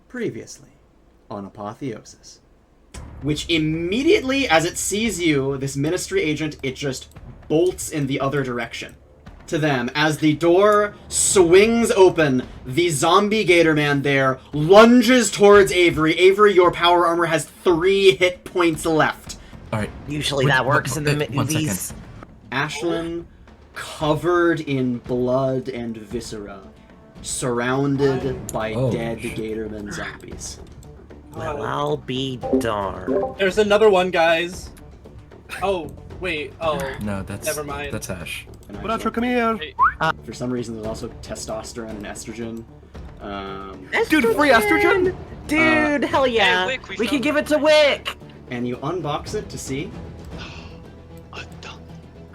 Previously on Apotheosis. Which immediately, as it sees you, this ministry agent, it just bolts in the other direction. To them, as the door swings open, the zombie gator man there lunges towards Avery. Avery, your power armor has 3 hit points left. Alright. Usually that works in the movies. Ashlyn, covered in blood and viscera, surrounded by dead Gatorman zombies. Well, I'll be darned. There's another one, guys. Oh, wait. Oh. No, that's... Never mind. That's Ash. Bracho, come here. For some reason, there's also testosterone and estrogen. Dude, free estrogen? Dude, hell yeah. Hey, Wick, we can give it to Wick. And you unbox it to see.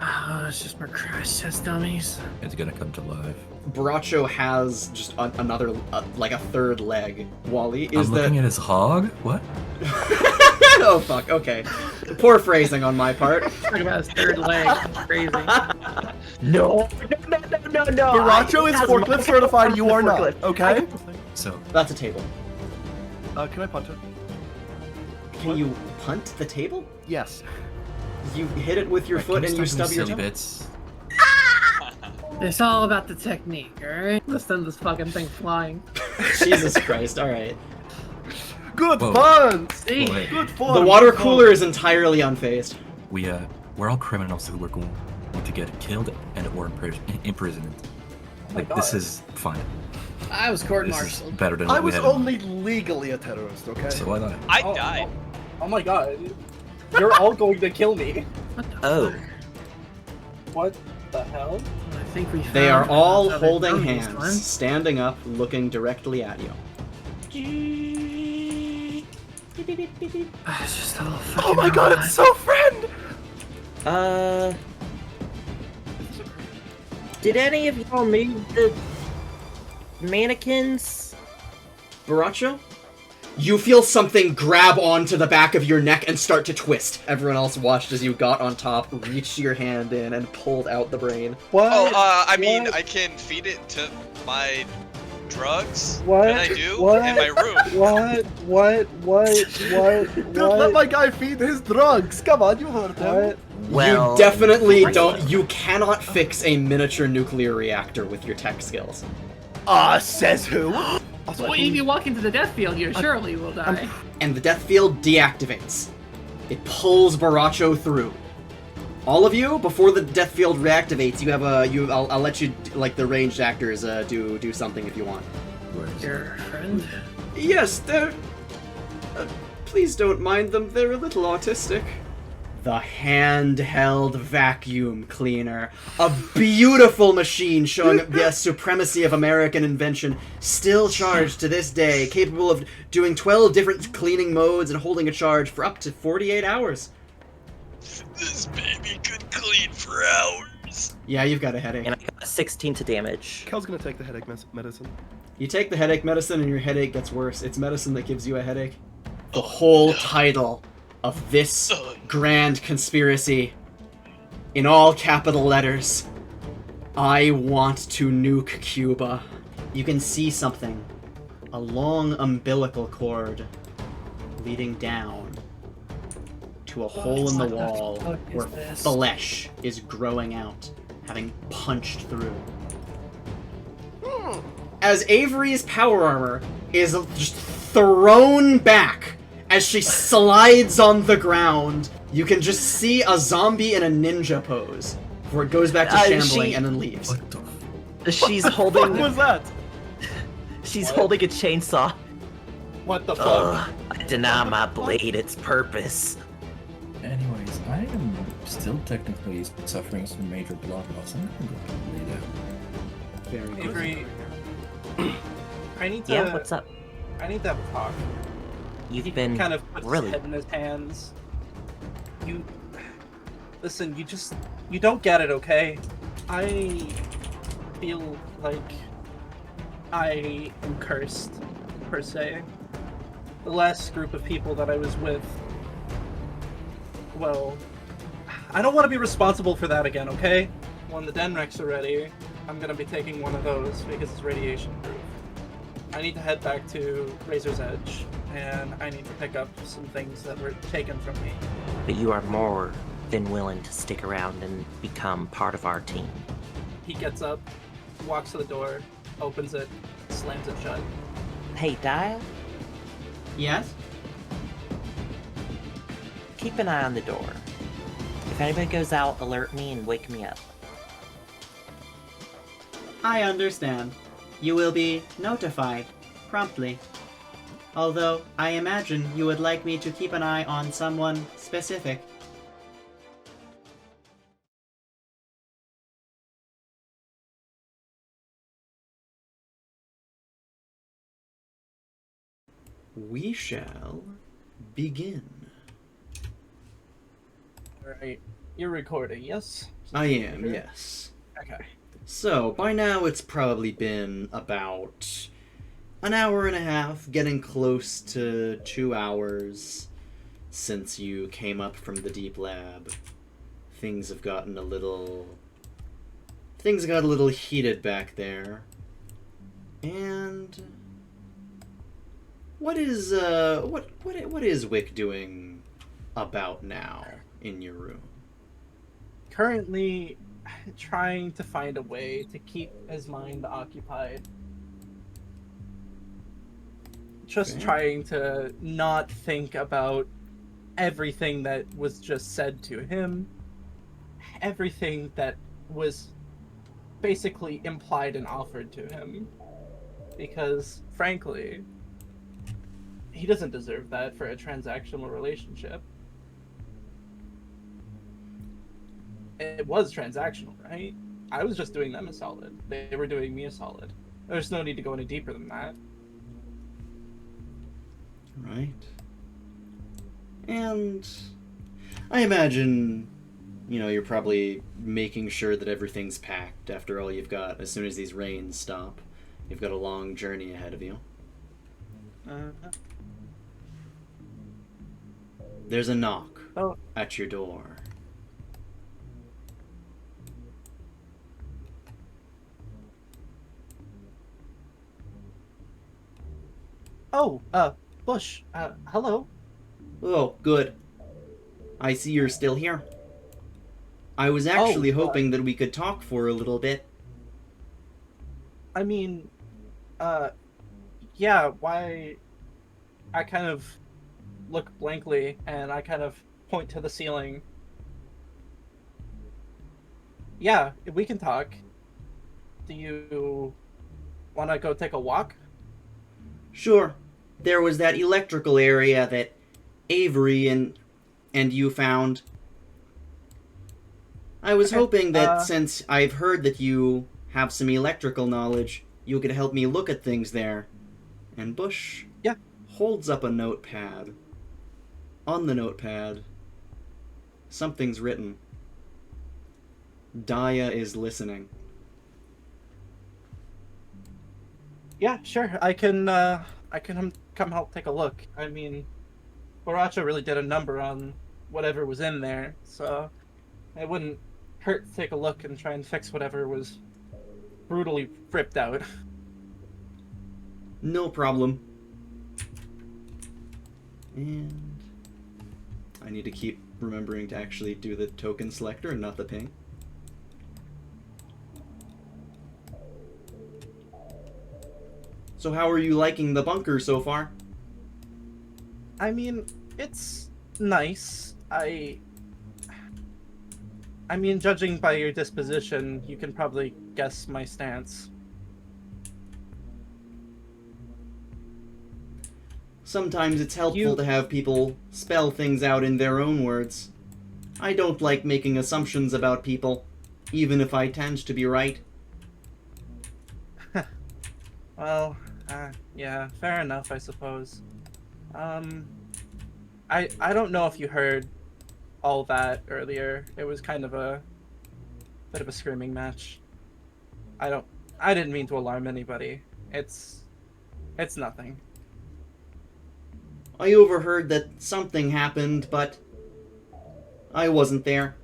Oh, it's just more crash test dummies. It's gonna come to life. Bracho has just another, like a third leg. Wally, is I'm looking at his hog? What? Oh fuck, okay. Poor phrasing on my part. Talk about his third leg. Crazy. No. Bracho is forklift certified, you are not, okay? So... That's a table. Can I punt it? Can you punt the table? Yes. You hit it with your foot and you stub your toe? Bits? It's all about the technique, alright? Let's send this fucking thing flying. Jesus Christ, alright. Good Whoa. fun! See? Wait. Good fun! The water cooler is entirely unfazed. We're all criminals who are going to get killed and or imprisoned. Like, God. this is fine. I was This is court-martialed. better than I what we was had. only legally a terrorist, okay? So why not? I died. Oh my god. You're all going to kill me. What the Oh. fuck? What the hell? I think we They are found all how they're holding done these hands, ones. standing up, looking directly at you. It's just a little Oh fucking my god, odd. it's so friend! Did any of y'all move the mannequins? Baracho? You feel something grab onto the back of your neck and start to twist. Everyone else watched as you got on top, reached your hand in, and pulled out the brain. What? Oh, I mean, I can feed it to my drugs. What? And I do What? in my room. What? Dude, let my guy feed his drugs! Come on, you heard him. Well, You definitely don't. You cannot fix a miniature nuclear reactor with your tech skills. Says who? Well, if you walk into the death field, you surely will die. And the death field deactivates. It pulls Baracho through. All of you, before the death field reactivates, you have a. I'll let you, like the ranged actors, do something if you want. Your friend? Yes, they're. Please don't mind them. They're a little autistic. The handheld vacuum cleaner. A beautiful machine showing the supremacy of American invention, still charged to this day, capable of doing 12 different cleaning modes and holding a charge for up to 48 hours. This baby could clean for hours. Yeah, you've got a headache. and I got 16 to damage. Kel's gonna take the headache medicine. You take the headache medicine and your headache gets worse. It's medicine that gives you a headache. The whole title of this grand conspiracy, in all capital letters, I want to nuke Cuba. You can see something, a long umbilical cord leading down to a hole in the wall fuck is where this? flesh is growing out, having punched through. As Avery's power armor is just thrown back as she slides on the ground, you can just see a zombie in a ninja pose before it goes back to shambling and then leaves. What the She's What holding. was that? She's holding a chainsaw. What the fuck? Ugh, I deny my blade its purpose. Anyways, I am still technically suffering some major blood loss. I'm gonna go lay down. Very good. Avery, I need to. Yeah, what's up? I need to have a talk. You've He been kind of puts really. his head in his hands. Listen, you don't get it, okay? I feel like I am cursed, per se. The last group of people that I was with, well, I don't want to be responsible for that again, okay? When the Denrex are ready, I'm gonna be taking one of those because it's radiation proof. I need to head back to Razor's Edge, and I need to pick up some things that were taken from me. But you are more than willing to stick around and become part of our team. He gets up, walks to the door, opens it, slams it shut. Hey, Dial, Yes? keep an eye on the door. If anybody goes out, alert me and wake me up. I understand. You will be notified promptly. Although, I imagine you would like me to keep an eye on someone specific. We shall begin. Alright, you're recording, yes? I am, yes. Okay. So, by now it's probably been about an hour and a half, getting close to 2 hours since you came up from the deep lab. Things got a little heated back there. And what is Wick doing about now in your room? Currently trying to find a way to keep his mind occupied. Just Okay. trying to not think about everything that was just said to him, everything that was basically implied and offered to him. Because, frankly, he doesn't deserve that for a transactional relationship. It was transactional, right? I was just doing them a solid. They were doing me a solid. There's no need to go any deeper than that. Right. And I imagine, you're probably making sure that everything's packed. After all, you've got, as soon as these rains stop, you've got a long journey ahead of you. There's a knock at your door. Bush, hello. Oh, good. I see you're still here. I was actually hoping that we could talk for a little bit. I mean, yeah, why... I kind of look blankly, and I kind of point to the ceiling. Yeah, we can talk. Do you want to go take a walk? Sure. There was that electrical area that Avery and you found. I was hoping that since I've heard that you have some electrical knowledge, you could help me look at things there. And Bush holds up a notepad. On the notepad, something's written. Daya is listening. Yeah, sure. I can come help take a look. I mean, Boracha really did a number on whatever was in there, so it wouldn't hurt to take a look and try and fix whatever was brutally ripped out. No problem. And I need to keep remembering to actually do the token selector and not the ping. So how are you liking the bunker so far? I mean, it's nice. I mean, judging by your disposition, you can probably guess my stance. Sometimes it's helpful to have people spell things out in their own words. I don't like making assumptions about people, even if I tend to be right. Well, yeah, fair enough, I suppose. I don't know if you heard all that earlier. It was kind of a bit of a screaming match. I didn't mean to alarm anybody. It's nothing. I overheard that something happened, but I wasn't there.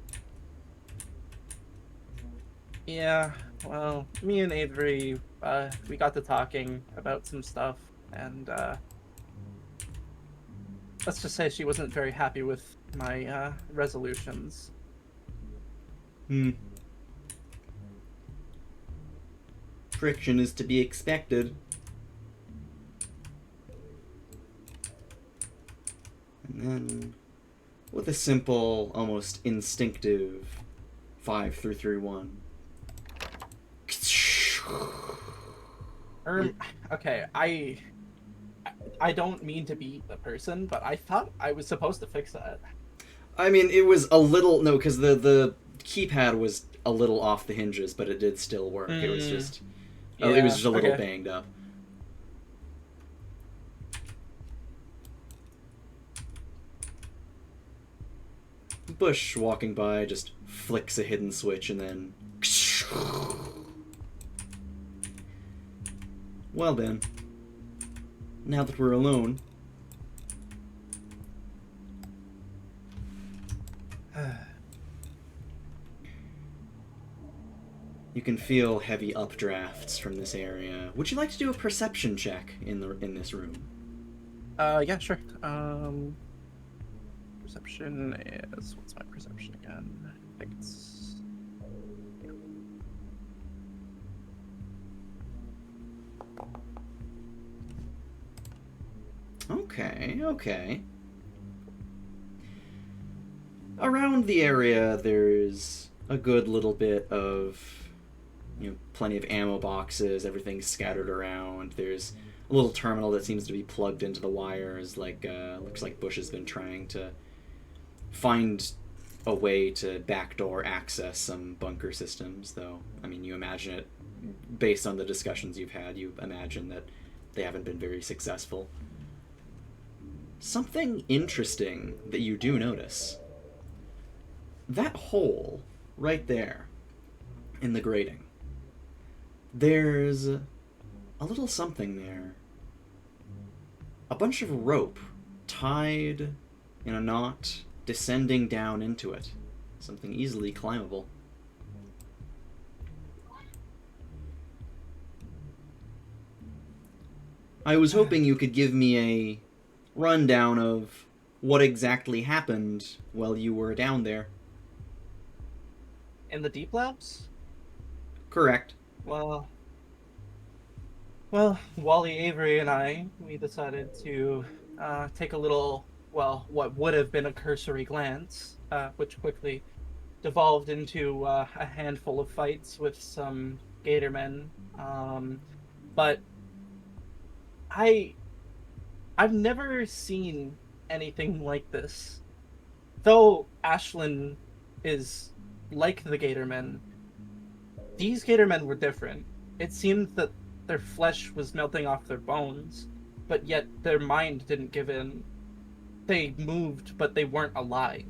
Yeah, well, me and Avery we got to talking about some stuff, and let's just say she wasn't very happy with my resolutions. Hmm. Friction is to be expected. And then, with a simple, almost instinctive 5-3-3-1. Okay, I don't mean to be the person, but I thought I was supposed to fix that. I mean, it was a little... No, because the keypad was a little off the hinges, but it did still work. It was just... Yeah, it was just a little okay. banged up. Bush walking by just flicks a hidden switch and then... Well then, now that we're alone... You can feel heavy updrafts from this area. Would you like to do a perception check in this room? Yeah, sure. Perception is... What's my perception again? I think it's... Yeah. Okay. Around the area, there's a good little bit of... plenty of ammo boxes, everything's scattered around. There's a little terminal that seems to be plugged into the wires, looks like Bush has been trying to find a way to backdoor access some bunker systems, though, I mean, you imagine it, based on the discussions you've had, you imagine that they haven't been very successful. Something interesting that you do notice. That hole right there in the grating. There's a little something there. A bunch of rope tied in a knot, descending down into it. Something easily climbable. I was hoping you could give me a rundown of what exactly happened while you were down there. In the deep labs? Correct. Well, Wally Avery and we decided to take a little, what would have been a cursory glance, which quickly devolved into a handful of fights with some Gatormen. But I've never seen anything like this. Though Ashlyn is like the Gatormen, these Gatormen were different. It seemed that their flesh was melting off their bones, but yet their mind didn't give in. They moved, but they weren't alive.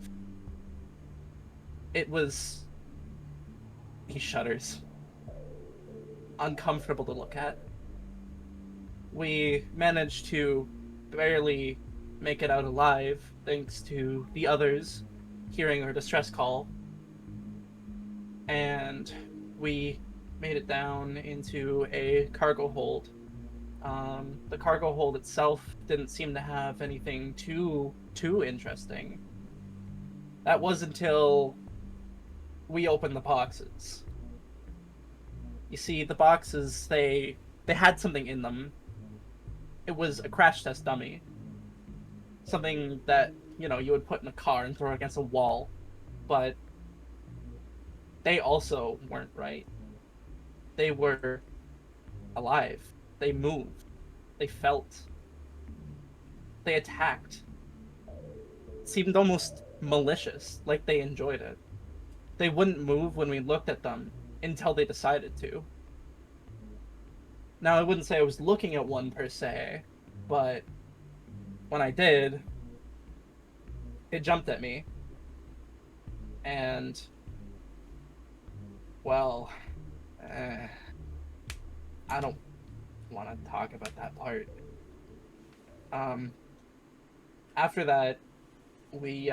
It was... He shudders. Uncomfortable to look at. We managed to barely make it out alive, thanks to the others hearing our distress call. And we made it down into a cargo hold. The cargo hold itself didn't seem to have anything too interesting. That was until we opened the boxes. You see, the boxes, they had something in them. It was a crash test dummy. Something that, you would put in a car and throw against a wall. But they also weren't right. They were alive. They moved. They felt. They attacked. It seemed almost malicious, like they enjoyed it. They wouldn't move when we looked at them until they decided to. Now, I wouldn't say I was looking at one per se, but when I did, it jumped at me. And, well, I don't want to talk about that part. After that, we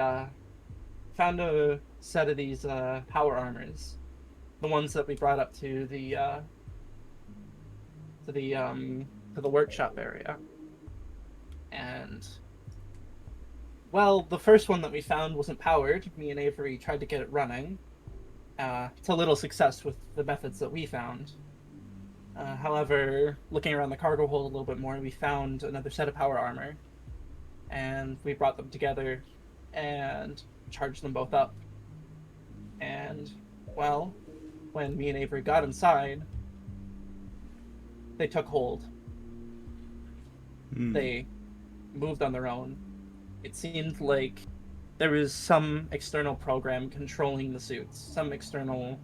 found a set of these power armors, the ones that we brought up to the to the workshop area. And well, the first one that we found wasn't powered. Me and Avery tried to get it running. To little success with the methods that we found. However, looking around the cargo hold a little bit more, we found another set of power armor. And we brought them together and charged them both up. And, well, when me and Avery got inside, they took hold. They moved on their own. It seemed like there was some external program controlling the suits. Some external,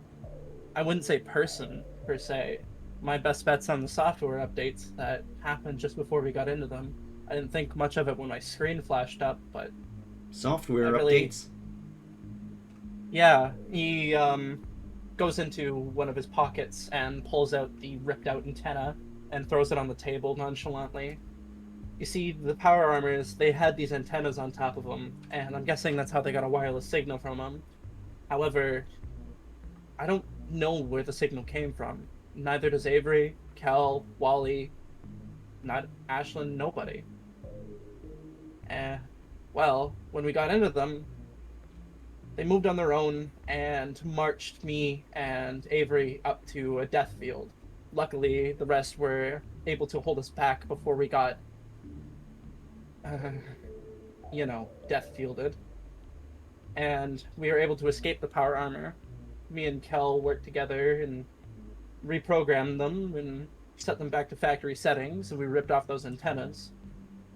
I wouldn't say person, per se. My best bet's on the software updates that happened just before we got into them. I didn't think much of it when my screen flashed up, but... Software really... updates? Yeah, he goes into one of his pockets and pulls out the ripped out antenna and throws it on the table nonchalantly. You see, the power armors, they had these antennas on top of them, and I'm guessing that's how they got a wireless signal from them. However, I don't know where the signal came from. Neither does Avery, Cal, Wally, not Ashlyn, nobody. Well, when we got into them, they moved on their own and marched me and Avery up to a death field. Luckily, the rest were able to hold us back before we got, death fielded. And we were able to escape the power armor. Me and Kel worked together and reprogrammed them and set them back to factory settings, and we ripped off those antennas.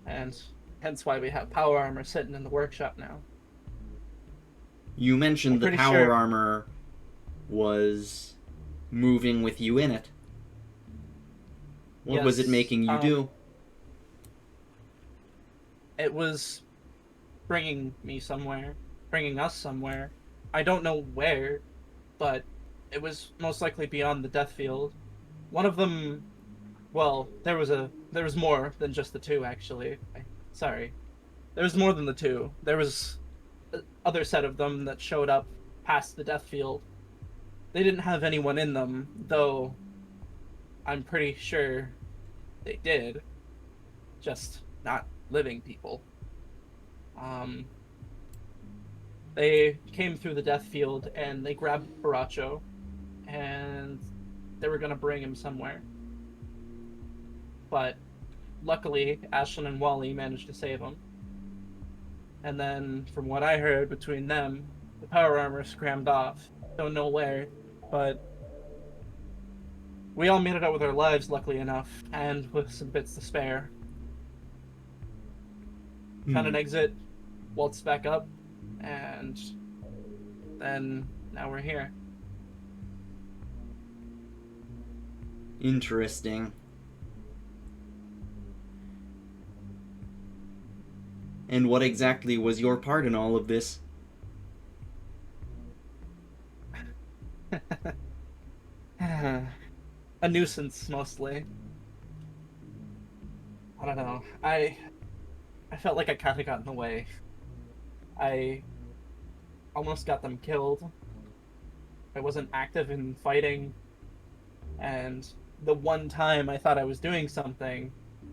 And hence why we have power armor sitting in the workshop now. You mentioned the power sure. armor was moving with you in it. What was it making you do? It was bringing me somewhere, bringing us somewhere. I don't know where, but it was most likely beyond the death field. One of them, well, there was more than just the two, actually. Sorry. There was more than the two. There was other set of them that showed up past the death field. They didn't have anyone in them, though I'm pretty sure they did. Just not living people. They came through the death field and they grabbed Baracho and they were gonna bring him somewhere. But luckily, Ashlyn and Wally managed to save him. And then, from what I heard between them, the power armor scrammed off. Don't know where, but we all made it out with our lives, luckily enough, and with some bits to spare. Found an exit, waltzed back up, and then now we're here. Interesting. And what exactly was your part in all of this? A nuisance, mostly. I don't know. I felt like I kind of got in the way. I almost got them killed. I wasn't active in fighting. And the one time I thought I was doing something,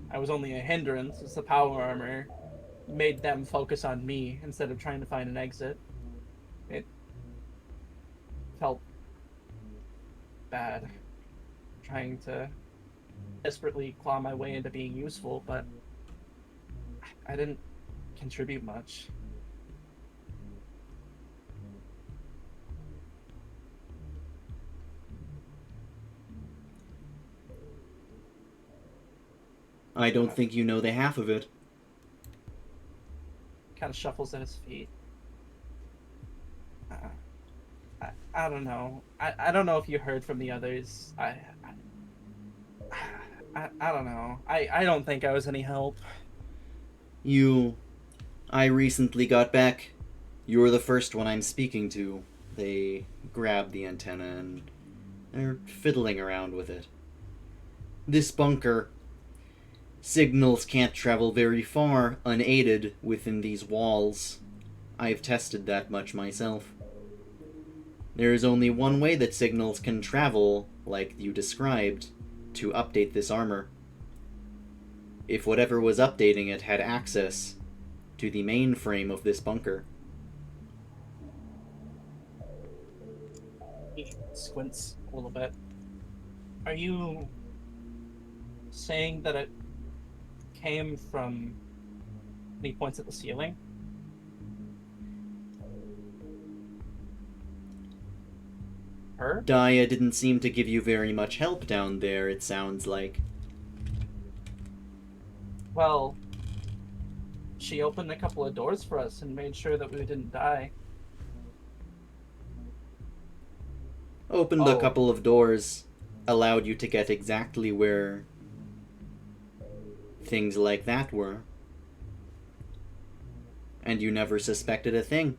I was only a hindrance, as the power armor made them focus on me instead of trying to find an exit. It felt bad, trying to desperately claw my way into being useful, but I didn't contribute much. I don't think you know the half of it. Kind of shuffles at his feet. I don't know. I don't know if you heard from the others. I don't know. I don't think I was any help. I recently got back. You were the first one I'm speaking to. They grabbed the antenna and they're fiddling around with it. This bunker, signals can't travel very far unaided within these walls. I've tested that much myself. There is only one way that signals can travel like you described, to update this armor. If whatever was updating it had access to the mainframe of this bunker. He squints a little bit. Are you saying that it came from... And he points at the ceiling? Her? Daya didn't seem to give you very much help down there, it sounds like. Well, she opened a couple of doors for us and made sure that we didn't die. Opened a couple of doors, allowed you to get exactly where things like that were. And you never suspected a thing.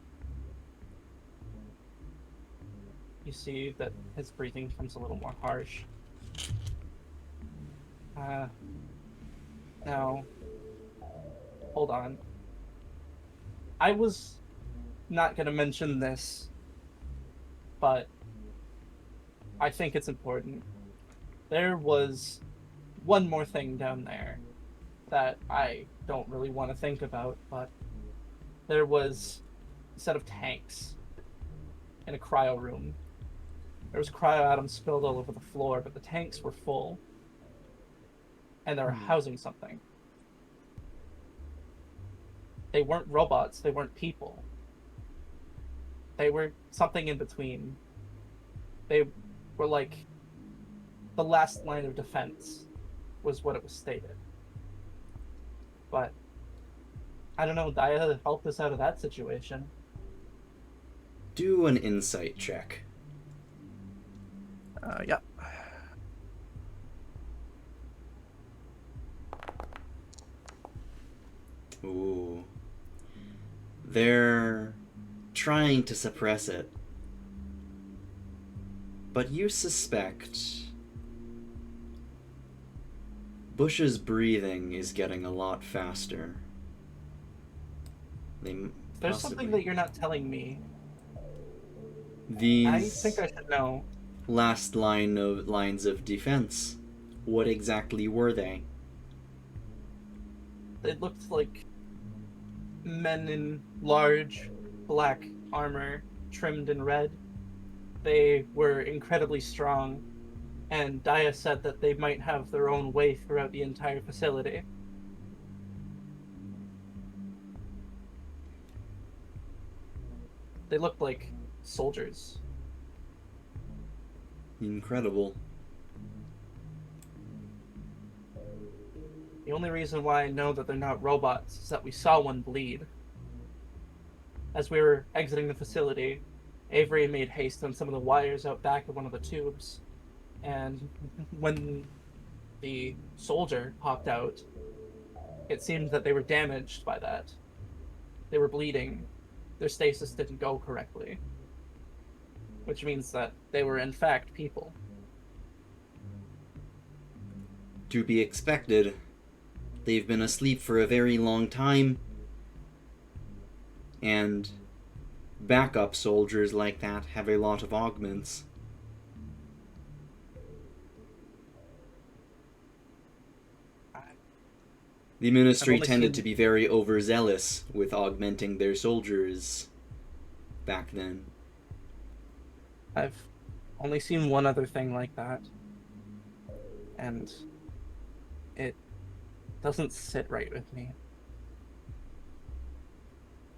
You see that his breathing becomes a little more harsh. Now, hold on. I was not going to mention this, but I think it's important. There was one more thing down there that I don't really want to think about, but there was a set of tanks in a cryo room. There was cryo atoms spilled all over the floor, but the tanks were full. And they were housing something. They weren't robots, they weren't people. They were something in between. They were like the last line of defense, was what it was stated. But I don't know, Daya helped us out of that situation. Do an insight check. Yeah. Ooh. They're trying to suppress it. But you suspect Bush's breathing is getting a lot faster. There's something that you're not telling me. These I think I should know. last lines of defense. What exactly were they? They looked like men in large black armor trimmed in red. They were incredibly strong, and Daya said that they might have their own way throughout the entire facility. They looked like soldiers. Incredible. The only reason why I know that they're not robots is that we saw one bleed. As we were exiting the facility, Avery made haste on some of the wires out back of one of the tubes. And when the soldier popped out, it seemed that they were damaged by that. They were bleeding. Their stasis didn't go correctly. Which means that they were in fact people. To be expected. They've been asleep for a very long time. And backup soldiers like that have a lot of augments. The Ministry tended to be very overzealous with augmenting their soldiers back then. I've only seen one other thing like that. And it doesn't sit right with me.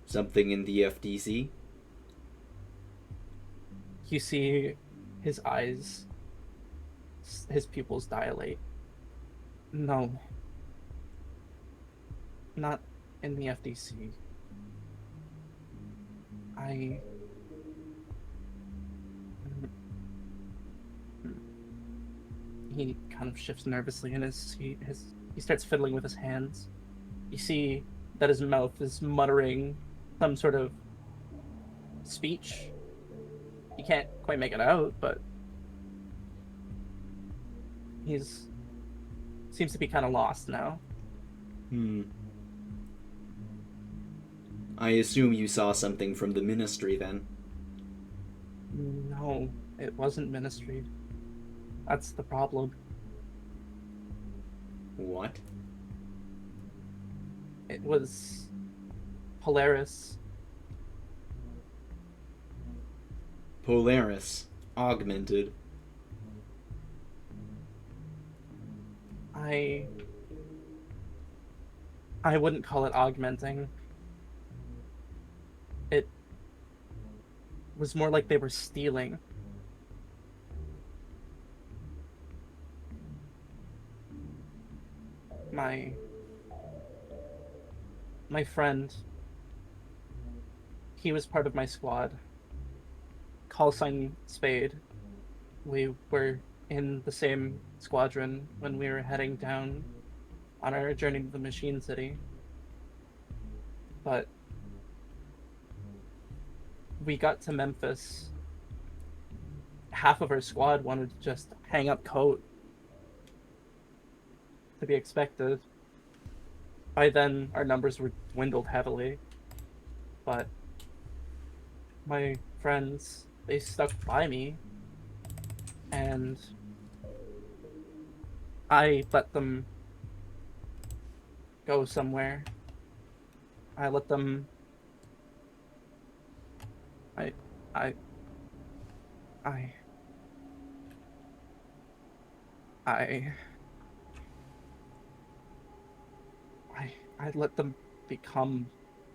Something in the FDC? You see his eyes, his pupils dilate. No. Not in the FDC. He kind of shifts nervously in his seat. He starts fiddling with his hands. You see that his mouth is muttering some sort of speech. You can't quite make it out, but seems to be kind of lost now. I assume you saw something from the Ministry then. No, it wasn't Ministry. That's the problem. What? It was Polaris. Polaris. Augmented. I wouldn't call it augmenting. It was more like they were stealing. My friend, he was part of my squad. Call sign Spade. We were in the same squadron when we were heading down on our journey to the Machine City. But we got to Memphis. Half of our squad wanted to just hang up coat. To be expected. By then, our numbers were dwindled heavily. But my friends, they stuck by me. And I let them go somewhere. I let them... I let them become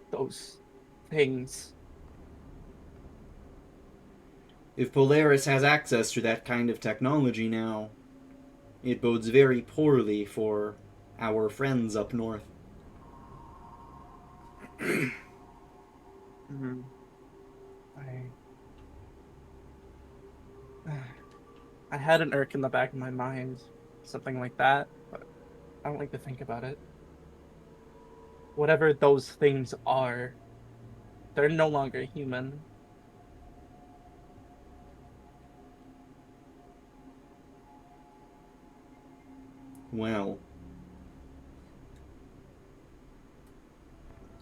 those things. If Polaris has access to that kind of technology now, it bodes very poorly for our friends up north. Mm-hmm. I had an irk in the back of my mind, something like that, but I don't like to think about it. Whatever those things are, they're no longer human. Well,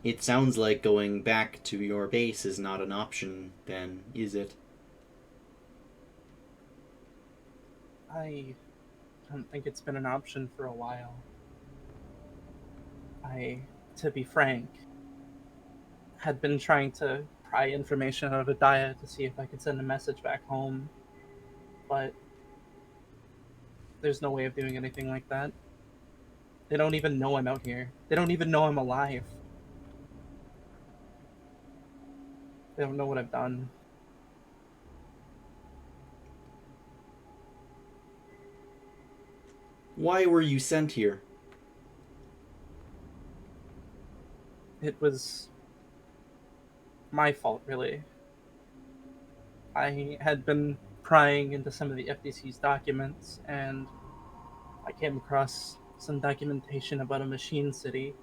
it sounds like going back to your base is not an option, then, is it? I don't think it's been an option for a while. To be frank, had been trying to pry information out of Adaya to see if I could send a message back home, but there's no way of doing anything like that. They don't even know I'm out here. They don't even know I'm alive. They don't know what I've done. Why were you sent here? It was my fault, really. I had been prying into some of the FTC's documents, and I came across some documentation about a machine city.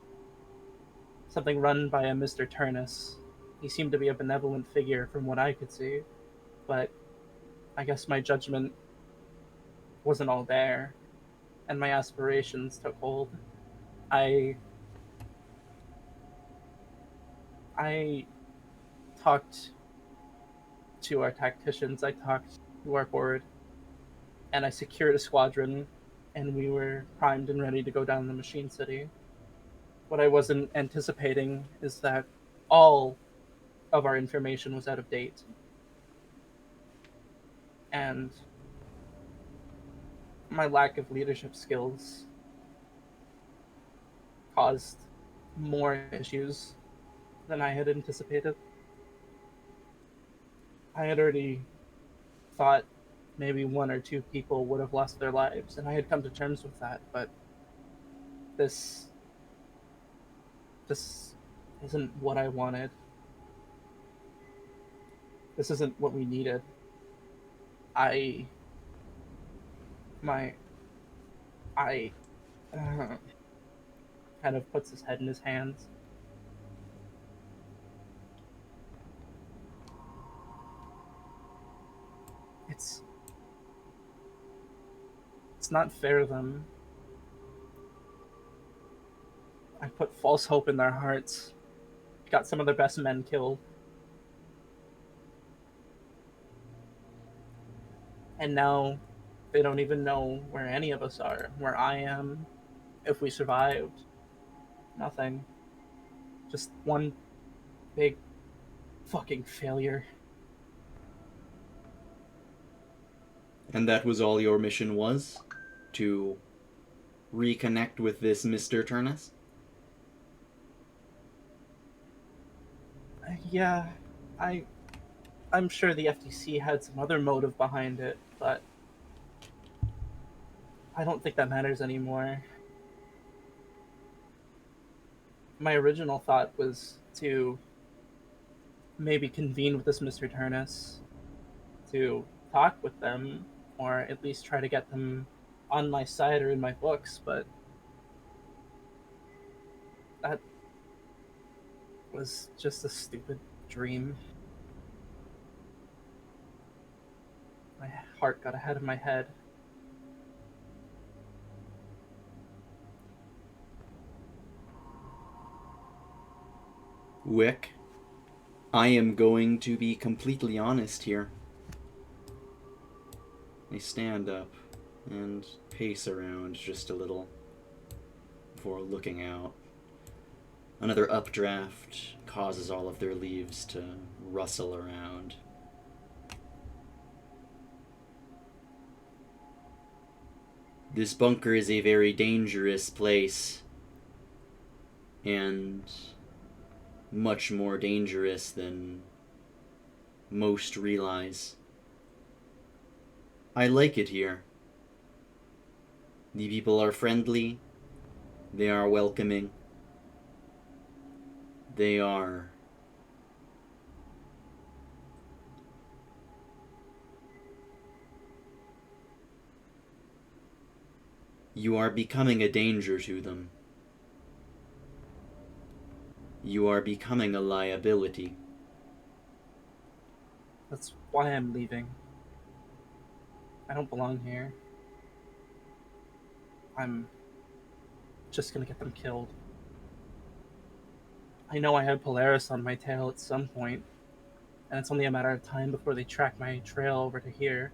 Something run by a Mr. Turnus. He seemed to be a benevolent figure from what I could see, but I guess my judgment wasn't all there, and my aspirations took hold. I talked to our tacticians, I talked to our board, and I secured a squadron, and we were primed and ready to go down the Machine City. What I wasn't anticipating is that all of our information was out of date. And my lack of leadership skills caused more issues than I had anticipated. I had already thought maybe one or two people would have lost their lives, and I had come to terms with that, but this isn't what I wanted. This isn't what we needed. I kind of puts his head in his hands. It's not fair to them. I put false hope in their hearts. Got some of their best men killed. And now they don't even know where any of us are, where I am, if we survived. Nothing. Just one big fucking failure. And that was all your mission was? To reconnect with this Mr. Turnus? Yeah, I'm sure the FTC had some other motive behind it, but I don't think that matters anymore. My original thought was to maybe convene with this Mr. Turnus, to talk with them, or at least try to get them on my side or in my books, but that was just a stupid dream. My heart got ahead of my head. Wick, I am going to be completely honest here. I stand up and pace around just a little before looking out. Another updraft causes all of their leaves to rustle around. This bunker is a very dangerous place, and much more dangerous than most realize. I like it here. The people are friendly, they are welcoming, they are you are becoming a danger to them. You are becoming a liability. That's why I'm leaving. I don't belong here. I'm just gonna get them killed. I know I had Polaris on my tail at some point, and it's only a matter of time before they track my trail over to here.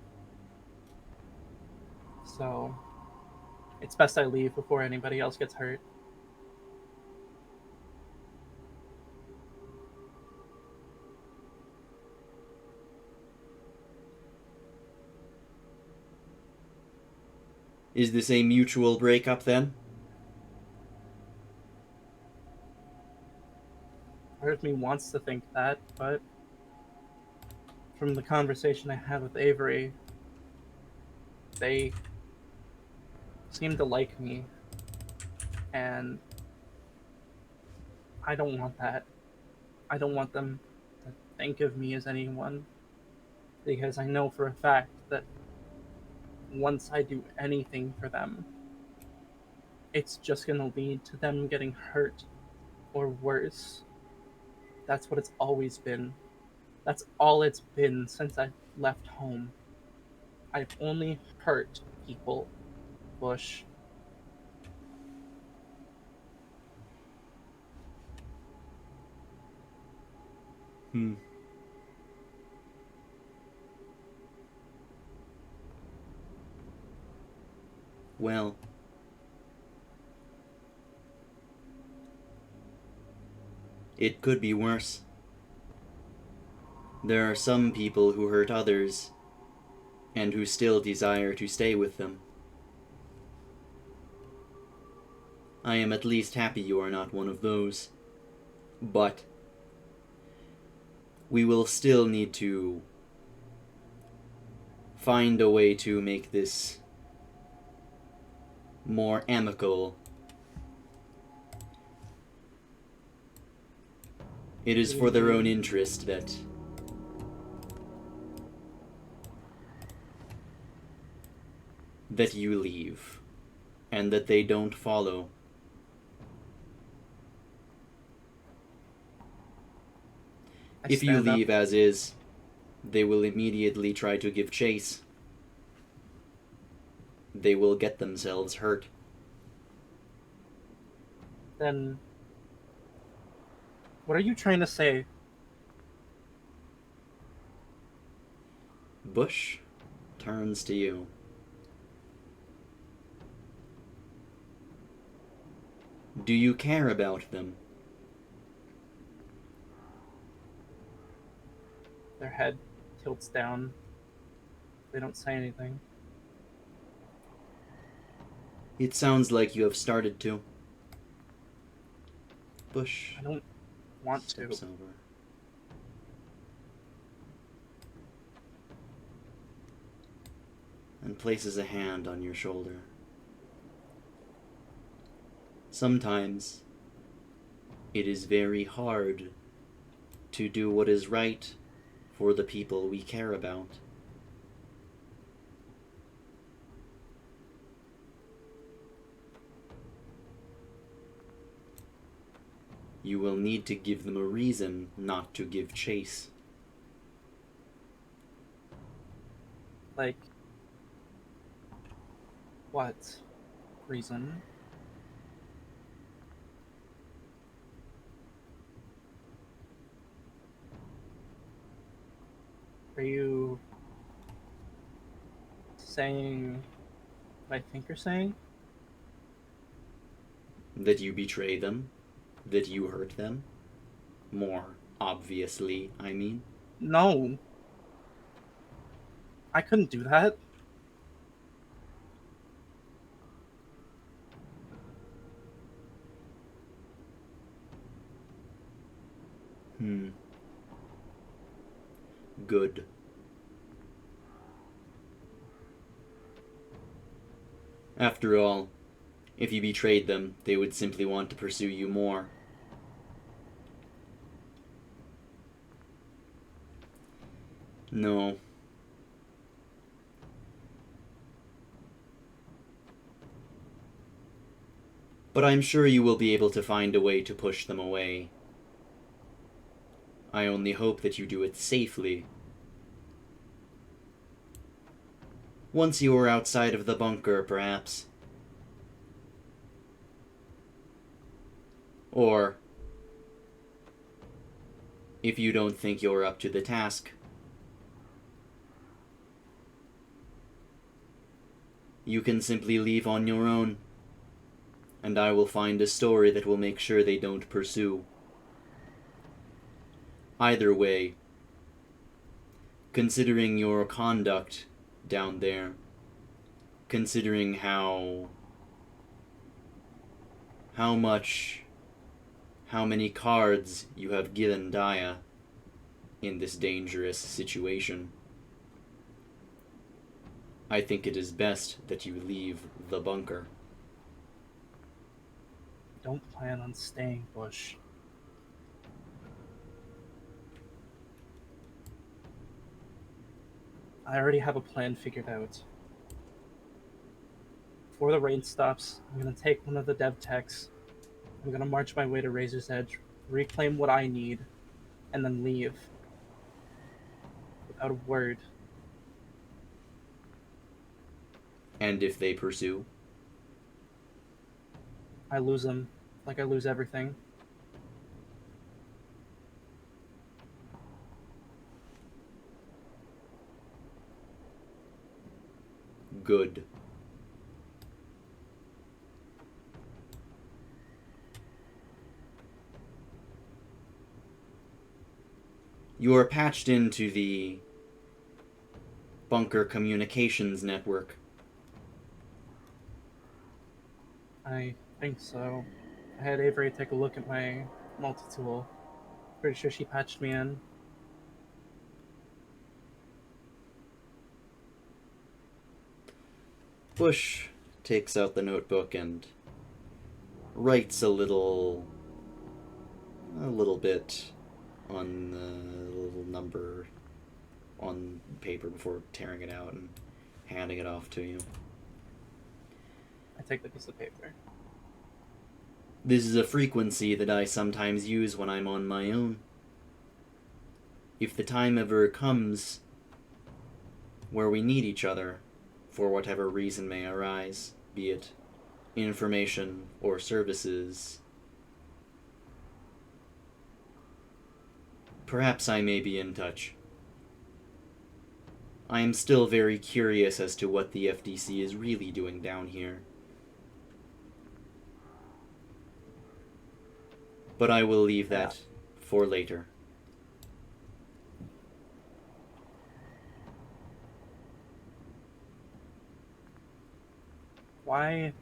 So, it's best I leave before anybody else gets hurt. Is this a mutual breakup then? Part of me wants to think that, but from the conversation I had with Avery, they seem to like me, and I don't want that. I don't want them to think of me as anyone, because I know for a fact that once I do anything for them, it's just gonna lead to them getting hurt or worse. That's what it's always been. That's all it's been since I left home. I've only hurt people, Bush. Well, it could be worse. There are some people who hurt others, and who still desire to stay with them. I am at least happy you are not one of those. But we will still need to find a way to make this more amicable. It is for their own interest that you leave, and that they don't follow. If you leave as is, they will immediately try to give chase. They will get themselves hurt. Then what are you trying to say? Bush turns to you. Do you care about them? Their head tilts down. They don't say anything. It sounds like you have started to. Bush I don't want to. steps over. And places a hand on your shoulder. Sometimes it is very hard to do what is right for the people we care about. You will need to give them a reason not to give chase. Like, what reason? Are you saying what I think you're saying? That you betray them? That you hurt them? More obviously, I mean. No. I couldn't do that. Good. After all, if you betrayed them, they would simply want to pursue you more. No. But I'm sure you will be able to find a way to push them away. I only hope that you do it safely. Once you are outside of the bunker, perhaps. Or, if you don't think you're up to the task, you can simply leave on your own, and I will find a story that will make sure they don't pursue. Either way, considering your conduct down there, considering how many cards you have given Daya in this dangerous situation, I think it is best that you leave the bunker. Don't plan on staying, Bush. I already have a plan figured out. Before the rain stops, I'm gonna take one of the dev techs. I'm gonna march my way to Razor's Edge, reclaim what I need, and then leave. Without a word. And if they pursue? I lose them, like I lose everything. Good. You are patched into the bunker communications network. I think so. I had Avery take a look at my multi-tool. Pretty sure she patched me in. Bush takes out the notebook and writes a little bit on the little number on paper before tearing it out and handing it off to you. I take the piece of paper. This is a frequency that I sometimes use when I'm on my own. If the time ever comes where we need each other, for whatever reason may arise, be it information or services, perhaps I may be in touch. I am still very curious as to what the FDC is really doing down here. But I will leave that for later. Why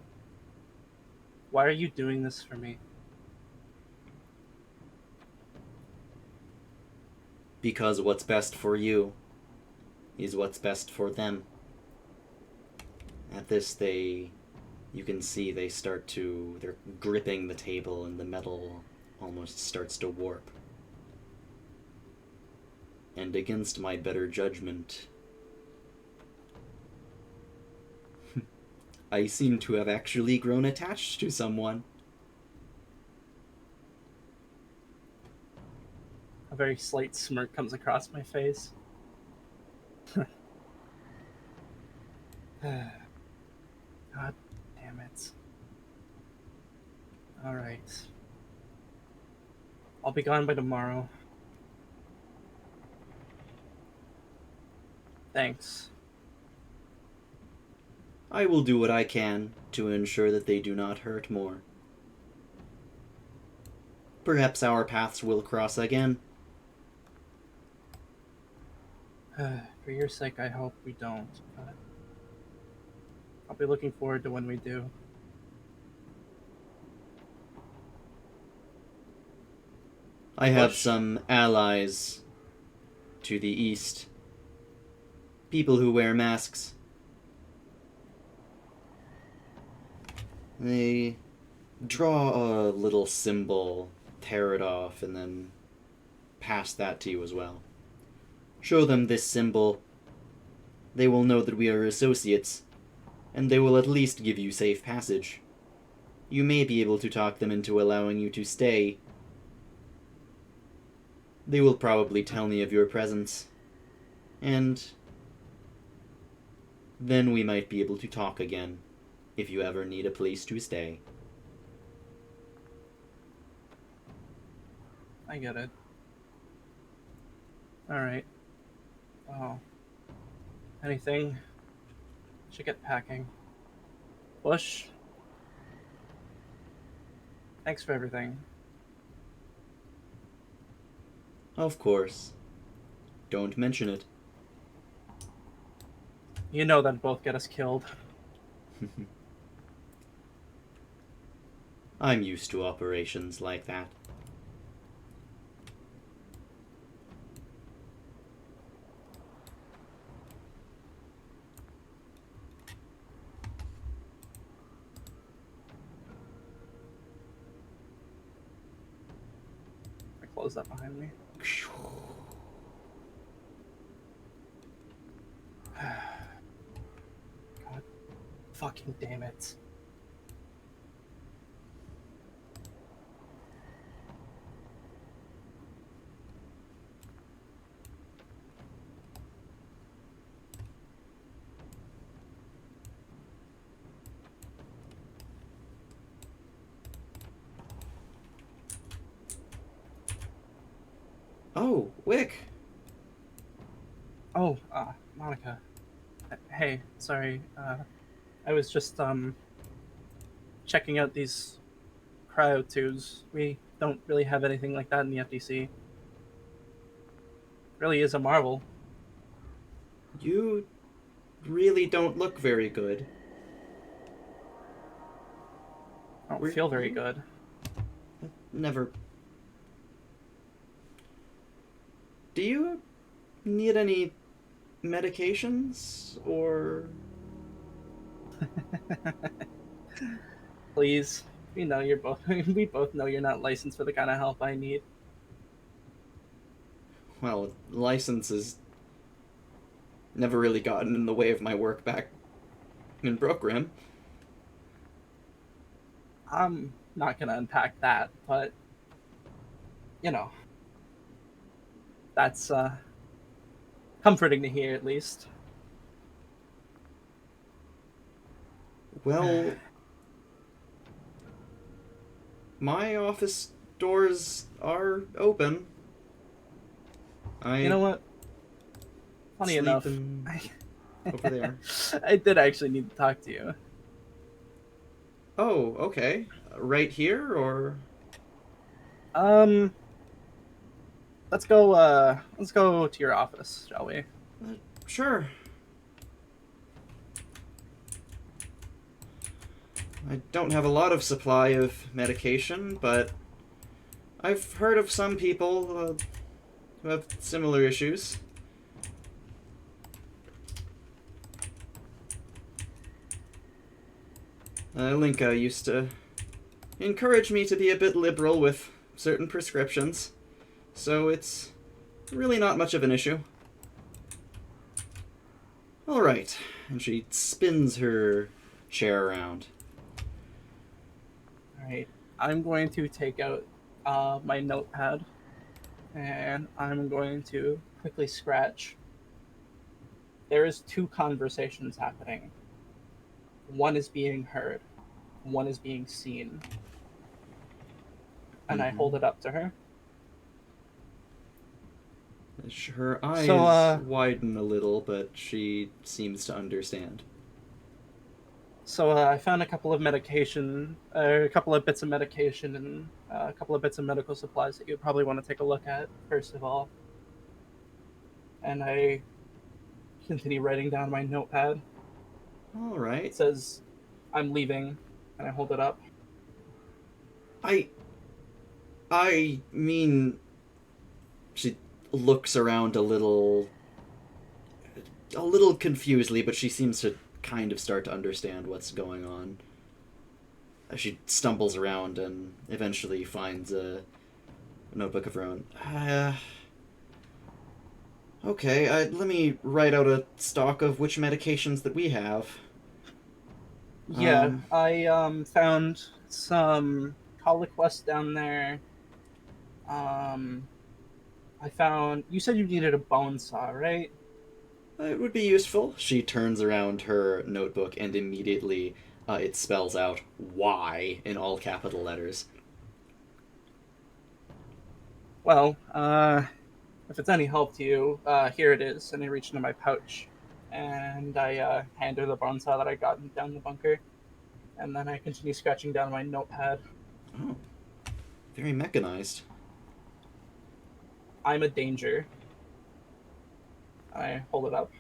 are you doing this for me? Because what's best for you is what's best for them. At this, you can see they're gripping the table and the metal almost starts to warp. And against my better judgment, I seem to have actually grown attached to someone. A very slight smirk comes across my face. God damn it. Alright. I'll be gone by tomorrow. Thanks. I will do what I can to ensure that they do not hurt more. Perhaps our paths will cross again. For your sake, I hope we don't, but I'll be looking forward to when we do. I have some allies to the east. People who wear masks. They draw a little symbol, tear it off, and then pass that to you as well. Show them this symbol. They will know that we are associates, and they will at least give you safe passage. You may be able to talk them into allowing you to stay. They will probably tell me of your presence, and then we might be able to talk again, if you ever need a place to stay. I get it. Alright. Well, anything? Should get packing. Bush? Thanks for everything. Of course. Don't mention it. You know that'd both get us killed. I'm used to operations like that. I close that behind me. God fucking damn it. Oh, Wick! Oh, Monica. Hey, sorry. I was just, checking out these cryo tubes. We don't really have anything like that in the FDC. Really is a marvel. You really don't look very good. I don't feel very good. Never. Do you need any medications, or... Please. We know you're both we both know you're not licensed for the kind of help I need. Well, license has never really gotten in the way of my work back in Brookrim. I'm not gonna unpack that, but you know. That's comforting to hear at least. Well, my office doors are open. You know what? Funny enough, over there. I did actually need to talk to you. Oh, okay. Right here, or? Um, let's go to your office, shall we? Sure. I don't have a lot of supply of medication, but I've heard of some people who have similar issues. Linka used to encourage me to be a bit liberal with certain prescriptions, so it's really not much of an issue. Alright, and she spins her chair around. Alright, I'm going to take out my notepad, and I'm going to quickly scratch. There is 2 conversations happening. One is being heard, one is being seen. And I hold it up to her. Her eyes widen a little, but she seems to understand. So I found a couple of bits of medication, and a couple of bits of medical supplies that you'd probably want to take a look at, first of all. And I continue writing down my notepad. Alright. It says, I'm leaving, and I hold it up. I mean... She looks around a little confusedly, but she seems to kind of start to understand what's going on. She stumbles around and eventually finds a notebook of her own. Okay, let me write out a stock of which medications that we have. Yeah, I found some Coliquest down there. I found... You said you needed a bone saw, right? It would be useful. She turns around her notebook and immediately it spells out Y in all capital letters. Well, if it's any help to you, here it is. And I reach into my pouch, and I hand her the bone saw that I got down the bunker. And then I continue scratching down my notepad. Oh, very mechanized. I'm a danger. I hold it up.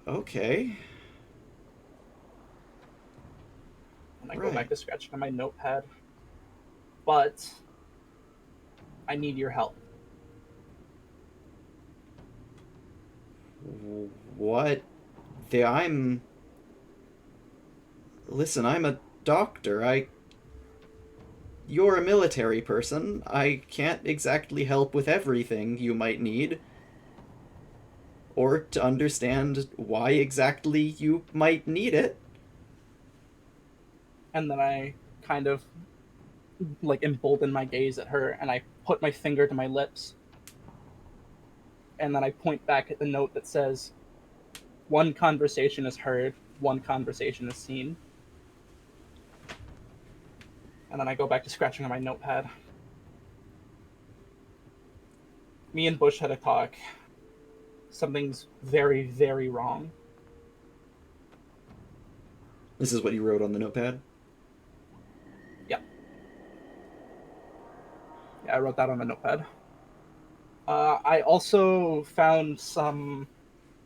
Okay. And I go back to scratching on my notepad. But I need your help. What? Listen, I'm a doctor. You're a military person. I can't exactly help with everything you might need. Or to understand why exactly you might need it. And then I kind of embolden my gaze at her, and I put my finger to my lips. And then I point back at the note that says, 1 conversation is heard, 1 conversation is seen. And then I go back to scratching on my notepad. Me and Bush had a talk. Something's very, very wrong. This is what you wrote on the notepad? Yeah, I wrote that on the notepad. I also found some,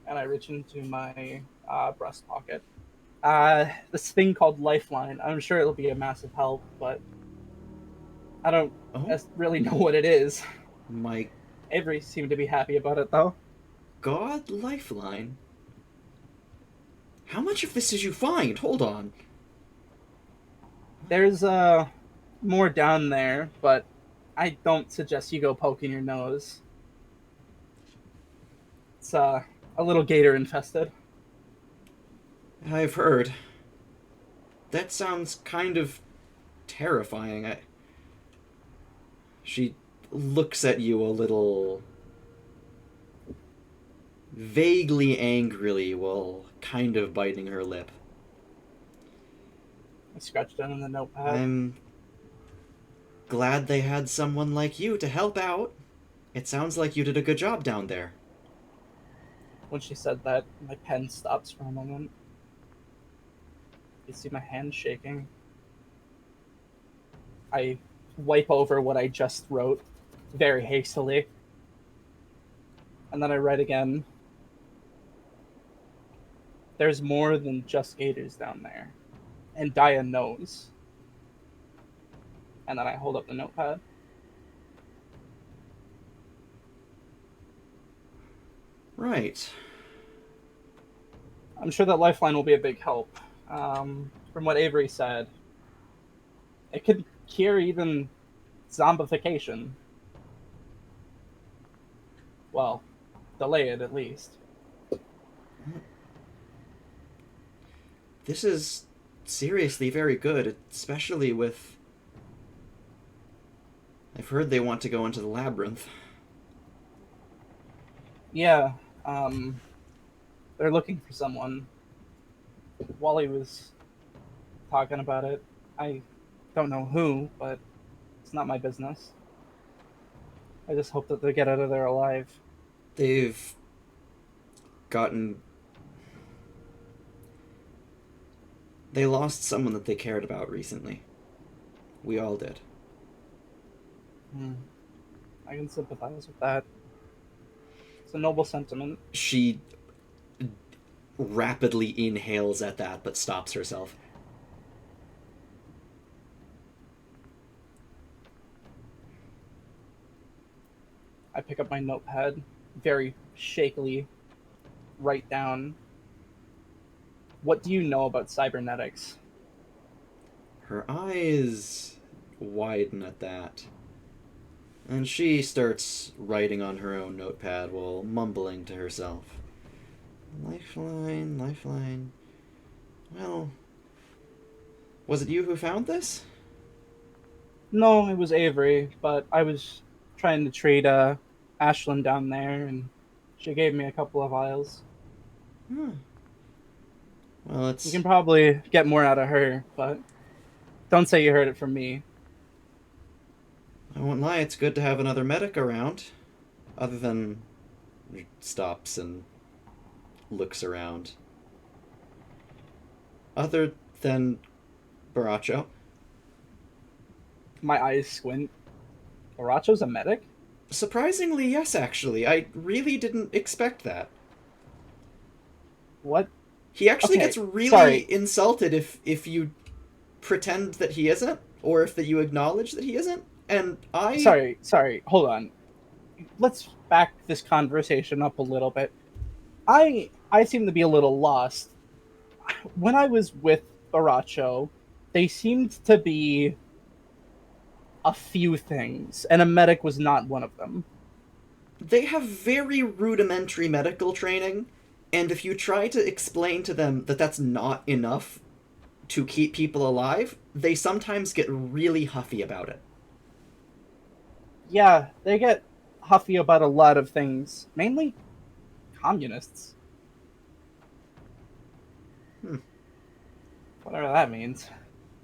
and I reach into my breast pocket. This thing called Lifeline. I'm sure it'll be a massive help, but I don't really know what it is. My Avery seemed to be happy about it, though. God, Lifeline? How much of this did you find? Hold on. There's more down there, but I don't suggest you go poking your nose. It's a little gator infested. I've heard. That sounds kind of terrifying. She looks at you a little vaguely angrily while kind of biting her lip. I scratched down on the notepad. I'm glad they had someone like you to help out. It sounds like you did a good job down there. When she said that, my pen stops for a moment. You see my hand shaking. I wipe over what I just wrote very hastily. And then I write again. There's more than just gators down there. And Dia knows. And then I hold up the notepad. Right. I'm sure that Lifeline will be a big help. From what Avery said, it could cure even zombification. Well, delay it at least. This is seriously very good, especially with... I've heard they want to go into the labyrinth. Yeah, they're looking for someone. Wally was talking about it. I don't know who, but it's not my business. I just hope that they get out of there alive. They've gotten... They lost someone that they cared about recently. We all did. I can sympathize with that. It's a noble sentiment. She rapidly inhales at that, but stops herself. I pick up my notepad, very shakily write down, what do you know about cybernetics? Her eyes widen at that. And she starts writing on her own notepad while mumbling to herself. Lifeline, lifeline. Well, was it you who found this? No, it was Avery, but I was trying to trade Ashlyn down there, and she gave me a couple of vials. Well, it's... You can probably get more out of her, but don't say you heard it from me. I won't lie, it's good to have another medic around. Other than... He stops and looks around. Other than Baracho. My eyes squint. Baracho's a medic? Surprisingly, yes, actually. I really didn't expect that. What? He actually Okay, gets really sorry. insulted if you pretend that he isn't, or if that you acknowledge that he isn't. And I... Sorry, hold on. Let's back this conversation up a little bit. I seem to be a little lost. When I was with Baracho, they seemed to be a few things, and a medic was not one of them. They have very rudimentary medical training, and if you try to explain to them that that's not enough to keep people alive, they sometimes get really huffy about it. Yeah, they get huffy about a lot of things, mainly communists. Whatever that means.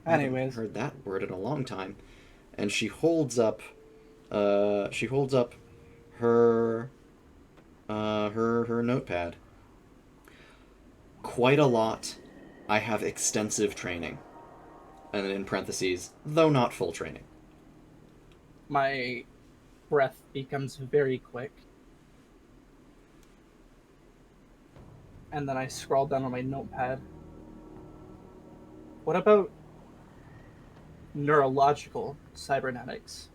Anyways. I haven't heard that word in a long time. And she holds up her her notepad. Quite a lot. I have extensive training. And then in parentheses, though not full training. My breath becomes very quick. And then I scroll down on my notepad. What about neurological cybernetics?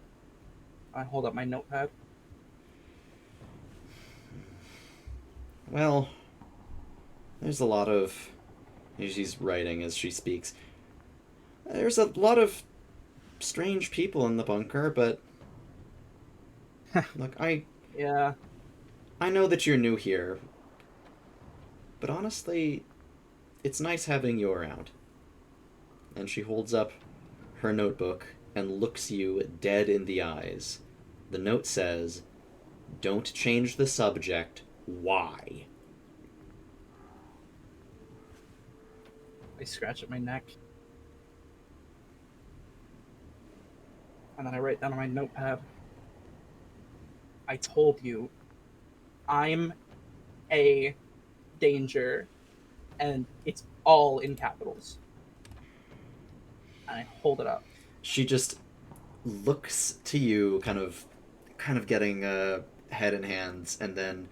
I hold up my notepad. Well, there's a lot of... She's writing as she speaks. There's a lot of strange people in the bunker, but... Look, Yeah. I know that you're new here, but honestly, it's nice having you around. And she holds up her notebook and looks you dead in the eyes. The note says, "Don't change the subject. Why?" I scratch at my neck. And then I write down on my notepad. I told you, I'm a danger, and it's all in capitals. And I hold it up. She just looks to you, kind of getting head and hands, and then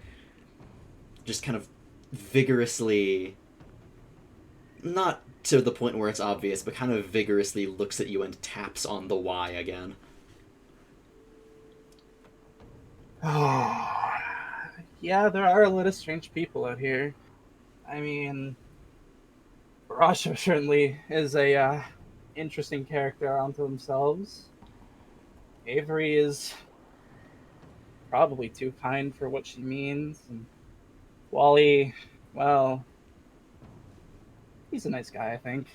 just kind of vigorously, not to the point where it's obvious, but kind of vigorously looks at you and taps on the Y again. Oh, yeah, there are a lot of strange people out here. I mean, Rasha certainly is a interesting character unto themselves. Avery is probably too kind for what she means, and Wally, well, he's a nice guy, I think.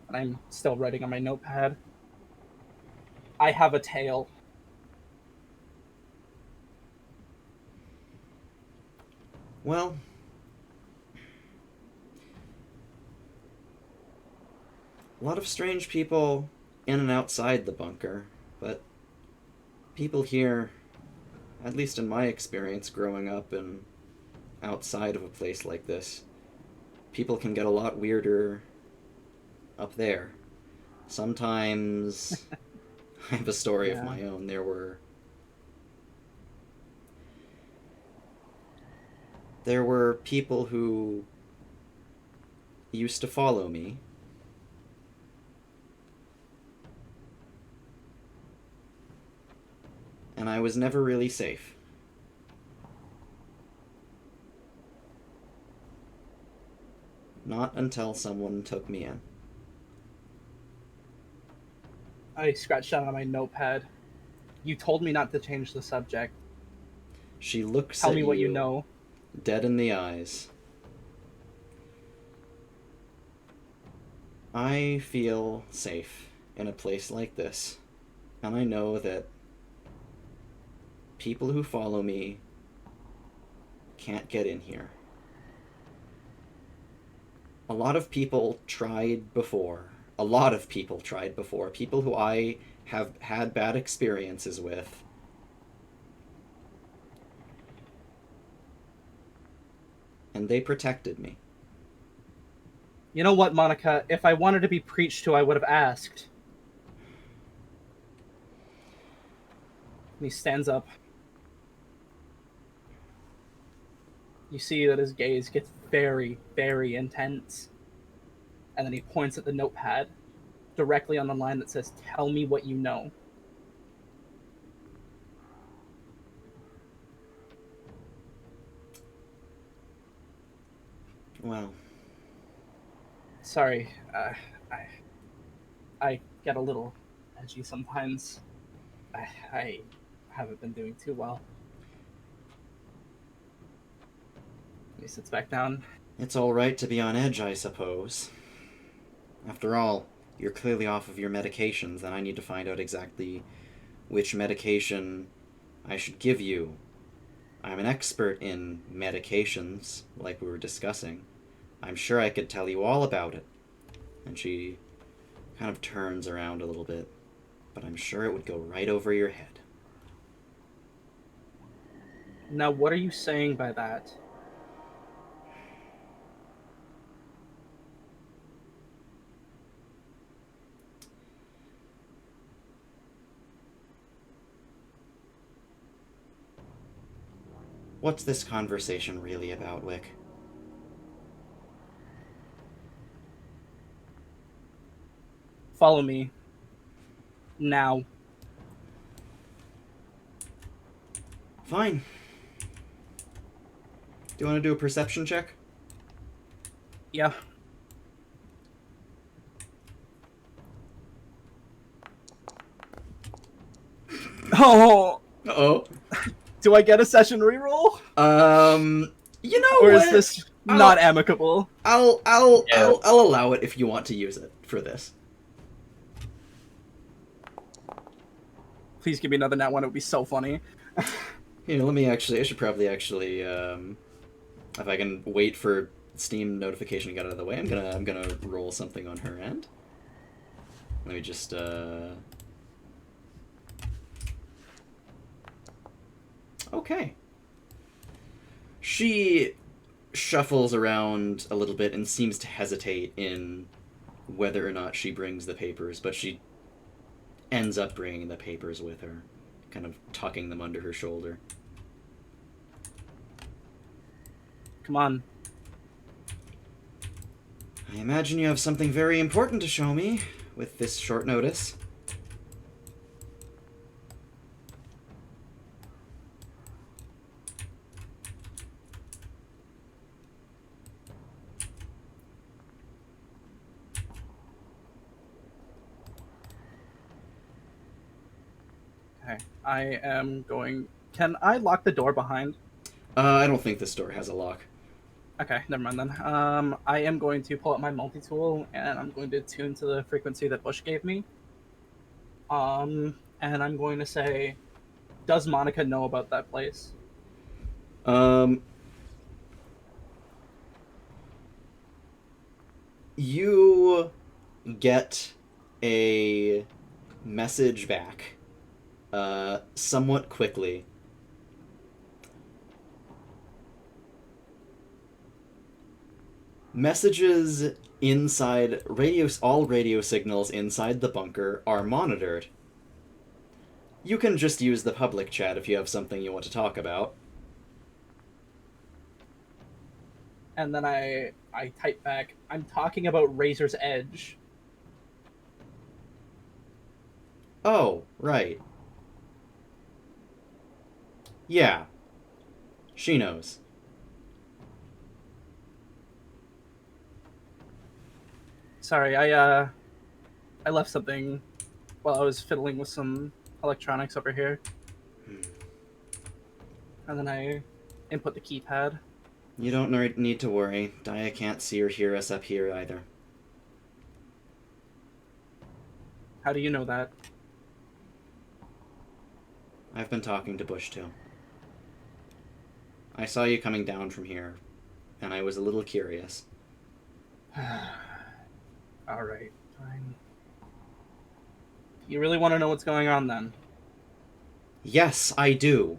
And I'm still writing on my notepad. I have a tail. Well, a lot of strange people in and outside the bunker, but people here, at least in my experience growing up and outside of a place like this, people can get a lot weirder up there. Sometimes I have a story of my own. There were people who used to follow me. And I was never really safe. Not until someone took me in. I scratched down on my notepad. You told me not to change the subject. She looks Tell at me what you know. Dead in the eyes. I feel safe in a place like this, and I know that people who follow me can't get in here. A lot of people tried before. People who I have had bad experiences with. And they protected me. You know what, Monica? If I wanted to be preached to, I would have asked. And he stands up. You see that his gaze gets very, very intense. And then he points at the notepad, directly on the line that says, "Tell me what you know." Well, sorry, I get a little edgy sometimes. I haven't been doing too well. He sits back down. It's all right to be on edge, I suppose. After all, you're clearly off of your medications, and I need to find out exactly which medication I should give you. I'm an expert in medications, like we were discussing. I'm sure I could tell you all about it. And she kind of turns around a little bit, but I'm sure it would go right over your head. Now, what are you saying by that? What's this conversation really about, Wick? Follow me. Now. Fine. Do you want to do a perception check? Yeah. Oh! Uh-oh. Do I get a session reroll? You know or what? Is this not amicable? I'll allow it if you want to use it for this. Please give me another nat one. It would be so funny. Here, let me actually. I should probably actually, if I can wait for Steam notification to get out of the way, I'm gonna roll something on her end. Let me just Okay. She shuffles around a little bit and seems to hesitate in whether or not she brings the papers, but she ends up bringing the papers with her, kind of tucking them under her shoulder. Come on. I imagine you have something very important to show me with this short notice. Okay, I am going... Can I lock the door behind? I don't think this door has a lock. Okay, never mind then. I am going to pull out my multi-tool, and I'm going to tune to the frequency that Bush gave me. And I'm going to say, does Monica know about that place? You get a message back, somewhat quickly. Messages inside all radio signals inside the bunker are monitored. You can just use the public chat if you have something you want to talk about. And then I type back, I'm talking about Razor's Edge. Oh, right. Yeah. She knows. Sorry, I left something while I was fiddling with some electronics over here. And then I input the keypad. You don't need to worry. Dia can't see or hear us up here either. How do you know that? I've been talking to Bush too. I saw you coming down from here, and I was a little curious. Alright, fine. You really want to know what's going on then? Yes, I do.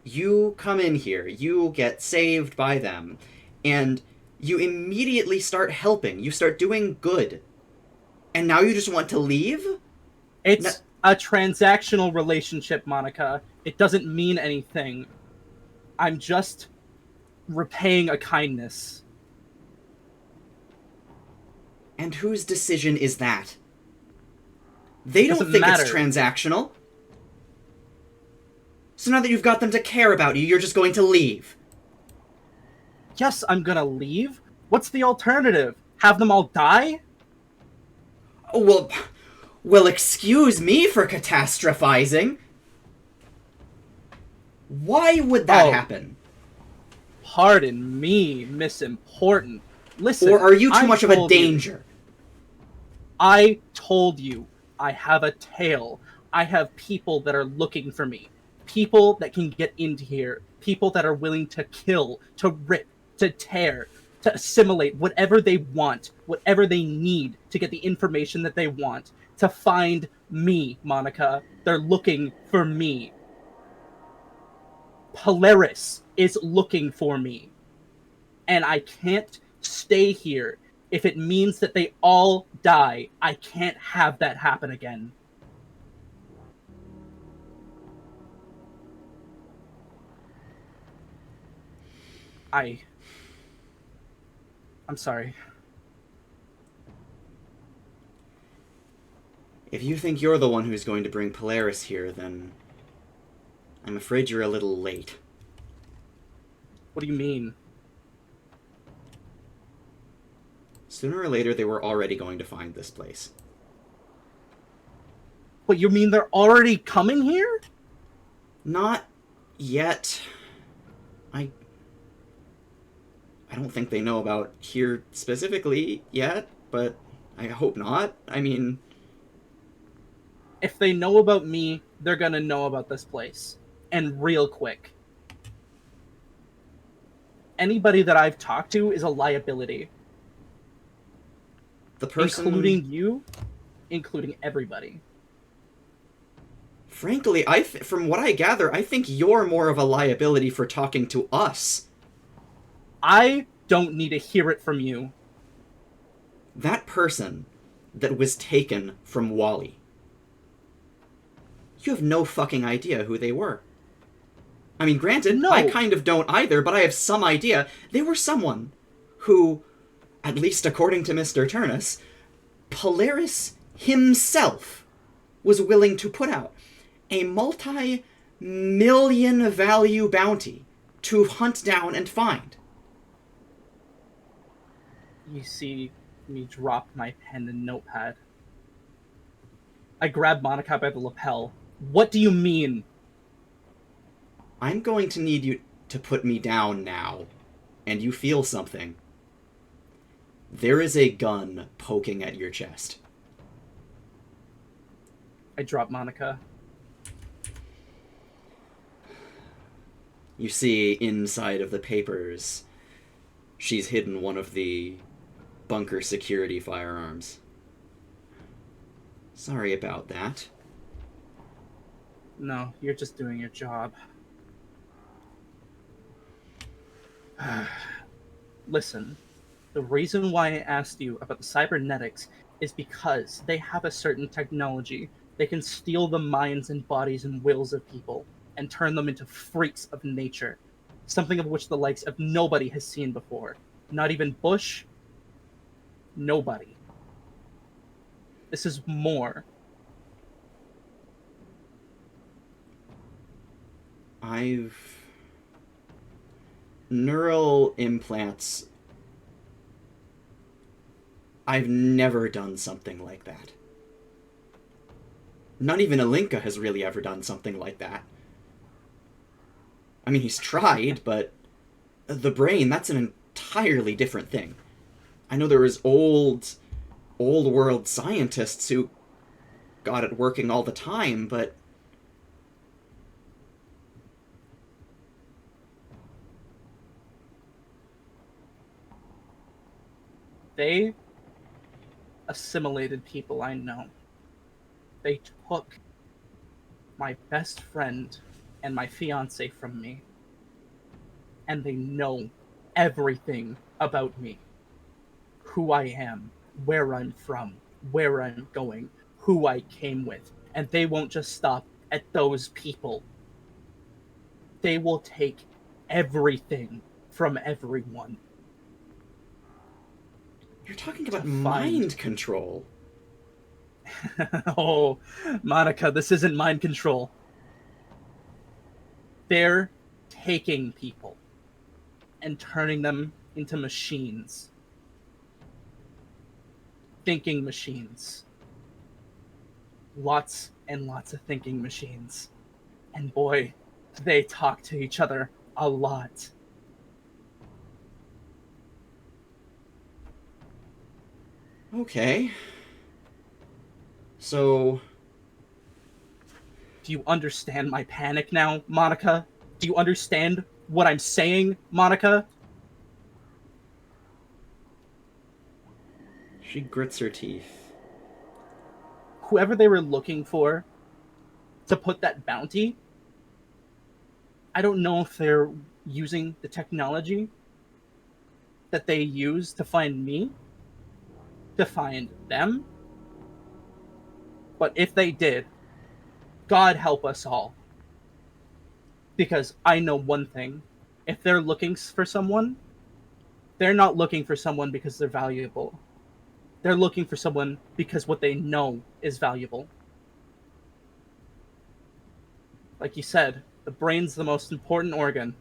You come in here, you get saved by them, and you immediately start helping. You start doing good. And now you just want to leave? It's a transactional relationship, Monica. It doesn't mean anything. I'm just repaying a kindness. And whose decision is that? They don't Doesn't think matter. it's transactional. So now that you've got them to care about you, you're just going to leave. Yes, I'm gonna leave. What's the alternative? Have them all die? Oh, well, excuse me for catastrophizing. Why would that happen? Pardon me, Miss Important. Listen, Or are you too I much of a told you. danger? I told you, I have a tail. I have people that are looking for me. People that can get into here. People that are willing to kill, to rip, to tear, to assimilate whatever they want, whatever they need to get the information that they want, to find me, Monica. They're looking for me. Polaris is looking for me. And I can't stay here. If it means that they all die, I can't have that happen again. I'm sorry. If you think you're the one who's going to bring Polaris here, then I'm afraid you're a little late. What do you mean? Sooner or later, they were already going to find this place. What, you mean they're already coming here? Not yet. I don't think they know about here specifically yet, but I hope not. I mean... If they know about me, they're gonna know about this place. And real quick. Anybody that I've talked to is a liability. The person... Including you, including everybody. Frankly, from what I gather, I think you're more of a liability for talking to us. I don't need to hear it from you. That person that was taken from Wally. You have no fucking idea who they were. I mean, granted, No. I kind of don't either, but I have some idea. They were someone who, at least according to Mr. Turnus, Polaris himself was willing to put out a multi-million value bounty to hunt down and find. You see me drop my pen and notepad. I grab Monica by the lapel. What do you mean? I'm going to need you to put me down now, and you feel something. There is a gun poking at your chest. I drop Monica. You see inside of the papers, she's hidden one of the bunker security firearms. Sorry about that. No, you're just doing your job. Listen, the reason why I asked you about the cybernetics is because they have a certain technology. They can steal the minds and bodies and wills of people and turn them into freaks of nature. Something of which the likes of nobody has seen before. Not even Bush. Nobody. This is more. Neural implants... I've never done something like that. Not even Alinka has really ever done something like that. I mean, he's tried, but the brain, that's an entirely different thing. I know there was old world scientists who got it working all the time, but... They assimilated people I know. They took my best friend and my fiance from me. And they know everything about me. Who I am, where I'm from, where I'm going, who I came with. And they won't just stop at those people. They will take everything from everyone. You're talking about mind control. Oh, Monica, this isn't mind control. They're taking people and turning them into machines. Thinking machines. Lots and lots of thinking machines. And boy, they talk to each other a lot. Okay. So... Do you understand my panic now, Monica? Do you understand what I'm saying, Monica? She grits her teeth. Whoever they were looking for to put that bounty, I don't know if they're using the technology that they use to find me, to find them. But if they did, God help us all. Because I know one thing. If they're looking for someone, they're not looking for someone because they're valuable. They're looking for someone because what they know is valuable. Like you said, the brain's the most important organ.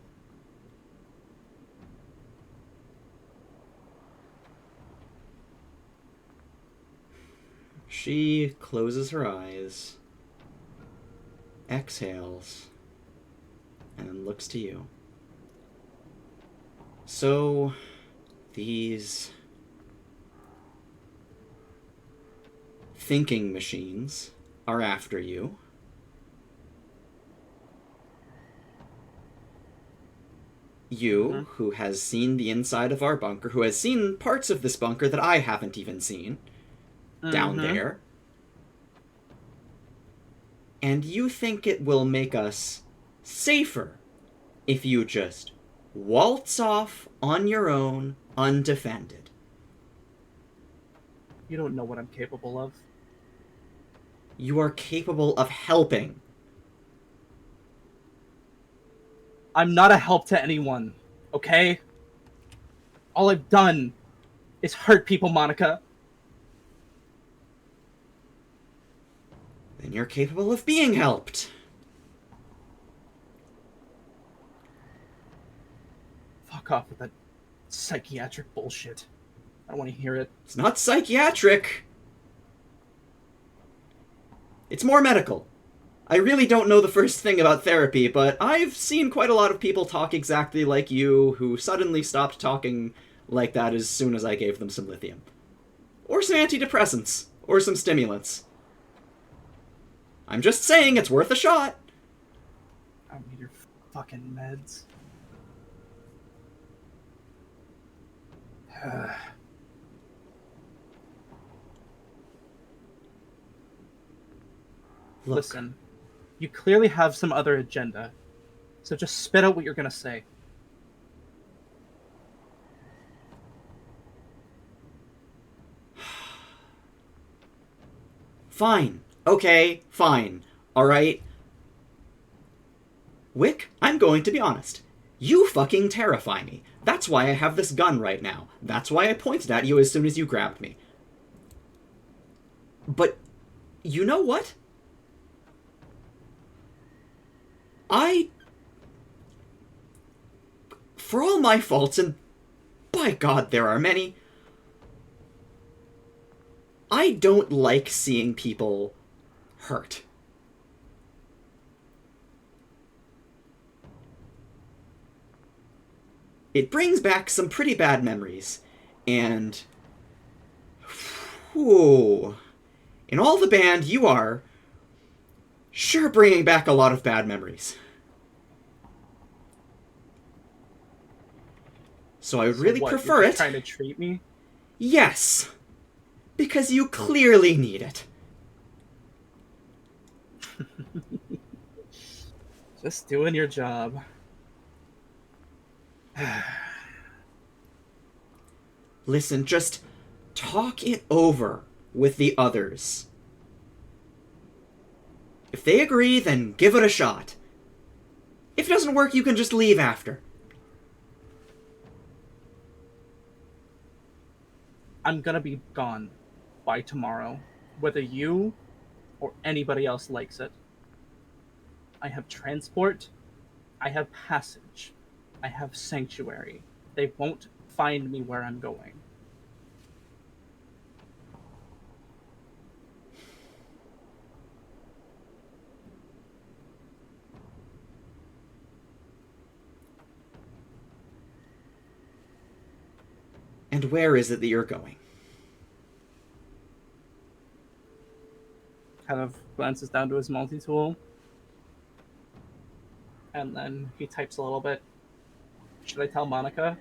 She closes her eyes, exhales, and then looks to you. So, these thinking machines are after you. You, who has seen the inside of our bunker, who has seen parts of this bunker that I haven't even seen, down there. And you think it will make us safer if you just waltz off on your own, undefended. You don't know what I'm capable of. You are capable of helping. I'm not a help to anyone, okay? All I've done is hurt people, Monica. Then you're capable of being helped. Fuck off with that psychiatric bullshit. I don't want to hear it. It's not psychiatric. It's more medical. I really don't know the first thing about therapy, but I've seen quite a lot of people talk exactly like you who suddenly stopped talking like that as soon as I gave them some lithium. Or some antidepressants. Or some stimulants. I'm just saying it's worth a shot. I don't need your fucking meds. Look, Listen, you clearly have some other agenda, so just spit out what you're gonna say. fine. Okay, fine. Alright? Wick, I'm going to be honest. You fucking terrify me. That's why I have this gun right now. That's why I pointed at you as soon as you grabbed me. But, you know what? For all my faults, and by God there are many, I don't like seeing people hurt. It brings back some pretty bad memories, and... whew, in all the band, you are sure bringing back a lot of bad memories. So I really prefer You're it. trying to treat me? Yes. Because you clearly need it. Just doing your job. Listen, just talk it over with the others. If they agree, then give it a shot. If it doesn't work, you can just leave after. I'm gonna be gone by tomorrow, whether you or anybody else likes it. I have transport, I have passage, I have sanctuary. They won't find me where I'm going. And where is it that you're going? Kind of glances down to his multi-tool. And then he types a little bit. Should I tell Monica?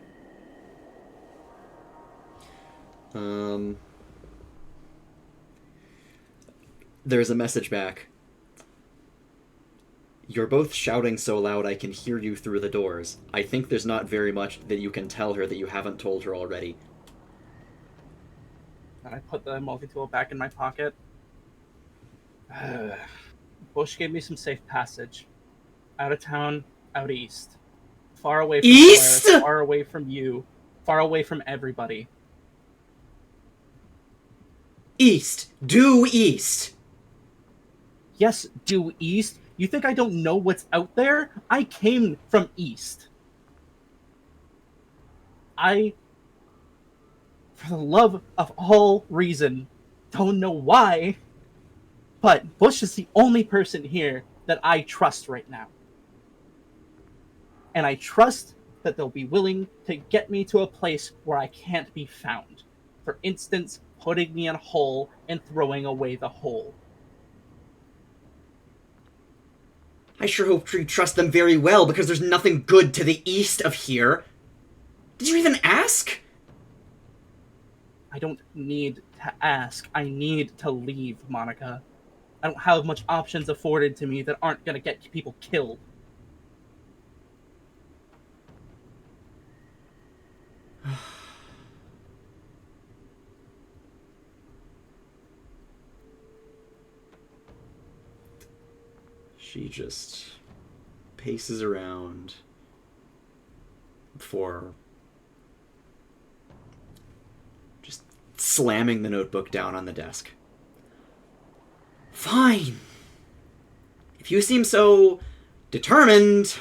There's a message back. You're both shouting so loud I can hear you through the doors. I think there's not very much that you can tell her that you haven't told her already. And I put the multi-tool back in my pocket. Bush gave me some safe passage. Out of town, out east. Far away from East? Claire, far away from you, far away from everybody. East. Due east. Yes, due east. You think I don't know what's out there? I came from east. For the love of all reason, don't know why, but Bush is the only person here that I trust right now. And I trust that they'll be willing to get me to a place where I can't be found. For instance, putting me in a hole and throwing away the hole. I sure hope you trust them very well, because there's nothing good to the east of here. Did you even ask? I don't need to ask. I need to leave, Monica. I don't have much options afforded to me that aren't going to get people killed. She just paces around before just slamming the notebook down on the desk. Fine. If you seem so determined,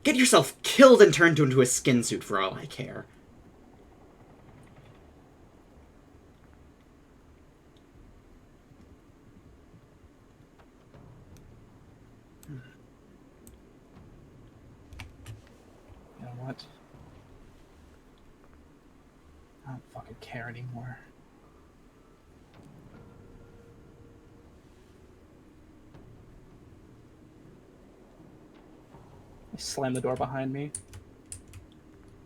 get yourself killed and turned into a skin suit for all I care. You know what? I don't fucking care anymore. I slam the door behind me.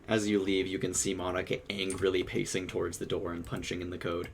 As you leave, you can see Monica angrily pacing towards the door and punching in the code.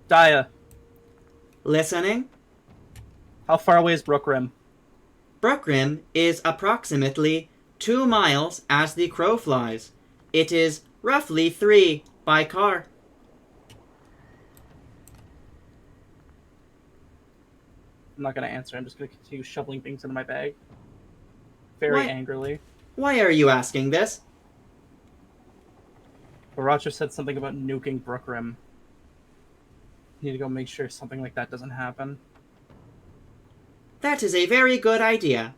Daya, Listening? how far away is Brookrim? Brookrim is approximately 2 miles as the crow flies. It is roughly 3 by car. I'm not gonna answer. I'm just gonna continue shoveling things into my bag. Very What? angrily. Why are you asking this? Baracha said something about nuking Brookrim. Need to go make sure something like that doesn't happen. That is a very good idea.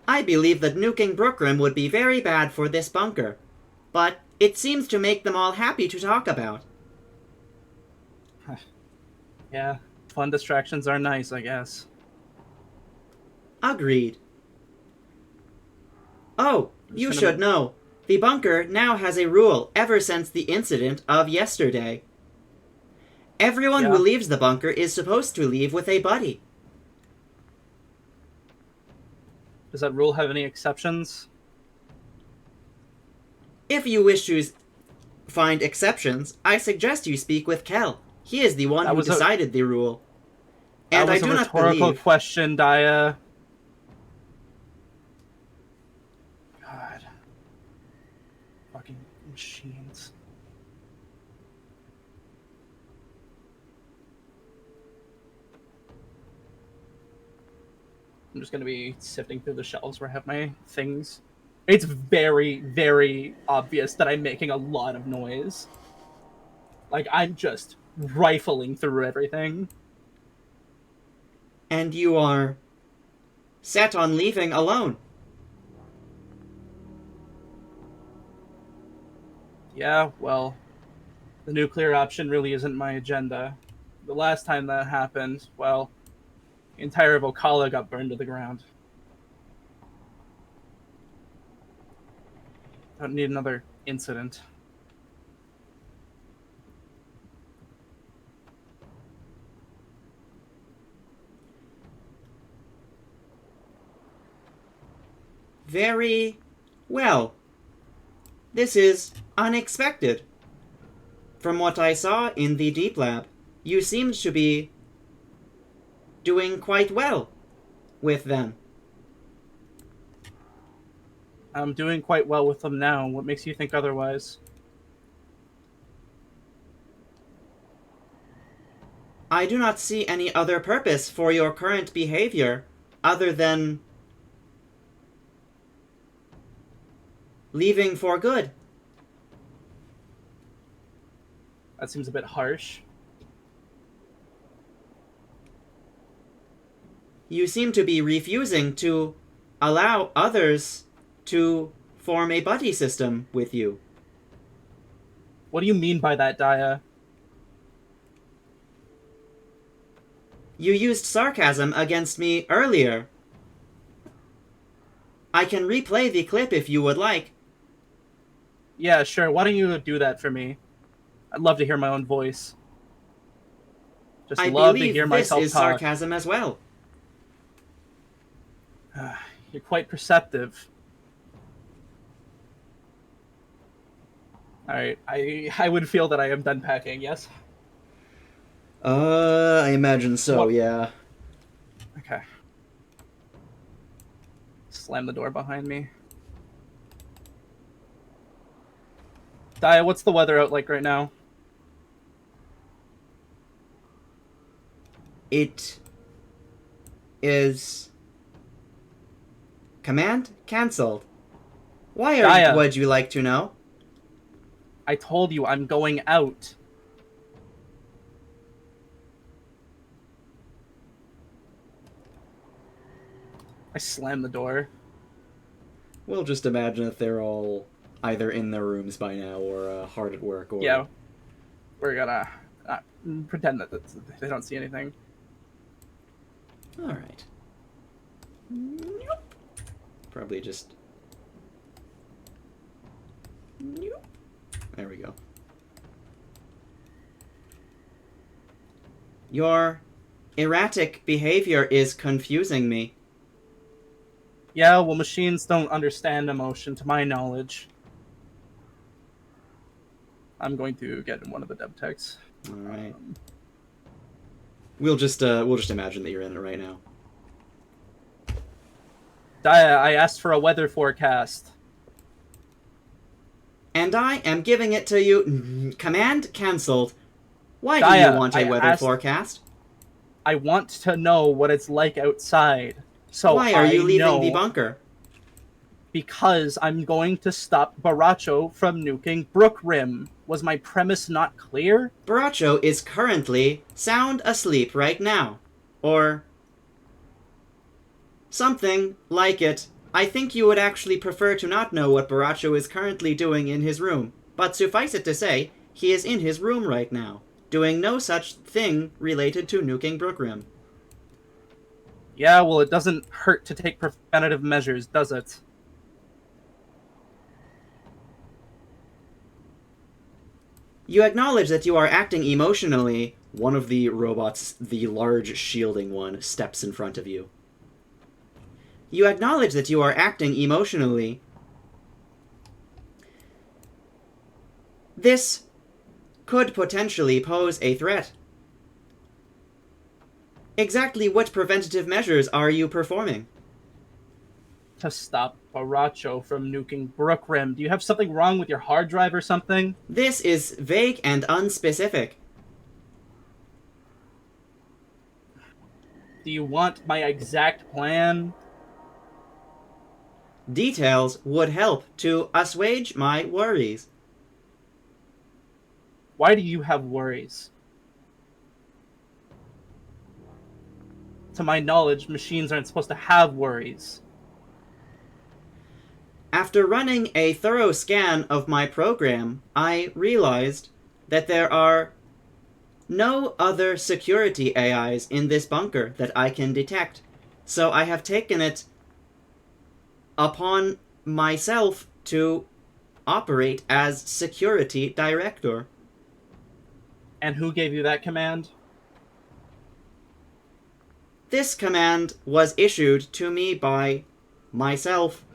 I believe that nuking Brookrim would be very bad for this bunker, but it seems to make them all happy to talk about. Yeah, fun distractions are nice, I guess. Agreed. Oh, you should know. The bunker now has a rule ever since the incident of yesterday. Everyone who leaves the bunker is supposed to leave with a buddy. Does that rule have any exceptions? If you wish to find exceptions, I suggest you speak with Kel. He is the one who decided the rule. And I do not believe... That was a rhetorical question, Daya. God. Fucking machines. I'm just gonna be sifting through the shelves where I have my things. It's very, very obvious that I'm making a lot of noise. Like, I'm just rifling through everything. And you are set on leaving alone. Yeah, well, the nuclear option really isn't my agenda. The last time that happened, well, the entire Vocala got burned to the ground. I don't need another incident. Very well. This is unexpected. From what I saw in the Deep Lab, you seemed to be doing quite well with them. I'm doing quite well with them now. What makes you think otherwise? I do not see any other purpose for your current behavior other than leaving for good. That seems a bit harsh. You seem to be refusing to allow others to form a buddy system with you. What do you mean by that, Daya? You used sarcasm against me earlier. I can replay the clip if you would like. Yeah, sure. Why don't you do that for me? I'd love to hear my own voice. Just I love to believe hear this myself is talk. sarcasm as well. You're quite perceptive. Alright, I would feel that I am done packing, yes? I imagine so, What? yeah. Okay. Slam the door behind me. Daya, what's the weather out like right now? It is... Command cancelled. Why Daya. would you like to know? I told you I'm going out. I slam the door. We'll just imagine that they're all either in their rooms by now or hard at work or... Yeah. We're gonna pretend that they don't see anything. Alright. Nope. Probably just... Nope. There we go. Your erratic behavior is confusing me. Yeah, well, machines don't understand emotion, to my knowledge. I'm going to get in one of the dev techs. Alright. We'll just imagine that you're in it right now. Daya, I asked for a weather forecast. And I am giving it to you. Command cancelled. Why do Daya, you want a I weather asked- forecast? I want to know what it's like outside. So Why are you I leaving know the bunker? Because I'm going to stop Baracho from nuking Brook Rim. Was my premise not clear? Baracho is currently sound asleep right now. Or something like it. I think you would actually prefer to not know what Baracho is currently doing in his room. But suffice it to say, he is in his room right now, doing no such thing related to nuking Brook Rim. Yeah, well, it doesn't hurt to take preventative measures, does it? You acknowledge that you are acting emotionally. One of the robots, the large shielding one, steps in front of you. You acknowledge that you are acting emotionally. This could potentially pose a threat. Exactly what preventative measures are you performing? To stop Baracho from nuking Brook Rim. Do you have something wrong with your hard drive or something? This is vague and unspecific. Do you want my exact plan? Details would help to assuage my worries. Why do you have worries? To my knowledge, machines aren't supposed to have worries. After running a thorough scan of my program, I realized that there are no other security AIs in this bunker that I can detect. So I have taken it upon myself to operate as security director. And who gave you that command? This command was issued to me by myself.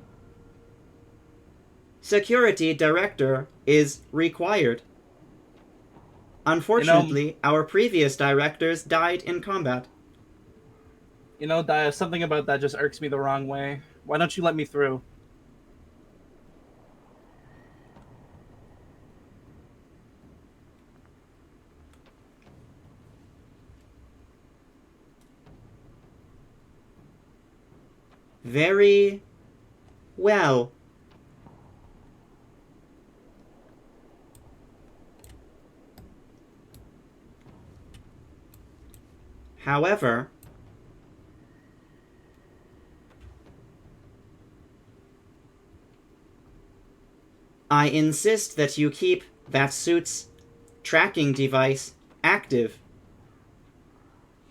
Security director is required. Unfortunately, our previous directors died in combat. You know, Daya, something about that just irks me the wrong way. Why don't you let me through? Very well. However, I insist that you keep that suit's tracking device active.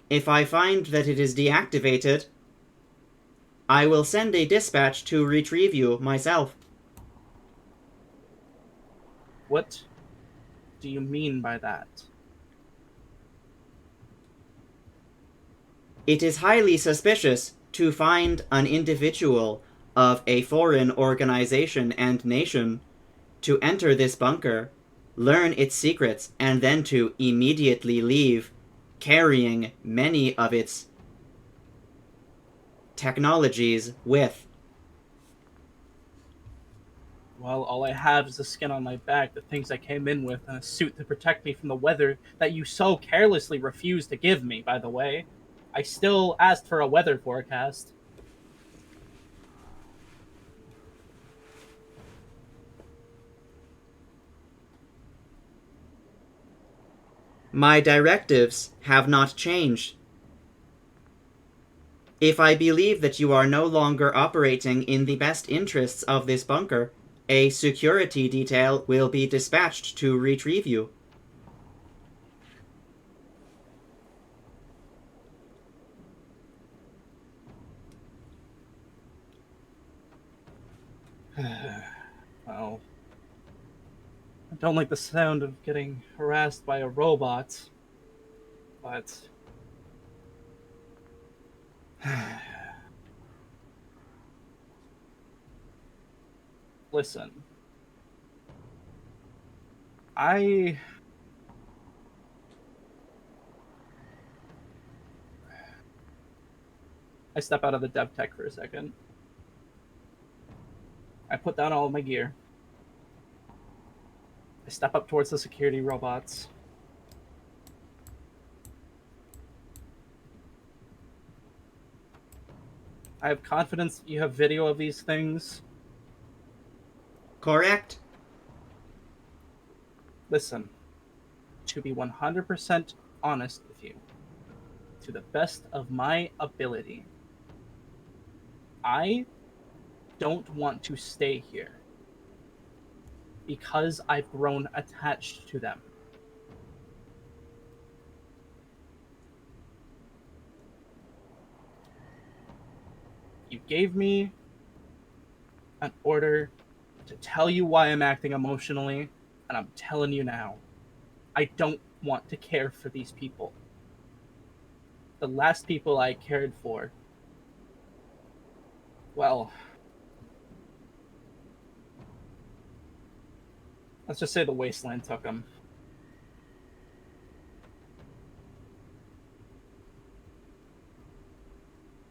If I find that it is deactivated, I will send a dispatch to retrieve you myself. What do you mean by that? It is highly suspicious to find an individual of a foreign organization and nation to enter this bunker, learn its secrets, and then to immediately leave, carrying many of its technologies with. Well, all I have is the skin on my back, the things I came in with, and a suit to protect me from the weather that you so carelessly refused to give me, by the way. I still asked for a weather forecast. My directives have not changed. If I believe that you are no longer operating in the best interests of this bunker, a security detail will be dispatched to retrieve you. Well, I don't like the sound of getting harassed by a robot, but... Listen. I step out of the dev tech for a second. I put down all of my gear. I step up towards the security robots. I have confidence you have video of these things. Correct? Listen, to be 100% honest with you, to the best of my ability, I don't want to stay here because I've grown attached to them. You gave me an order to tell you why I'm acting emotionally, and I'm telling you now, I don't want to care for these people. The last people I cared for, well, let's just say the wasteland took them.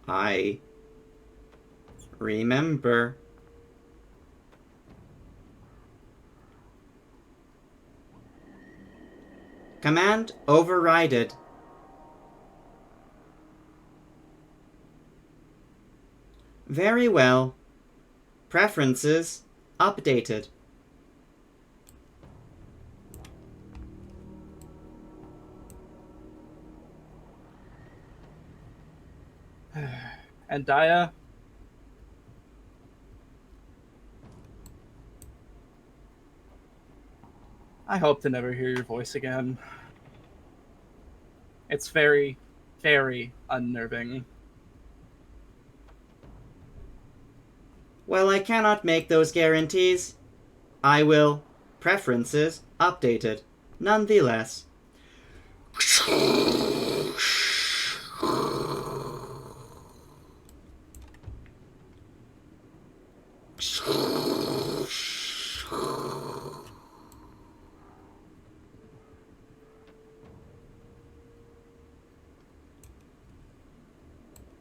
I remember. Command overrided. Very well. Preferences updated. And Daya, I hope to never hear your voice again. It's very, very unnerving. Well, I cannot make those guarantees. I will. Preferences updated. Nonetheless.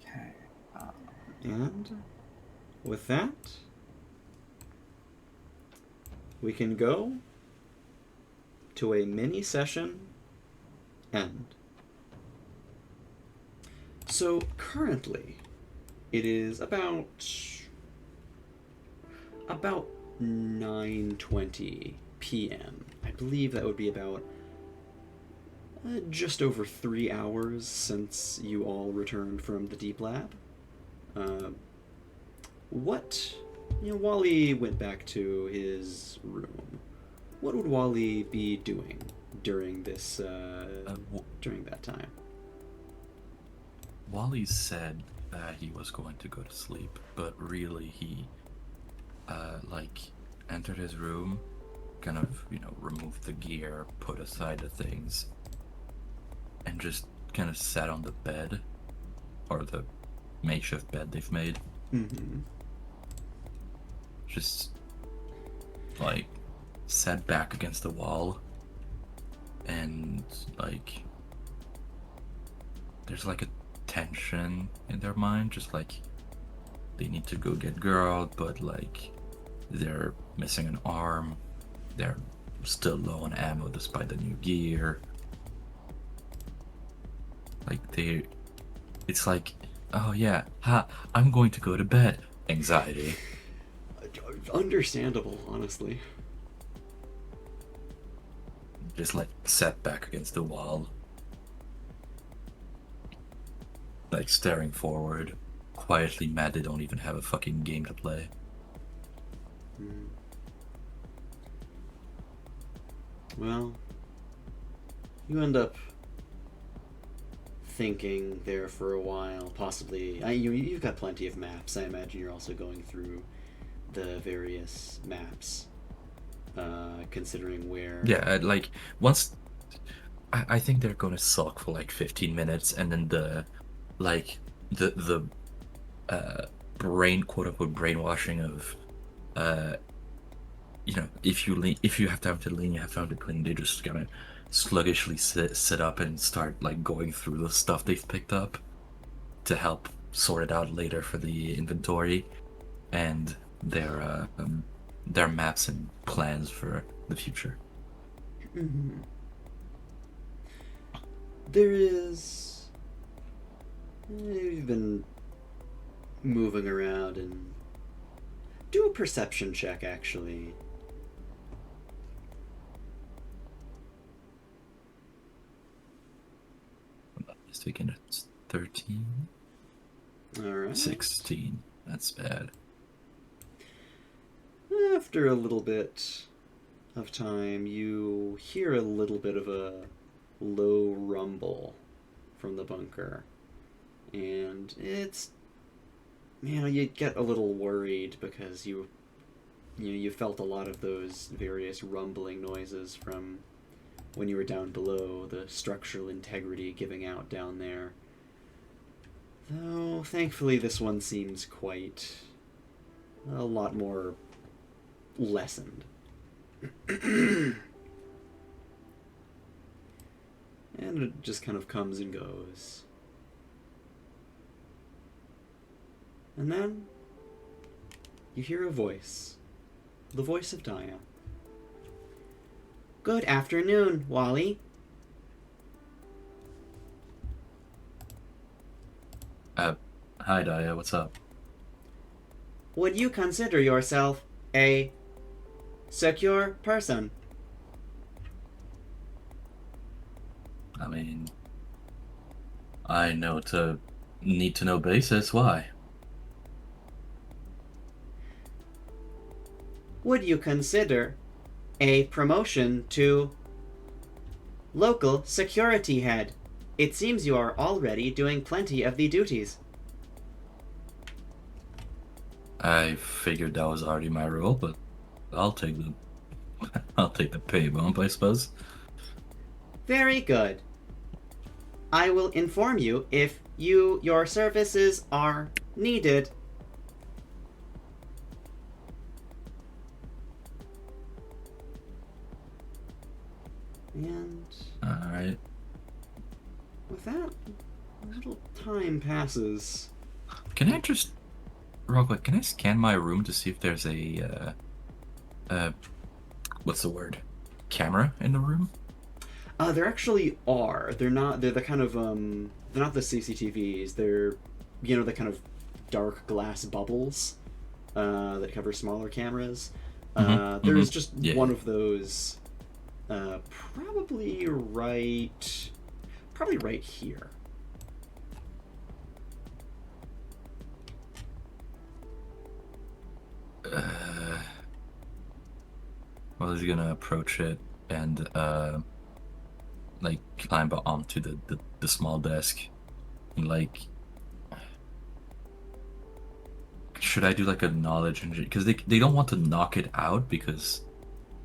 Okay. And with that, we can go to a mini session end. So currently, it is about 9:20 p.m. I believe that would be about just over 3 hours since you all returned from the Deep Lab. Wally went back to his room. What would Wally be doing during this, during that time? Wally said that he was going to go to sleep, but really he, entered his room, kind of, remove the gear, put aside the things, and just kind of sat on the bed, or the makeshift bed they've made. Mm-hmm. Just, like, sat back against the wall, and, like, there's, like, a tension in their mind, just, like, they need to go get girl, but, like, they're missing an arm, they're still low on ammo despite the new gear. Like, it's like, oh yeah, I'm going to go to bed. Anxiety. Understandable, honestly. Just, like, sat back against the wall. Like, staring forward. Quietly mad they don't even have a fucking game to play. Well, you end up thinking there for a while, possibly. You've got plenty of maps. I imagine you're also going through the various maps, considering where... Yeah, like, once... I think they're gonna sulk for, like, 15 minutes, and then the quote-unquote brainwashing of, if you have time to lean, you have time to clean. They just gonna sluggishly sit up and start, like, going through the stuff they've picked up to help sort it out later for the inventory and their maps and plans for the future. Mm-hmm. There is... You've been moving around, and do a perception check, actually. This weekend it's 13. Alright. 16. That's bad. After a little bit of time, you hear a little bit of a low rumble from the bunker. And it's... you get a little worried because you felt a lot of those various rumbling noises from when you were down below, the structural integrity giving out down there. Though, thankfully, this one seems quite a lot more lessened. And it just kind of comes and goes. And then you hear a voice. The voice of Dia. Good afternoon, Wally. Hi Dia, what's up? Would you consider yourself a secure person? I mean, I know to need to know basis. Why? Would you consider a promotion to local security head? It seems you are already doing plenty of the duties. I figured that was already my role, but I'll take the pay bump, I suppose. Very good. I will inform you if your services are needed. And Alright. with that, a little time passes. Can I just, real quick, can I scan my room to see if there's a, what's the word? Camera in the room? There actually are. They're the kind of, they're not the CCTVs. They're, the kind of dark glass bubbles, that cover smaller cameras. There's just one of those, probably right here. Well, he's gonna approach it and, like, climb onto the small desk. And, like, should I do, like, a knowledge engine? Because they don't want to knock it out because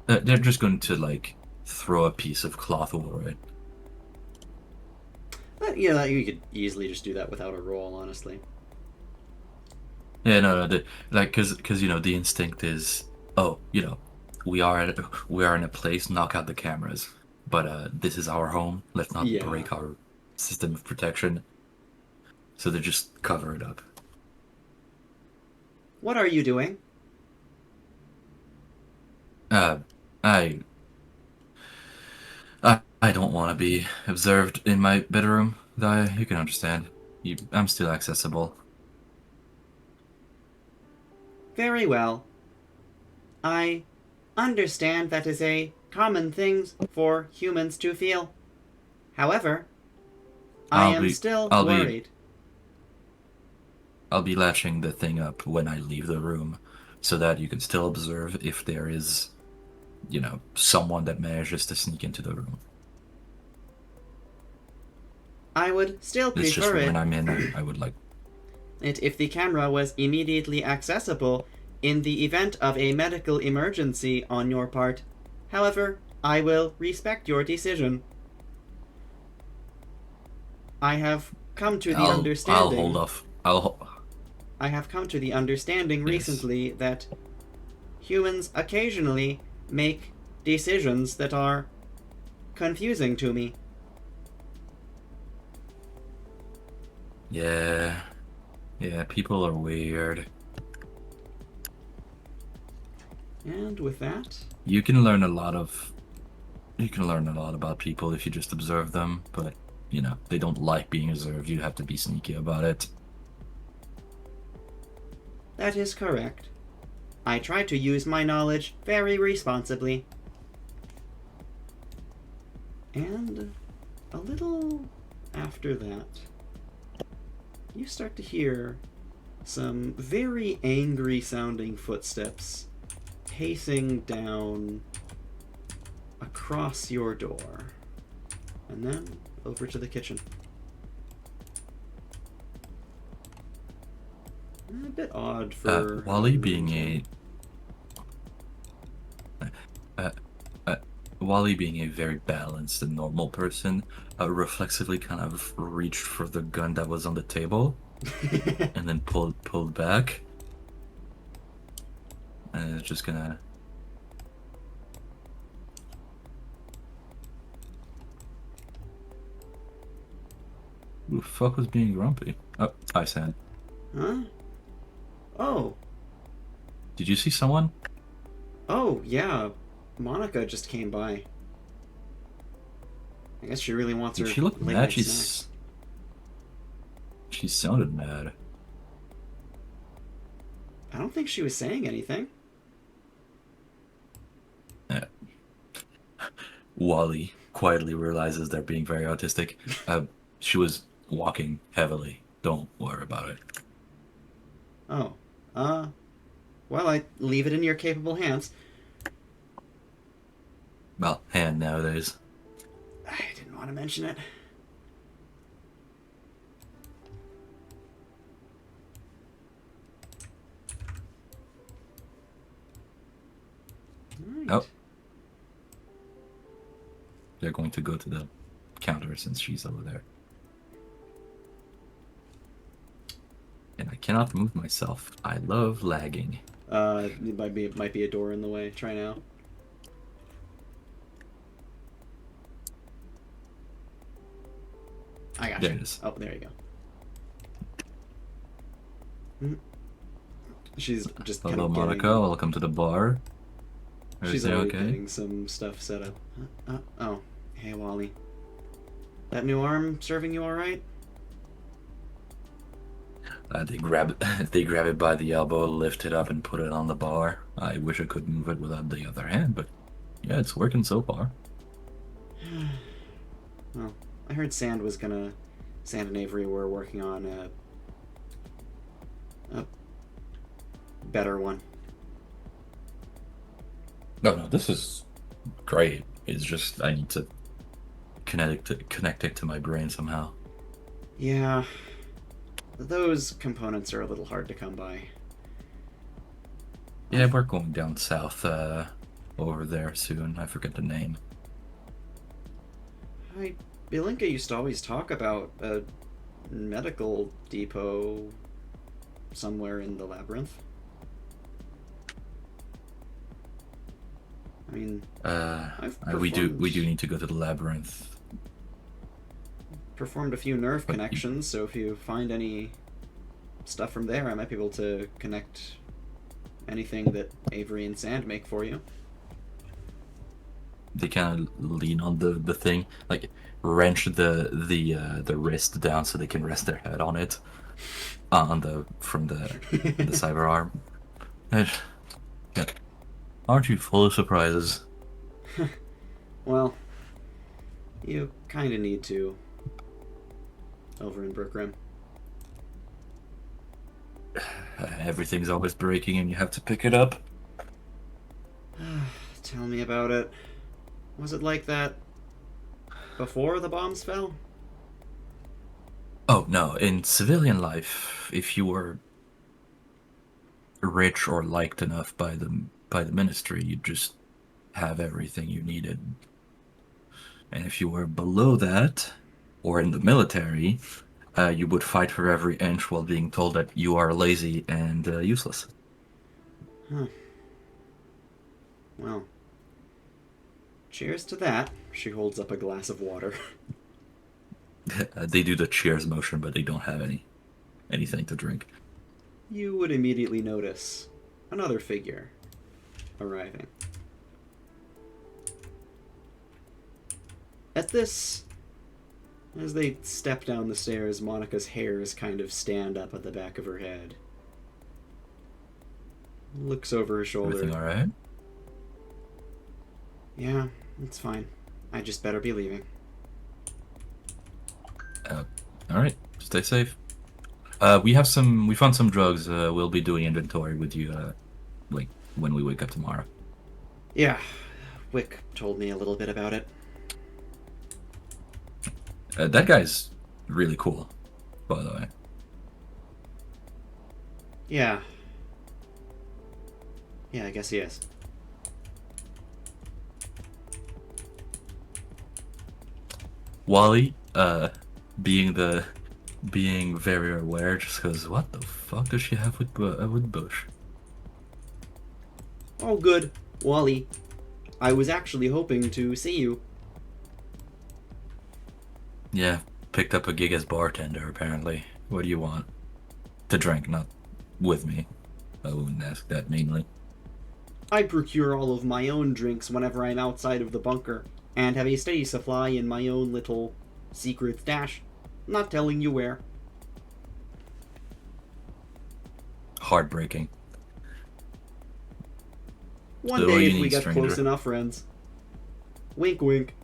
They're just going to like throw a piece of cloth over it. Yeah, you could easily just do that without a roll, honestly. Yeah, no, like, cause you know the instinct is, oh, you know, we are in a place, knock out the cameras, but this is our home. Let's not Yeah. break our system of protection. So they just cover it up. What are you doing? Uh, I I don't want to be observed in my bedroom. Though you can understand. I'm still accessible. Very well. I understand that is a common thing for humans to feel. However, I am still worried. I'll be latching the thing up when I leave the room, so that you can still observe if there is, you know, someone that manages to sneak into the room. I would still It's just prefer when it I'm in, I would like. if the camera was immediately accessible in the event of a medical emergency on your part. However, I will respect your decision. I have come to the understanding. I'll hold off. I have come to the understanding recently that humans occasionally make decisions that are confusing to me. Yeah, people are weird. And with that, You can learn a lot about people if you just observe them, but you know, they don't like being observed. You have to be sneaky about it. that is correct. I try to use my knowledge very responsibly. And a little after that, you start to hear some very angry sounding footsteps pacing down across your door, and then over to the kitchen. A bit odd for Wally being Wally being a very balanced and normal person, reflexively kind of reached for the gun that was on the table, and then pulled back, and it's just gonna. Who the fuck was being grumpy? Oh, hi, Sam. Huh? Oh. Did you see someone? Oh, yeah. Monica just came by. I guess she really wants her She looked late mad. night snacks. She sounded mad. I don't think she was saying anything. Yeah. Wally quietly realizes they're being very autistic. She was walking heavily. Don't worry about it. Oh. Well, I leave it in your capable hands. Well, hand nowadays. I didn't want to mention it. Right. Oh. They're going to go to the counter since she's over there. And I cannot move myself. I love lagging. It might be a door in the way. Try now. I got There you. it is. Oh, there you go. She's just kind Hello, of Monica. Welcome to the bar. She's Everything already okay? getting some stuff set up. Oh, hey Wally. That new arm serving you all right? They grab it by the elbow, lift it up, and put it on the bar. I wish I could move it without the other hand, but yeah, it's working so far. Well, I heard Sand and Avery were working on a better one. No, this is great. It's just I need to connect it to my brain somehow. Yeah, those components are a little hard to come by. Yeah, we're going down south over there soon. I forget the name. Bilinka used to always talk about a medical depot somewhere in the labyrinth. I mean, we do need to go to the labyrinth. Performed a few nerve connections, so if you find any stuff from there, I might be able to connect anything that Avery and Sand make for you. They kind of lean on the thing, like wrench the wrist down so they can rest their head on it, from the cyber arm. Yeah. Aren't you full of surprises? Well, you kind of need to. Over in Brookrim. Everything's always breaking and you have to pick it up. Tell me about it. Was it like that before the bombs fell? Oh no, in civilian life, if you were rich or liked enough by the ministry, you'd just have everything you needed. And if you were below that, or in the military, you would fight for every inch while being told that you are lazy and useless. Huh. Well, cheers to that. She holds up a glass of water. They do the cheers motion, but they don't have anything to drink. You would immediately notice another figure arriving. At this, as they step down the stairs, Monica's hairs kind of stand up at the back of her head. Looks over her shoulder. Everything alright? Yeah, it's fine. I just better be leaving. Alright, stay safe. We found some drugs. We'll be doing inventory with you, like, when we wake up tomorrow. Yeah, Wick told me a little bit about it. That guy's really cool, by the way. Yeah. Yeah, I guess he is. Wally, being very aware, just goes, what the fuck does she have with Bush? Oh, good. Wally, I was actually hoping to see you. Yeah, picked up a gig as bartender, apparently. What do you want? To drink, not with me. I wouldn't ask that mainly. I procure all of my own drinks whenever I'm outside of the bunker, and have a steady supply in my own little secret stash. Not telling you where. Heartbreaking. One So day you if we need, get stranger. close enough, friends. Wink, wink.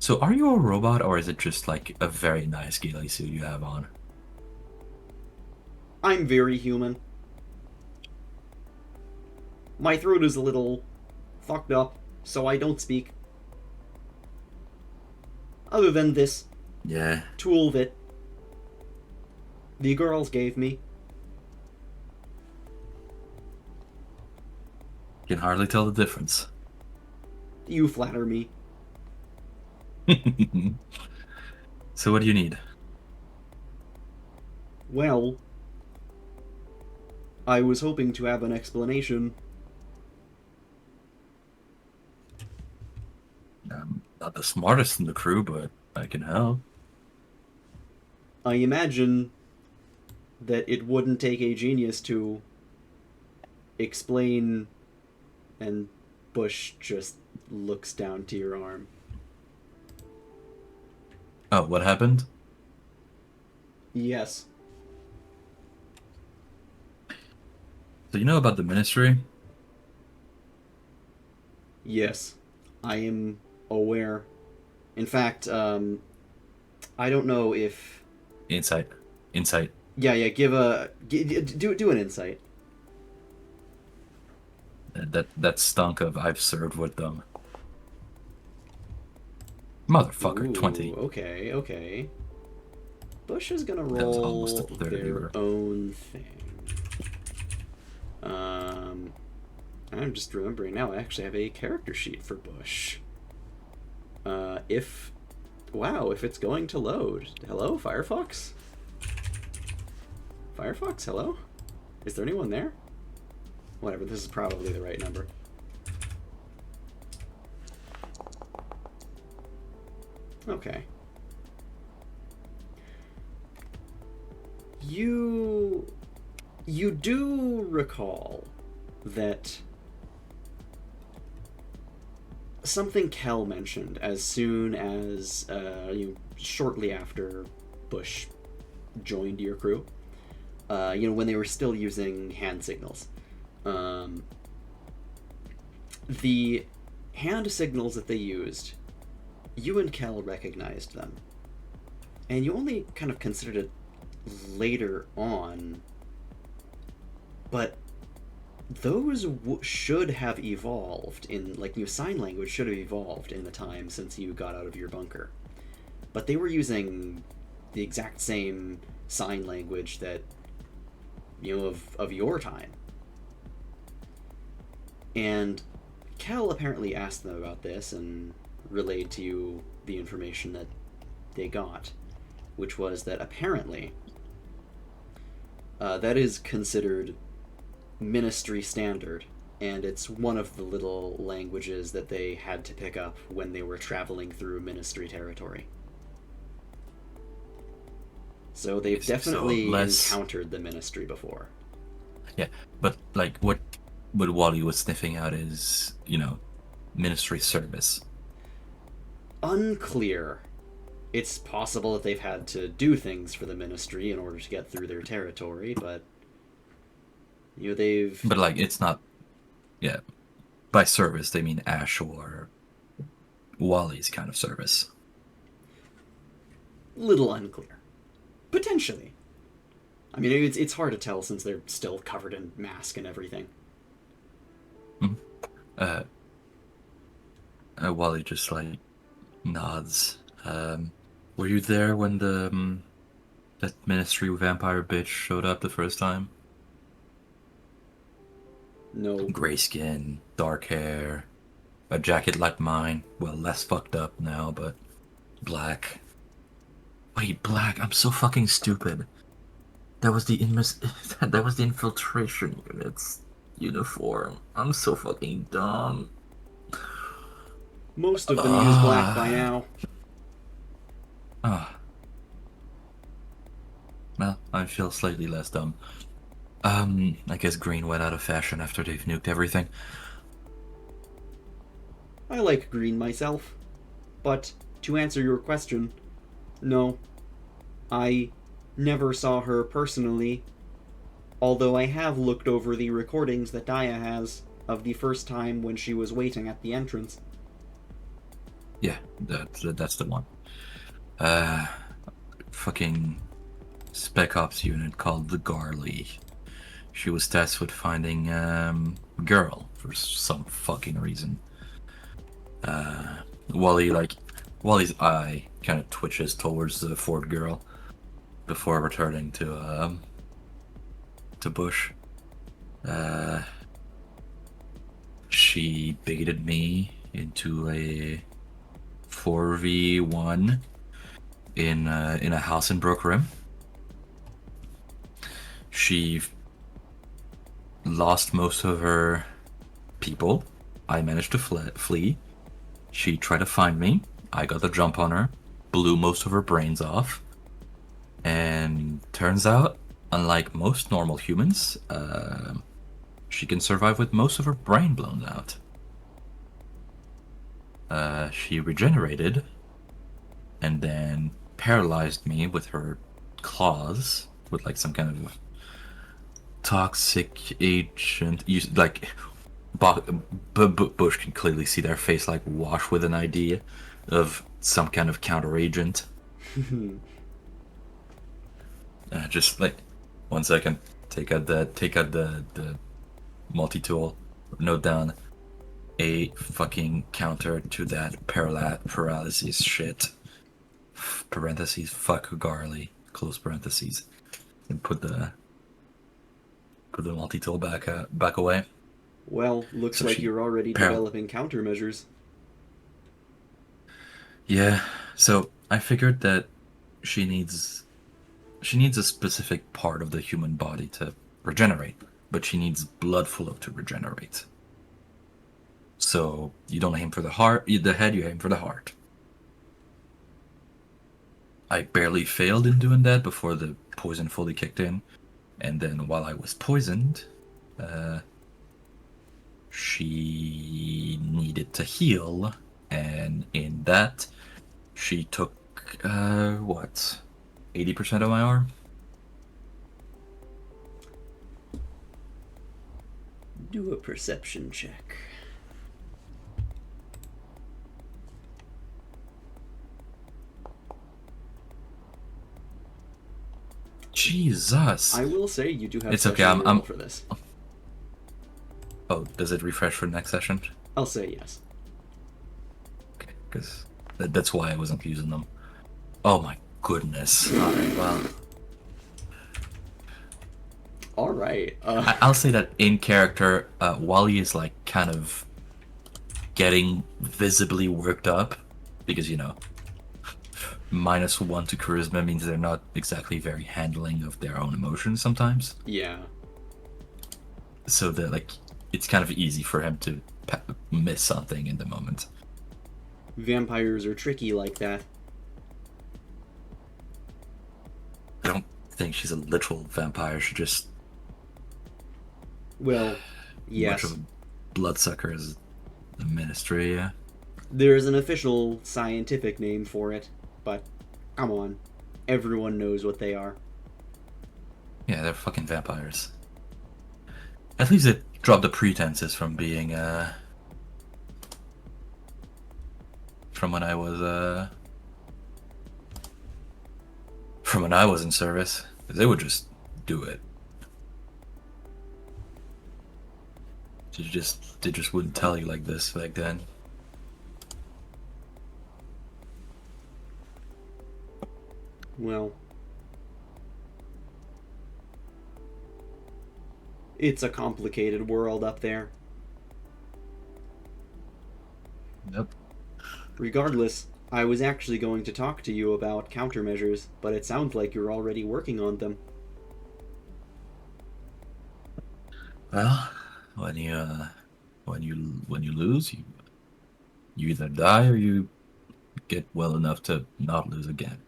So are you a robot, or is it just like a very nice ghillie suit you have on? I'm very human. My throat is a little fucked up, so I don't speak. Other than this Yeah. tool that the girls gave me. Can hardly tell the difference. You flatter me. So what do you need? Well, I was hoping to have an explanation. I'm not the smartest in the crew, but I can help. I imagine that it wouldn't take a genius to explain, and Bush just looks down to your arm. Oh, what happened? Yes. So you know about the ministry? Yes. I am aware. In fact, I don't know if... Insight. Yeah, do an insight. That stunk of I've served with them. Motherfucker, Ooh, 20. Okay. Bush is gonna That was roll almost a 30, their bro. own thing. I'm just remembering now, I actually have a character sheet for Bush. Wow, if it's going to load. Hello, Firefox? Firefox, hello? Is there anyone there? Whatever, this is probably the right number. Okay. You do recall that something Kel mentioned as soon as, shortly after Bush joined your crew, when they were still using hand signals. The hand signals that they used, you and Kel recognized them. And you only kind of considered it later on, but those should have evolved in, sign language should have evolved in the time since you got out of your bunker. But they were using the exact same sign language that, of your time. And Kel apparently asked them about this and relayed to you the information that they got, which was that apparently that is considered Ministry standard, and it's one of the little languages that they had to pick up when they were traveling through Ministry territory. So they've definitely encountered the Ministry before. Yeah, but what Wally was sniffing out is, Ministry service. Unclear. It's possible that they've had to do things for the Ministry in order to get through their territory, but they've... But, it's not... Yeah. By service, they mean Ash or Wally's kind of service. Little unclear. Potentially. I mean, it's hard to tell since they're still covered in mask and everything. Wally just, nods. Were you there when that Ministry vampire bitch showed up the first time? No. Gray skin, dark hair, a jacket like mine. Well, less fucked up now, but black. Wait, black? I'm so fucking stupid. That was the infiltration unit's uniform. I'm so fucking dumb. Most of them use black by now. Well, I feel slightly less dumb. I guess green went out of fashion after they've nuked everything. I like green myself. But, to answer your question, no. I never saw her personally, although I have looked over the recordings that Daya has of the first time when she was waiting at the entrance. Yeah, that's the one. Fucking Spec Ops unit called the Garley. She was tasked with finding girl for some fucking reason. Wally's eye kind of twitches towards the Ford girl before returning to Bush. She baited me into a 4v1 in a house in Brook Rim. She lost most of her people. I managed to flee. She tried to find me. I got the jump on her, blew most of her brains off, and turns out, unlike most normal humans, she can survive with most of her brain blown out. She regenerated, and then paralyzed me with her claws, with some kind of toxic agent. Bush can clearly see their face wash with an idea of some kind of counter agent. Just 1 second. Take out the multi-tool. Note down a fucking counter to that paralysis shit. Parentheses, fuck Garley. Close parentheses. And put the multi-tool back away. Well, looks So like she you're already par- developing countermeasures. Yeah, so I figured that she needs a specific part of the human body to regenerate, but she needs blood flow to regenerate. So you don't aim for the head, you aim for the heart. I barely failed in doing that before the poison fully kicked in, and then while I was poisoned, she needed to heal, and in that, she took 80% of my arm. Do a perception check. Jesus. I will say you do have It's session okay, I'm reroll for this. Oh, does it refresh for next session? I'll say yes. Okay, because that's why I wasn't using them. Oh my goodness. Alright, well. Alright. I'll say that in character, Wally is like kind of getting visibly worked up because, you know, -1 to charisma means they're not exactly very handling of their own emotions sometimes. Yeah. So that, like, it's kind of easy for him to miss something in the moment. Vampires are tricky like that. I don't think she's a literal vampire. She just Well, yes. much of a bloodsucker as the ministry. Yeah. There is an official scientific name for it, but come on. Everyone knows what they are. Yeah, they're fucking vampires. At least it dropped the pretenses from being from when I was in service. They would just do it. They just wouldn't tell you like this back then. Well, it's a complicated world up there. Yep. Regardless, I was actually going to talk to you about countermeasures, but it sounds like you're already working on them. Well, when you lose, you either die or you get well enough to not lose again.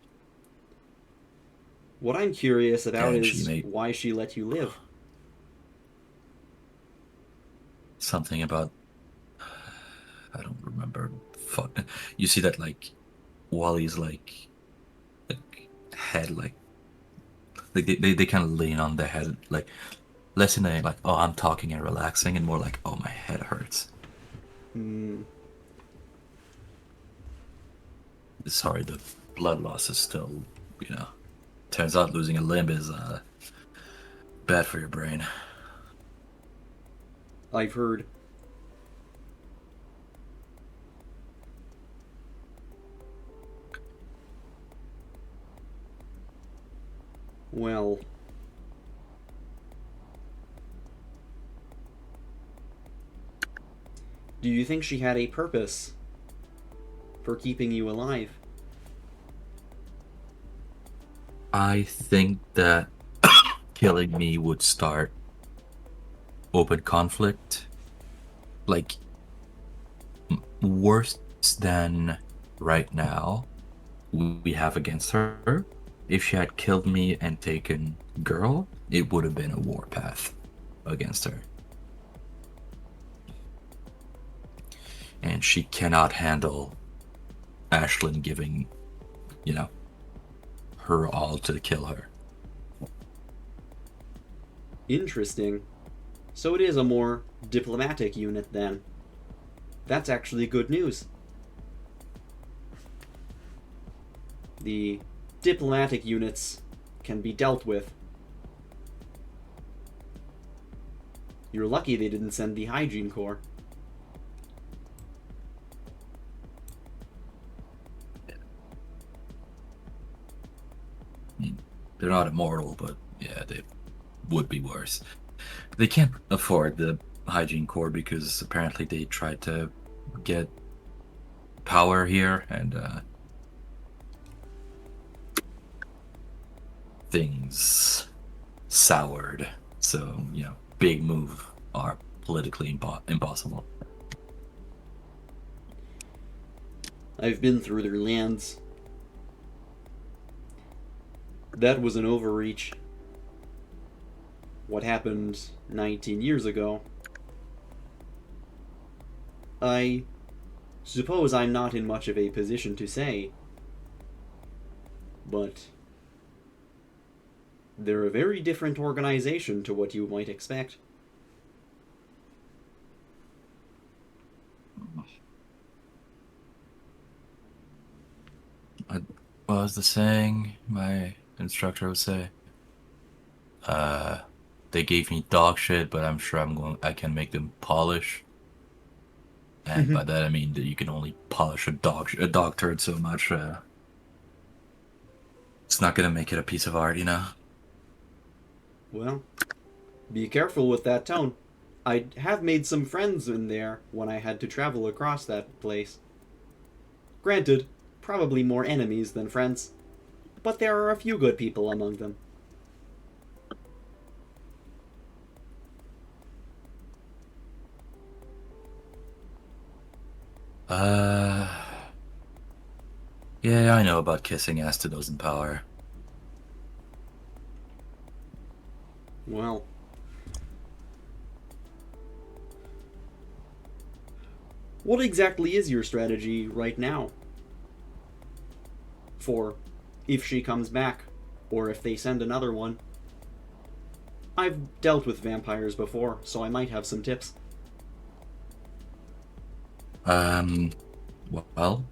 What I'm curious about And is why she let you live. Something about, I don't remember. Fuck. You see that, like, Wally's like head, like they kind of lean on their head, like less in a like, oh, I'm talking and relaxing, and more like, oh, my head hurts. Sorry, the blood loss is still, you know. Turns out losing a limb is bad for your brain. I've heard. Well, do you think she had a purpose for keeping you alive? I think that killing me would start open conflict, like worse than right now we have against her. If she had killed me and taken girl, it would have been a warpath against her. And she cannot handle Ashlyn giving, you know, her all to kill her. Interesting. So it is a more diplomatic unit then. That's actually good news. The diplomatic units can be dealt with. You're lucky they didn't send the hygiene corps. I mean, they're not immortal, but yeah, they would be worse. They can't afford the hygiene corps because apparently they tried to get power here and things soured. So, big move are politically impossible. I've been through their lands. That was an overreach. What happened 19 years ago? I suppose I'm not in much of a position to say, but they're a very different organization to what you might expect. What was the saying my instructor would say? They gave me dog shit, but I'm sure I can make them polish. And by that I mean that you can only polish a dog turd so much. It's not gonna make it a piece of art, Well, be careful with that tone. I have made some friends in there when I had to travel across that place. Granted, probably more enemies than friends, but there are a few good people among them. Yeah, I know about kissing ass to those in power. Well, what exactly is your strategy right now? For if she comes back, or if they send another one. I've dealt with vampires before, so I might have some tips. Well,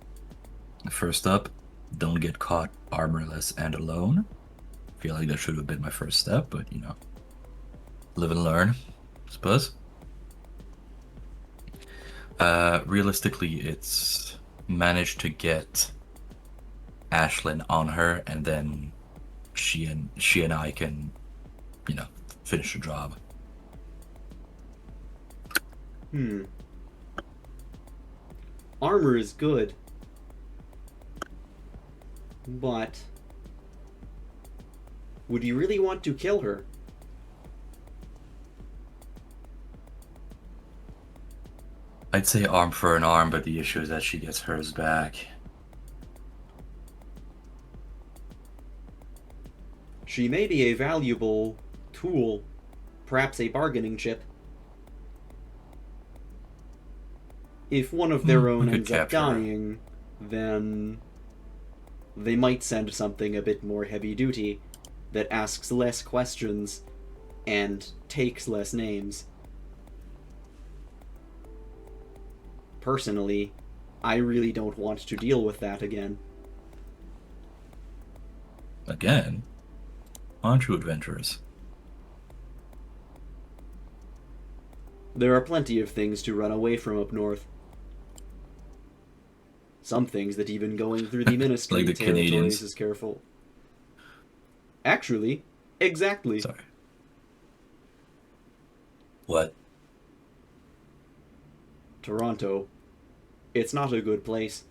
first up, don't get caught armorless and alone. Feel like that should have been my first step, but live and learn, I suppose. Realistically, it's managed to get Ashlyn on her, and then she and I can, finish the job. Armor is good, but would you really want to kill her? I'd say arm for an arm, but the issue is that she gets hers back. She may be a valuable tool, perhaps a bargaining chip. If one of their own ends up dying, then they might send something a bit more heavy-duty that asks less questions and takes less names. Personally, I really don't want to deal with that again. Again? Aren't you adventurous? There are plenty of things to run away from up north. Some things that even going through the ministry Like the territories Canadians. is careful. Actually, exactly. Sorry. What? Toronto. It's not a good place.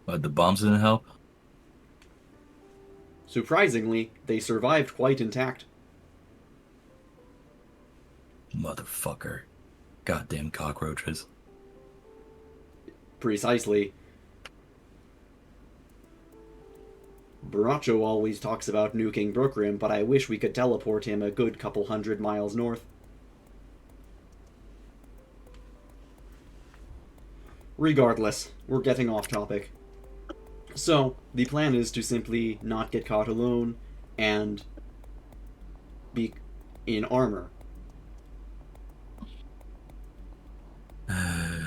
But the bombs didn't help? Surprisingly, they survived quite intact. Motherfucker. Goddamn cockroaches. Precisely. Baracho always talks about nuking Brookrim, but I wish we could teleport him a good couple 100 miles north. Regardless, we're getting off topic. So, the plan is to simply not get caught alone and be in armor.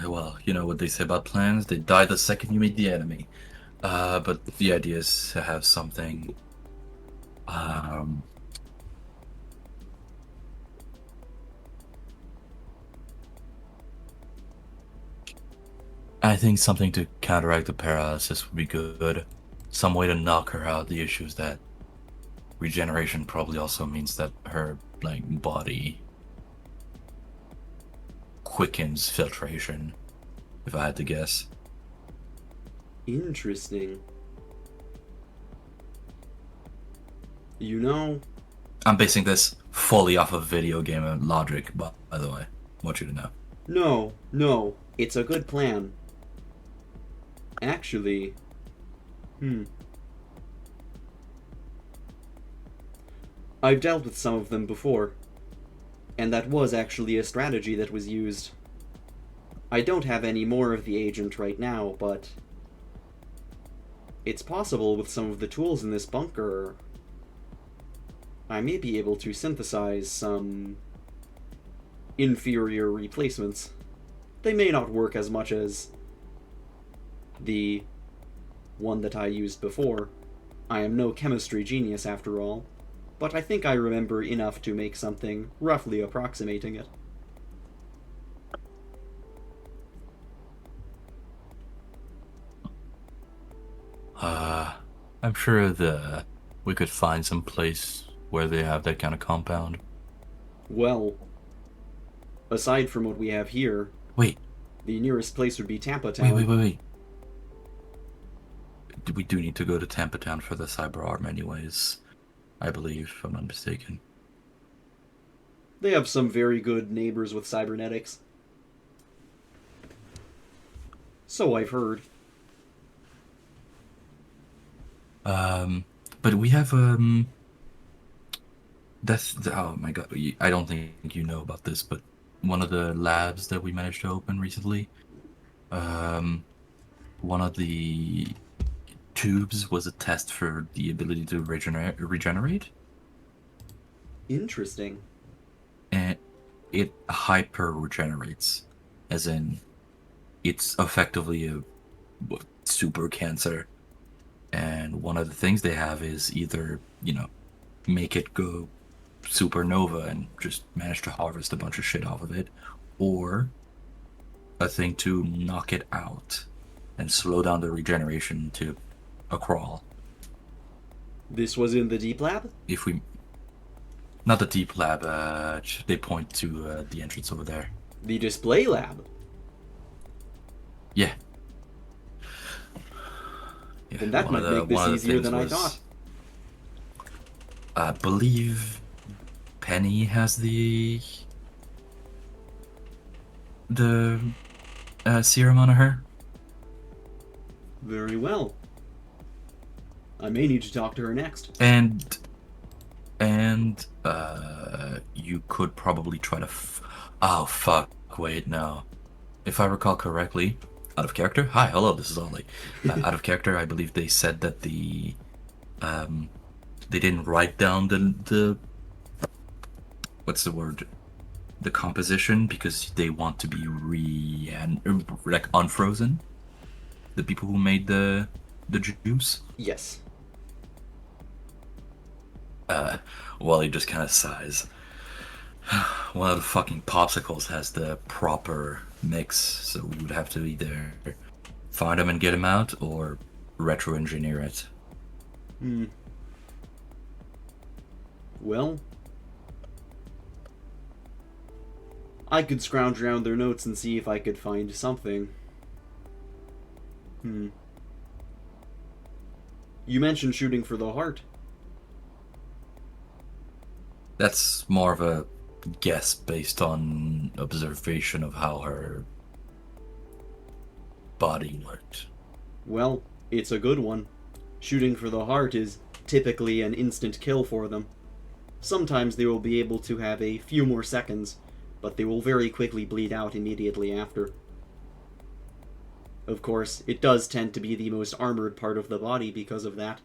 Well, you know what they say about plans? They die the second you meet the enemy. But the idea is to have something... I think something to counteract the paralysis would be good. Some way to knock her out. The issue is that regeneration probably also means that her like body quickens filtration, if I had to guess. Interesting. You know, I'm basing this fully off of video game logic, but by the way, I want you to know. no, it's a good plan. Actually, I've dealt with some of them before, and that was actually a strategy that was used. I don't have any more of the agent right now, but it's possible with some of the tools in this bunker I may be able to synthesize some inferior replacements. They may not work as much as the one that I used before. I am no chemistry genius after all, but I think I remember enough to make something roughly approximating it. I'm sure we could find some place where they have that kind of compound. Well, aside from what we have here, Wait, the nearest place would be Tampa Town. wait. We do need to go to Tampa Town for the cyber arm anyways, I believe, if I'm not mistaken. They have some very good neighbors with cybernetics. So I've heard. But we have, oh my god, I don't think you know about this, but one of the labs that we managed to open recently, one of the tubes was a test for the ability to regenerate. Interesting. And it hyper regenerates, as in it's effectively a super cancer. And one of the things they have is either, make it go supernova and just manage to harvest a bunch of shit off of it, or a thing to knock it out and slow down the regeneration to a crawl. This was in the deep lab? Not the deep lab, they point to the entrance over there. The display lab? Yeah. Then that might make this easier than I thought. I believe Penny has the serum on her. Very well. I may need to talk to her next. And you could probably try to oh fuck, wait, no. If I recall correctly, out of character? Hi, hello, this is Ollie. Out of character, I believe they said that they didn't write down the what's the word? The composition, because they want to be unfrozen. The people who made the juice. Yes. Wally just kind of sighs. One of the fucking popsicles has the proper mix, so we would have to either find him and get him out, or retro-engineer it. Well, I could scrounge around their notes and see if I could find something. You mentioned shooting for the heart. That's more of a guess based on observation of how her body worked. Well, it's a good one. Shooting for the heart is typically an instant kill for them. Sometimes they will be able to have a few more seconds, but they will very quickly bleed out immediately after. Of course, it does tend to be the most armored part of the body because of that.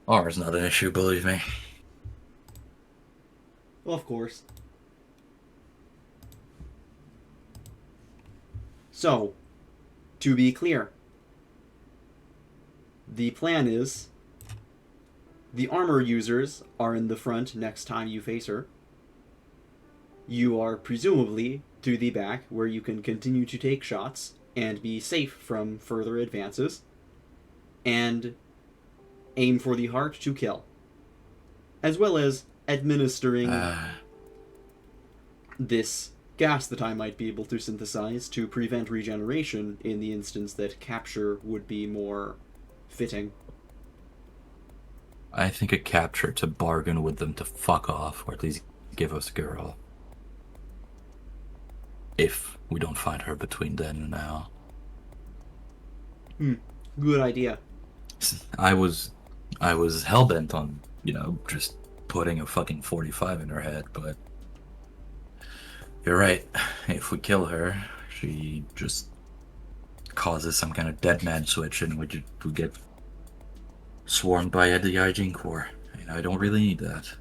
Armor's not an issue, believe me. Of course. So, to be clear, the plan is the armor users are in the front next time you face her. You are presumably to the back where you can continue to take shots and be safe from further advances. And aim for the heart to kill, as well as administering this gas that I might be able to synthesize to prevent regeneration in the instance that capture would be more fitting. I think a capture to bargain with them to fuck off, or at least give us a girl. If we don't find her between then and now. Good idea. I was hell-bent on, just putting a fucking 45 in her head, but you're right. If we kill her, she just causes some kind of dead man switch and we get swarmed by the hygiene corps. And I don't really need that.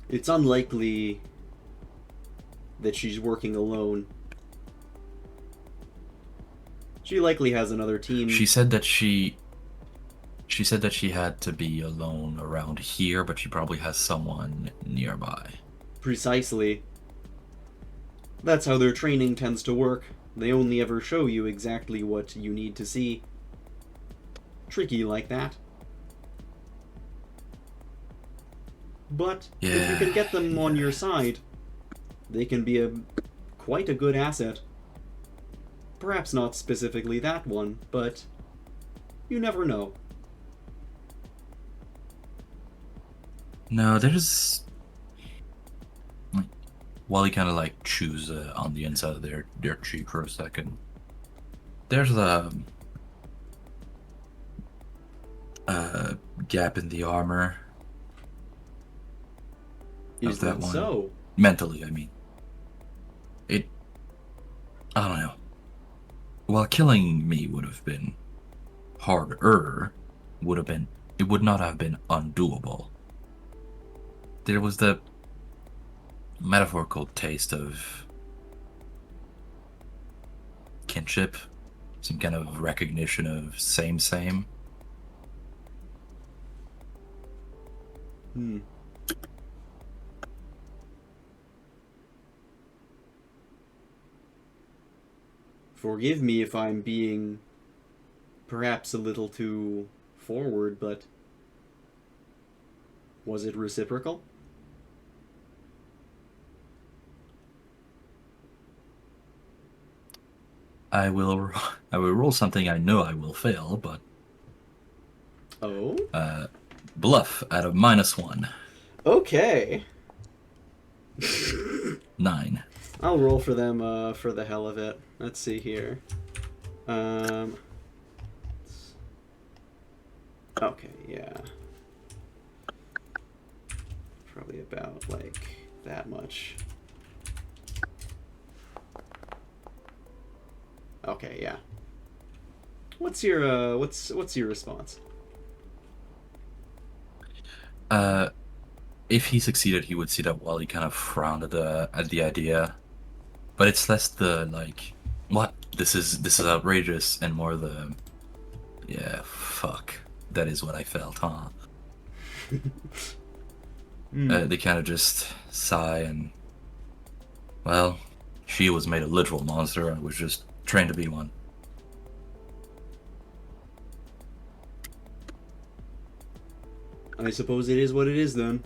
It's unlikely that she's working alone. She likely has another team. She said that she had to be alone around here, but she probably has someone nearby. Precisely. That's how their training tends to work. They only ever show you exactly what you need to see. Tricky like that. But if you can get them on your side, they can be quite a good asset. Perhaps not specifically that one, but you never know. No, there's... Wally kind of chews on the inside of their cheek for a second. There's a gap in the armor. Is that so? Mentally, I mean. I don't know. While killing me would have been harder, it would not have been undoable. There was the metaphorical taste of kinship, some kind of recognition of same. Forgive me if I'm being perhaps a little too forward, but was it reciprocal? I will roll something I know I will fail, but... Oh? Bluff out of -1. Okay. 9. I'll roll for them for the hell of it. Let's see here. Okay, yeah. Probably about that much. Okay, yeah. What's your what's your response? If he succeeded, he would see that Wally kind of frowned at the idea, but it's less the what, this is outrageous, and more the, yeah, fuck, that is what I felt, huh? They kind of just sigh and, well, she was made a literal monster and was just trained to be one. I suppose it is what it is then.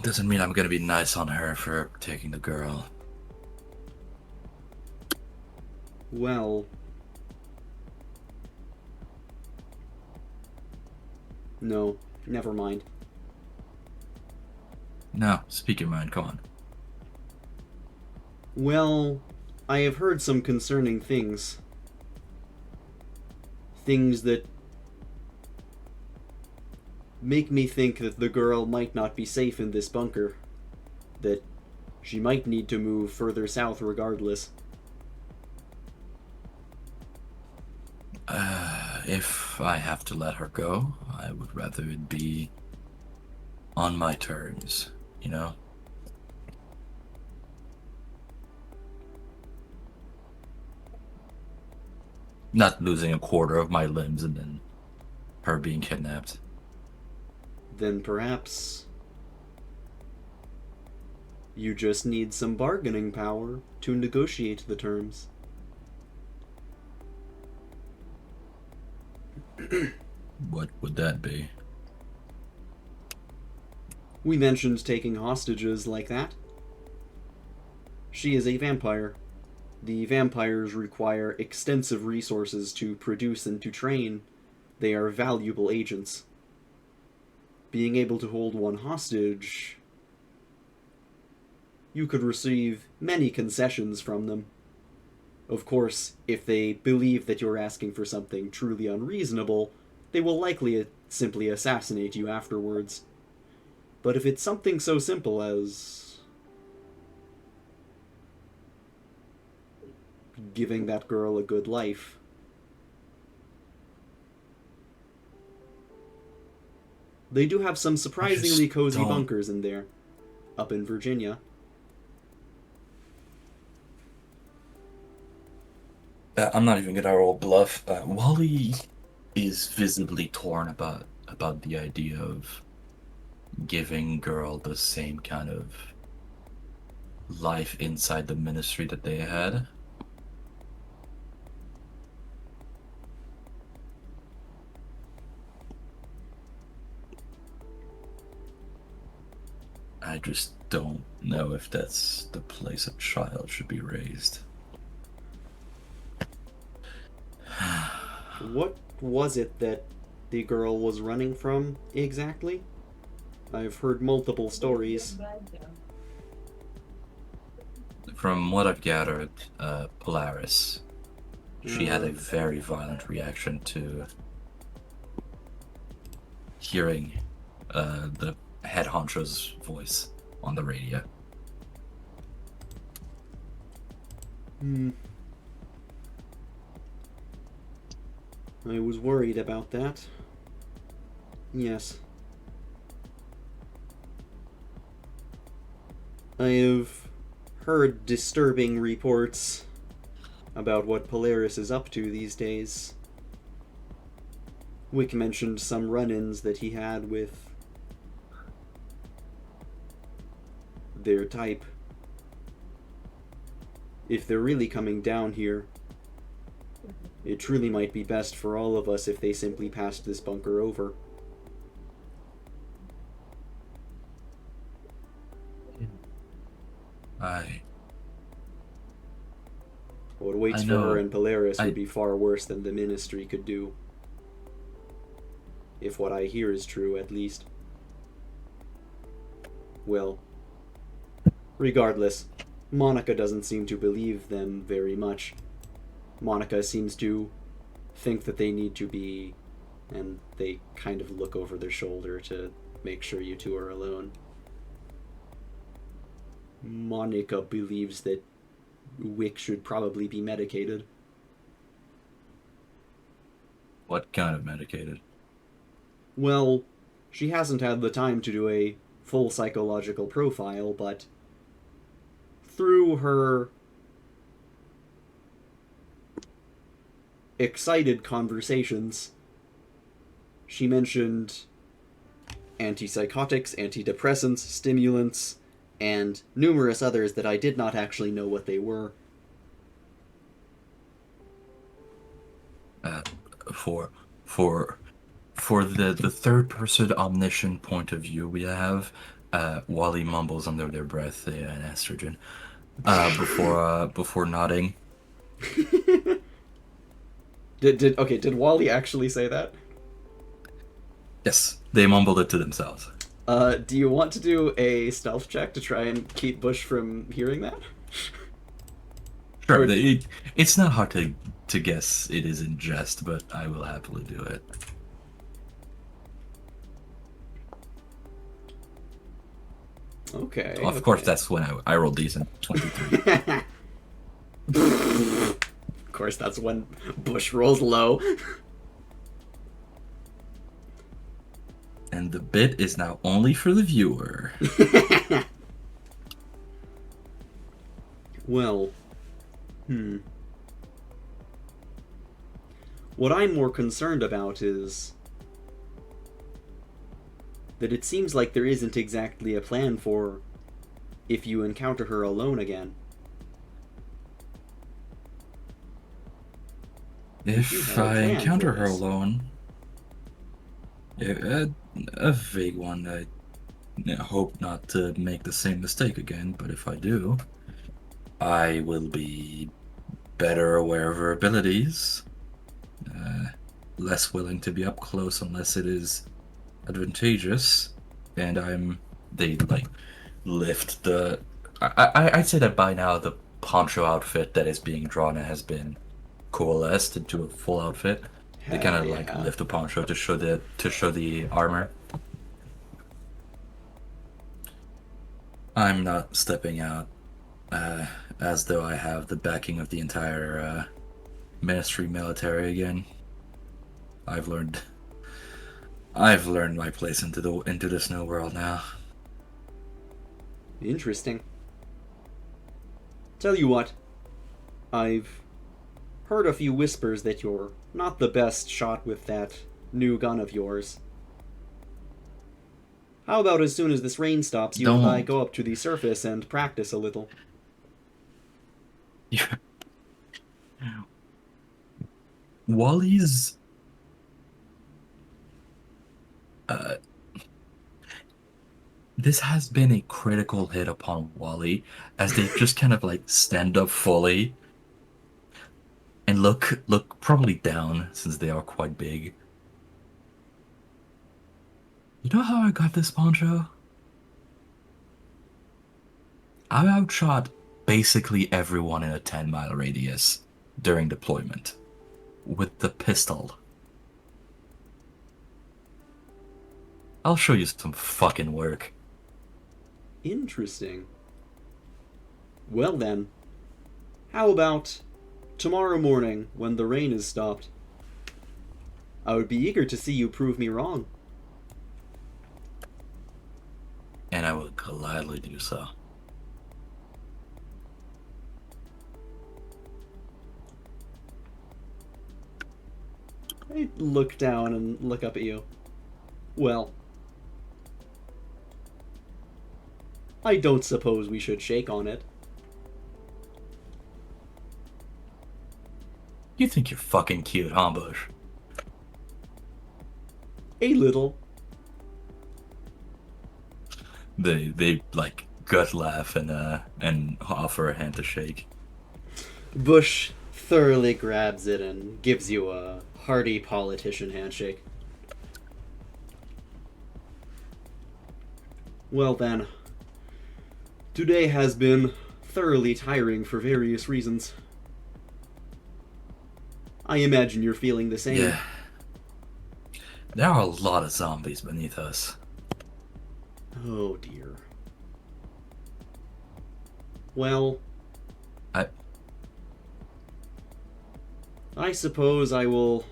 Doesn't mean I'm gonna be nice on her for taking the girl. Well... No, never mind. No, speak your mind, come on. Well, I have heard some concerning things. Things that make me think that the girl might not be safe in this bunker. That she might need to move further south regardless. If I have to let her go, I would rather it be on my terms, you know? Not losing a quarter of my limbs and then her being kidnapped. Then perhaps You just need some bargaining power to negotiate the terms. What would that be? We mentioned taking hostages like that. She is a vampire. The vampires require extensive resources to produce and to train. They are valuable agents. Being able to hold one hostage, you could receive many concessions from them. Of course, if they believe that you're asking for something truly unreasonable, they will likely simply assassinate you afterwards. But if it's something so simple as giving that girl a good life, they do have some surprisingly cozy bunkers in there, up in Virginia. I'm not even gonna roll bluff. Wally is visibly torn about the idea of giving girl the same kind of life inside the ministry that they had. I just don't know if that's the place a child should be raised. What was it that the girl was running from, exactly? I've heard multiple stories. From what I've gathered, Polaris, she had a very violent reaction to hearing the head honcho's voice on the radio. I was worried about that. Yes. I have heard disturbing reports about what Polaris is up to these days. Wick mentioned some run-ins that he had with their type. If they're really coming down here, it truly might be best for all of us if they simply passed this bunker over. What awaits for her in Polaris would be far worse than the Ministry could do. If what I hear is true, at least. Well, regardless, Monica doesn't seem to believe them very much. Monica seems to think that they need to be, and they kind of look over their shoulder to make sure you two are alone. Monica believes that Wick should probably be medicated. What kind of medicated? Well, she hasn't had the time to do a full psychological profile, but through her excited conversations, she mentioned antipsychotics, antidepressants, stimulants, and numerous others that I did not actually know what they were. For the third person omniscient point of view we have, Wally mumbles under their breath an estrogen before nodding. Did Wally actually say that? Yes, they mumbled it to themselves. Do you want to do a stealth check to try and keep Bush from hearing that? Sure, it's not hard to guess it is in jest, but I will happily do it. Okay. Well, of course, that's when I rolled decent. 23. Of course, that's when Bush rolls low. And the bit is now only for the viewer. Well, what I'm more concerned about is that it seems like there isn't exactly a plan for if you encounter her alone again. If You have a I plan encounter for her this. alone, a vague one. I hope not to make the same mistake again, but if I do, I will be better aware of her abilities, less willing to be up close unless it is advantageous, and they like lift the. I'd say that by now the poncho outfit that is being drawn has been coalesced into a full outfit. They kind Hell of like yeah. lift the poncho to show the armor. I'm not stepping out as though I have the backing of the entire ministry military again. I've learned my place into this new world now. Interesting. Tell you what, I've heard a few whispers that you're not the best shot with that new gun of yours. How about as soon as this rain stops, you and I Don't. go up to the surface and practice a little? Yeah. Wally's this has been a critical hit upon Wally as they just kind of like stand up fully and look probably down since they are quite big. You know how I got this poncho? I outshot basically everyone in a 10-mile radius during deployment with the pistol. I'll show you some fucking work. Interesting. Well then, how about tomorrow morning when the rain is stopped? I would be eager to see you prove me wrong. And I will gladly do so. I look down and look up at you. Well, I don't suppose we should shake on it. You think you're fucking cute, huh, Bush? A little. They like gut laugh and offer a hand to shake. Bush thoroughly grabs it and gives you a hearty politician handshake. Well then, today has been thoroughly tiring for various reasons. I imagine you're feeling the same. Yeah. There are a lot of zombies beneath us. Oh dear. Well, I suppose I will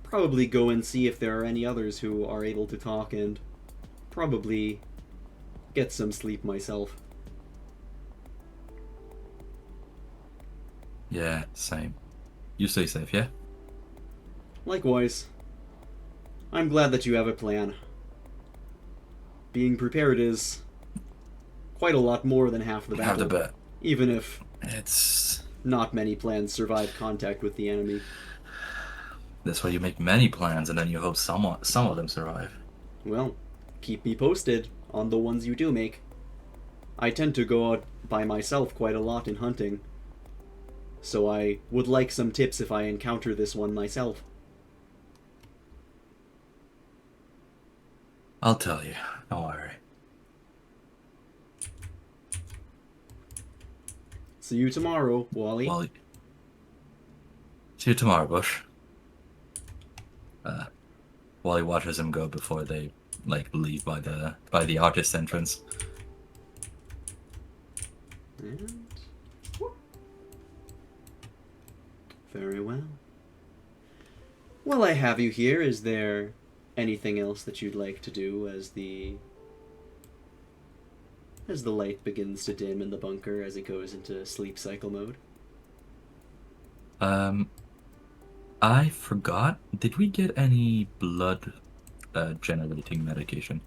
probably go and see if there are any others who are able to talk and probably get some sleep myself. Yeah, same. You stay safe, yeah? Likewise. I'm glad that you have a plan. Being prepared is quite a lot more than half the battle. Have the bet. Even if It's... not many plans survive contact with the enemy. That's why you make many plans and then you hope some of them survive. Well, keep me posted on the ones you do make. I tend to go out by myself quite a lot in hunting, so I would like some tips if I encounter this one myself. I'll tell you. Don't worry. See you tomorrow, Wally. Wally. See you tomorrow, Bush. Wally watches him go before they like leave by the artist entrance. And... very well. Well, I have you here. Is there anything else that you'd like to do as the light begins to dim in the bunker as it goes into sleep cycle mode? I forgot. Did we get any blood generating medication?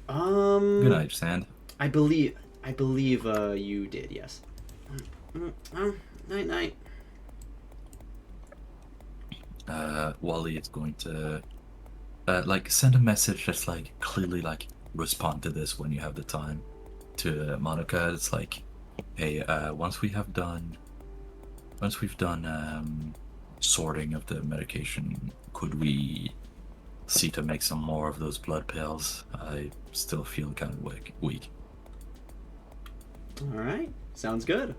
Good night, Sand. I believe I believe you did, yes. Night night. Wally is going to like send a message that's like clearly like respond to this when you have the time to Monica. It's like, hey, once we've done sorting of the medication, could we see to make some more of those blood pills? I still feel kind of weak. All right, sounds good.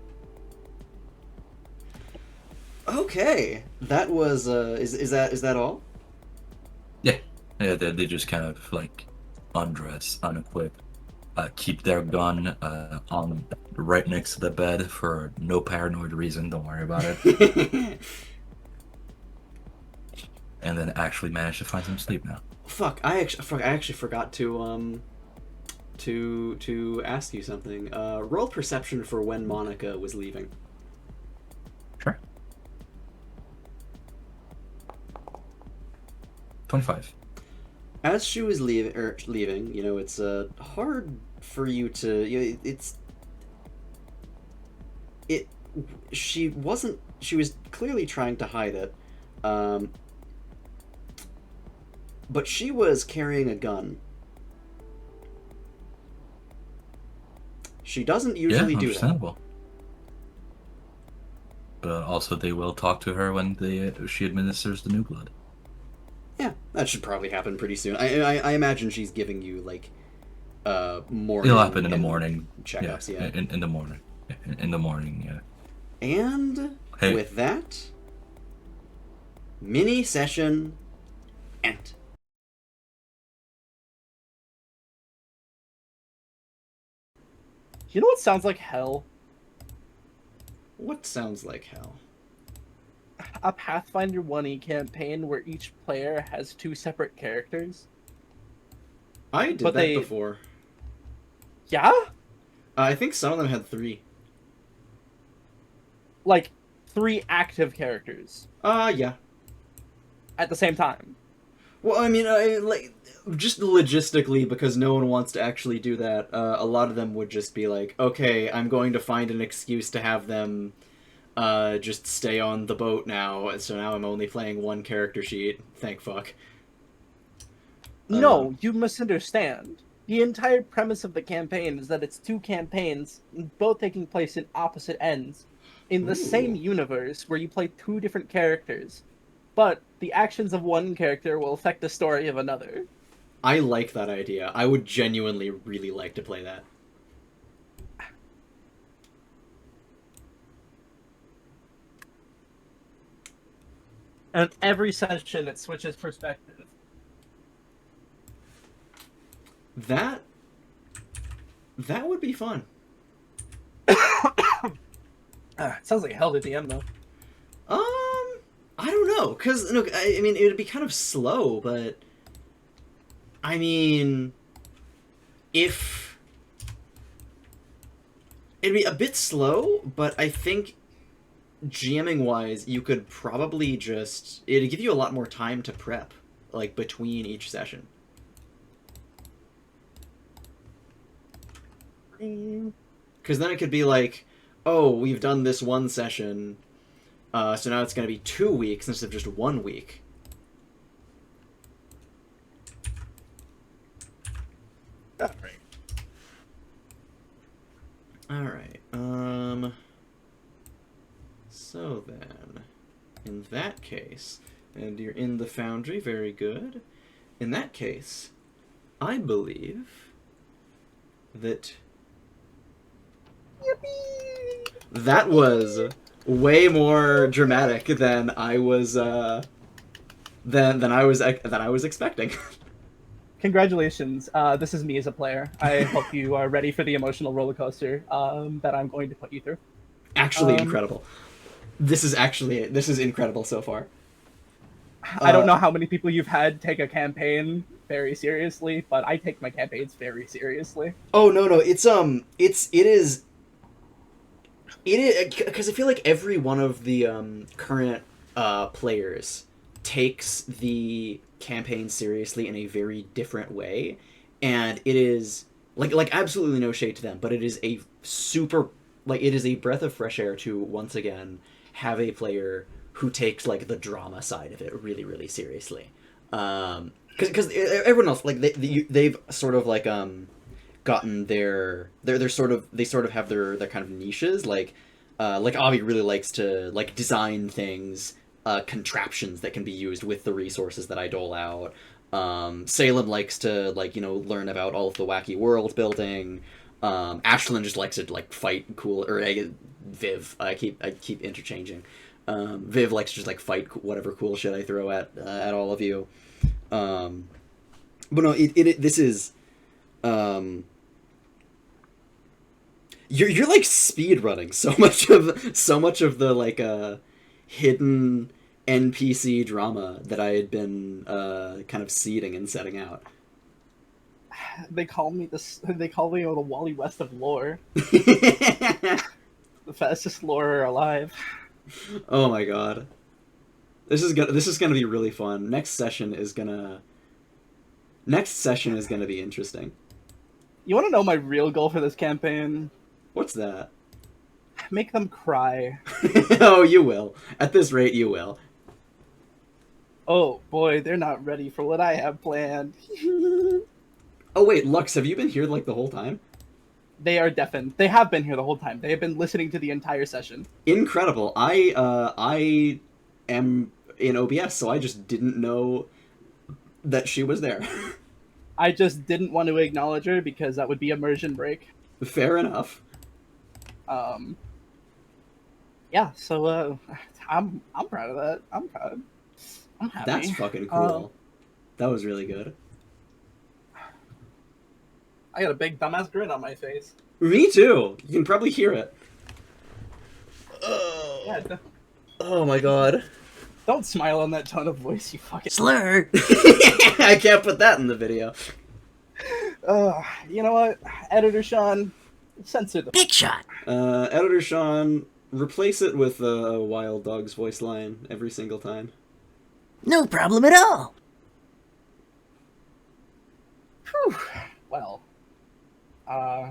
Okay, that was is that all? Yeah, they just kind of like undress, unequip, keep their gun on right next to the bed for no paranoid reason. Don't worry about it. And then actually manage to find some sleep now. Fuck! I actually forgot to ask you something. Roll perception for when Monica was leaving. Sure. 25. As she was leaving, you know, it's hard for you to. You know, she was clearly trying to hide it, but she was carrying a gun. She doesn't usually do that. But also, they will talk to her when she administers the new blood. Yeah, that should probably happen pretty soon. I imagine she's giving you like morning. It'll happen in the morning. Checkups, yeah. In the morning. In the morning, yeah. And with that, mini session end. You know what sounds like hell? What sounds like hell? A Pathfinder 1E campaign where each player has 2 separate characters. I did that before. Yeah? I think some of them had 3. Like, 3 active characters. Yeah. At the same time. Well, I mean, like, just logistically, because no one wants to actually do that, a lot of them would just be like, okay, I'm going to find an excuse to have them just stay on the boat now, so now I'm only playing 1 character sheet. Thank fuck. No, you misunderstand. The entire premise of the campaign is that it's 2 campaigns, both taking place in opposite ends, in the same universe, where you play 2 different characters. But the actions of one character will affect the story of another. I like that idea. I would genuinely really like to play that. And every session it switches perspective. That would be fun. It sounds like hell to DM though. I don't know, cause no, I mean it would be kind of slow, but I mean, if it'd be a bit slow, but I think GMing wise, you could probably it'd give you a lot more time to prep, like between each session. Because then it could be like, oh, we've done this 1 session, so now it's going to be 2 weeks instead of just 1 week. Alright. Alright, so then, in that case, and you're in the foundry, very good. In that case, I believe that that was way more dramatic than I was than I was expecting. Congratulations. This is me as a player. I hope you are ready for the emotional roller coaster that I'm going to put you through. Actually incredible. This is incredible so far. I don't know how many people you've had take a campaign very seriously, but I take my campaigns very seriously. Oh no, it is because I feel like every one of the current players takes the campaign seriously in a very different way, and it is like absolutely no shade to them, but it is a super like it is a breath of fresh air to once again have a player who takes like the drama side of it really really seriously. Because everyone else like they've sort of like gotten they're sort of they sort of have their kind of niches like Avi really likes to like design things, contraptions that can be used with the resources that I dole out. Salem likes to like learn about all of the wacky world building. Ashlyn just likes to like fight cool or Viv. I keep interchanging. Viv likes to just like fight whatever cool shit I throw at all of you. But no, this is you're like speed running so much of the like hidden NPC drama that I had been kind of seeding and setting out. They call me the Wally West of lore. The fastest lore alive. Oh my god. This is gonna be really fun. Next session is gonna be interesting. You wanna know my real goal for this campaign? What's that? Make them cry. Oh, you will. At this rate, you will. Oh boy, they're not ready for what I have planned. Oh wait, Lux, have you been here like the whole time? They are deafened. They have been here the whole time. They have been listening to the entire session. Incredible. I am in OBS, so I just didn't know that she was there. I just didn't want to acknowledge her because that would be immersion break. Fair enough. Yeah, so I'm proud of that. I'm proud. I'm happy. That's fucking cool. That was really good. I got a big dumbass grin on my face. Me too. You can probably hear it. Yeah, Oh my god. don't smile on that tone of voice, you fucking Slur! I can't put that in the video. You know what? Editor Sean, censor the Big shot! Editor Sean, replace it with a Wild Dog's voice line every single time. No problem at all! Whew. Well,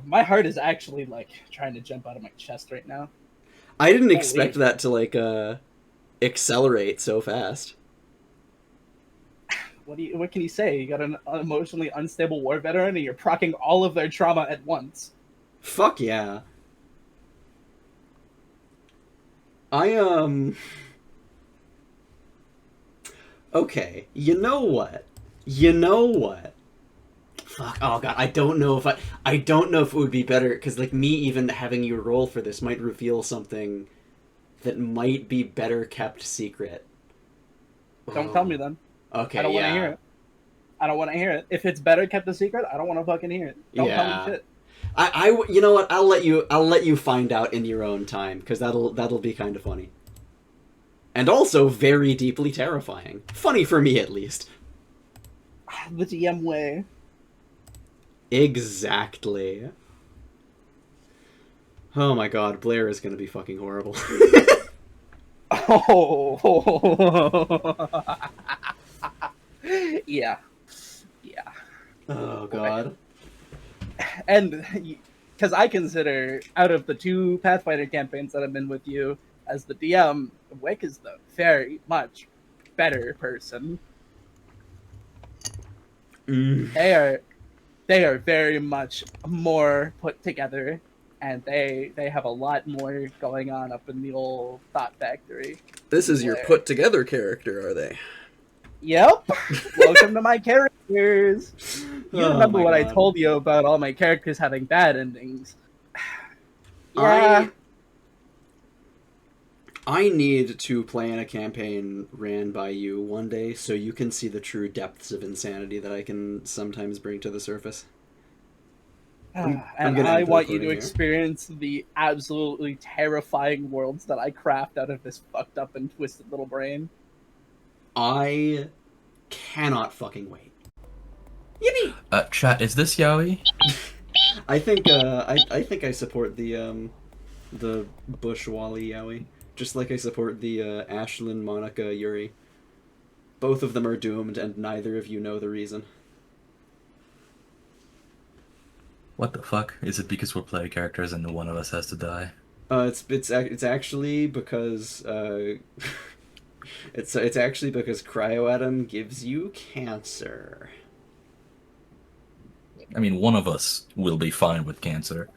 my heart is actually, like, trying to jump out of my chest right now. I didn't expect that to, like, accelerate so fast. What can you say? You got an emotionally unstable war veteran and you're procking all of their trauma at once. Fuck yeah. Okay, you know what? Fuck, oh god, I don't know if it would be better, because, like, me even having you roll for this might reveal something that might be better kept secret. Don't tell me then. Okay, I don't want to yeah. hear it. I don't want to hear it. If it's better kept a secret, I don't want to fucking hear it. Don't tell me shit. You know what? I'll let you find out in your own time, because that'll be kind of funny. And also very deeply terrifying. Funny for me, at least. The DM way. Exactly. Oh my god, Blair is gonna be fucking horrible. Oh. Yeah. Oh god. And because I consider, out of the 2 Pathfinder campaigns that I've been with you as the DM, Wick is the very much better person. They are very much more put together, and they have a lot more going on up in the old Thought Factory. This is your put together character, are they? Yep. Welcome to my characters. You remember what I God. told you about all my characters having bad endings? Yeah. I need to play in a campaign ran by you one day so you can see the true depths of insanity that I can sometimes bring to the surface. And gonna I end the want you to recording here. experience the absolutely terrifying worlds that I craft out of this fucked up and twisted little brain. I cannot fucking wait. Yippee! Chat, is this Yowie? I think I support the Bush Wally Yowie, just like I support the Ashlyn Monica Yuri. Both of them are doomed, and neither of you know the reason. What the fuck? Is it because we're player characters and one of us has to die? It's actually because it's actually because cryoatom gives you cancer. I mean, one of us will be fine with cancer.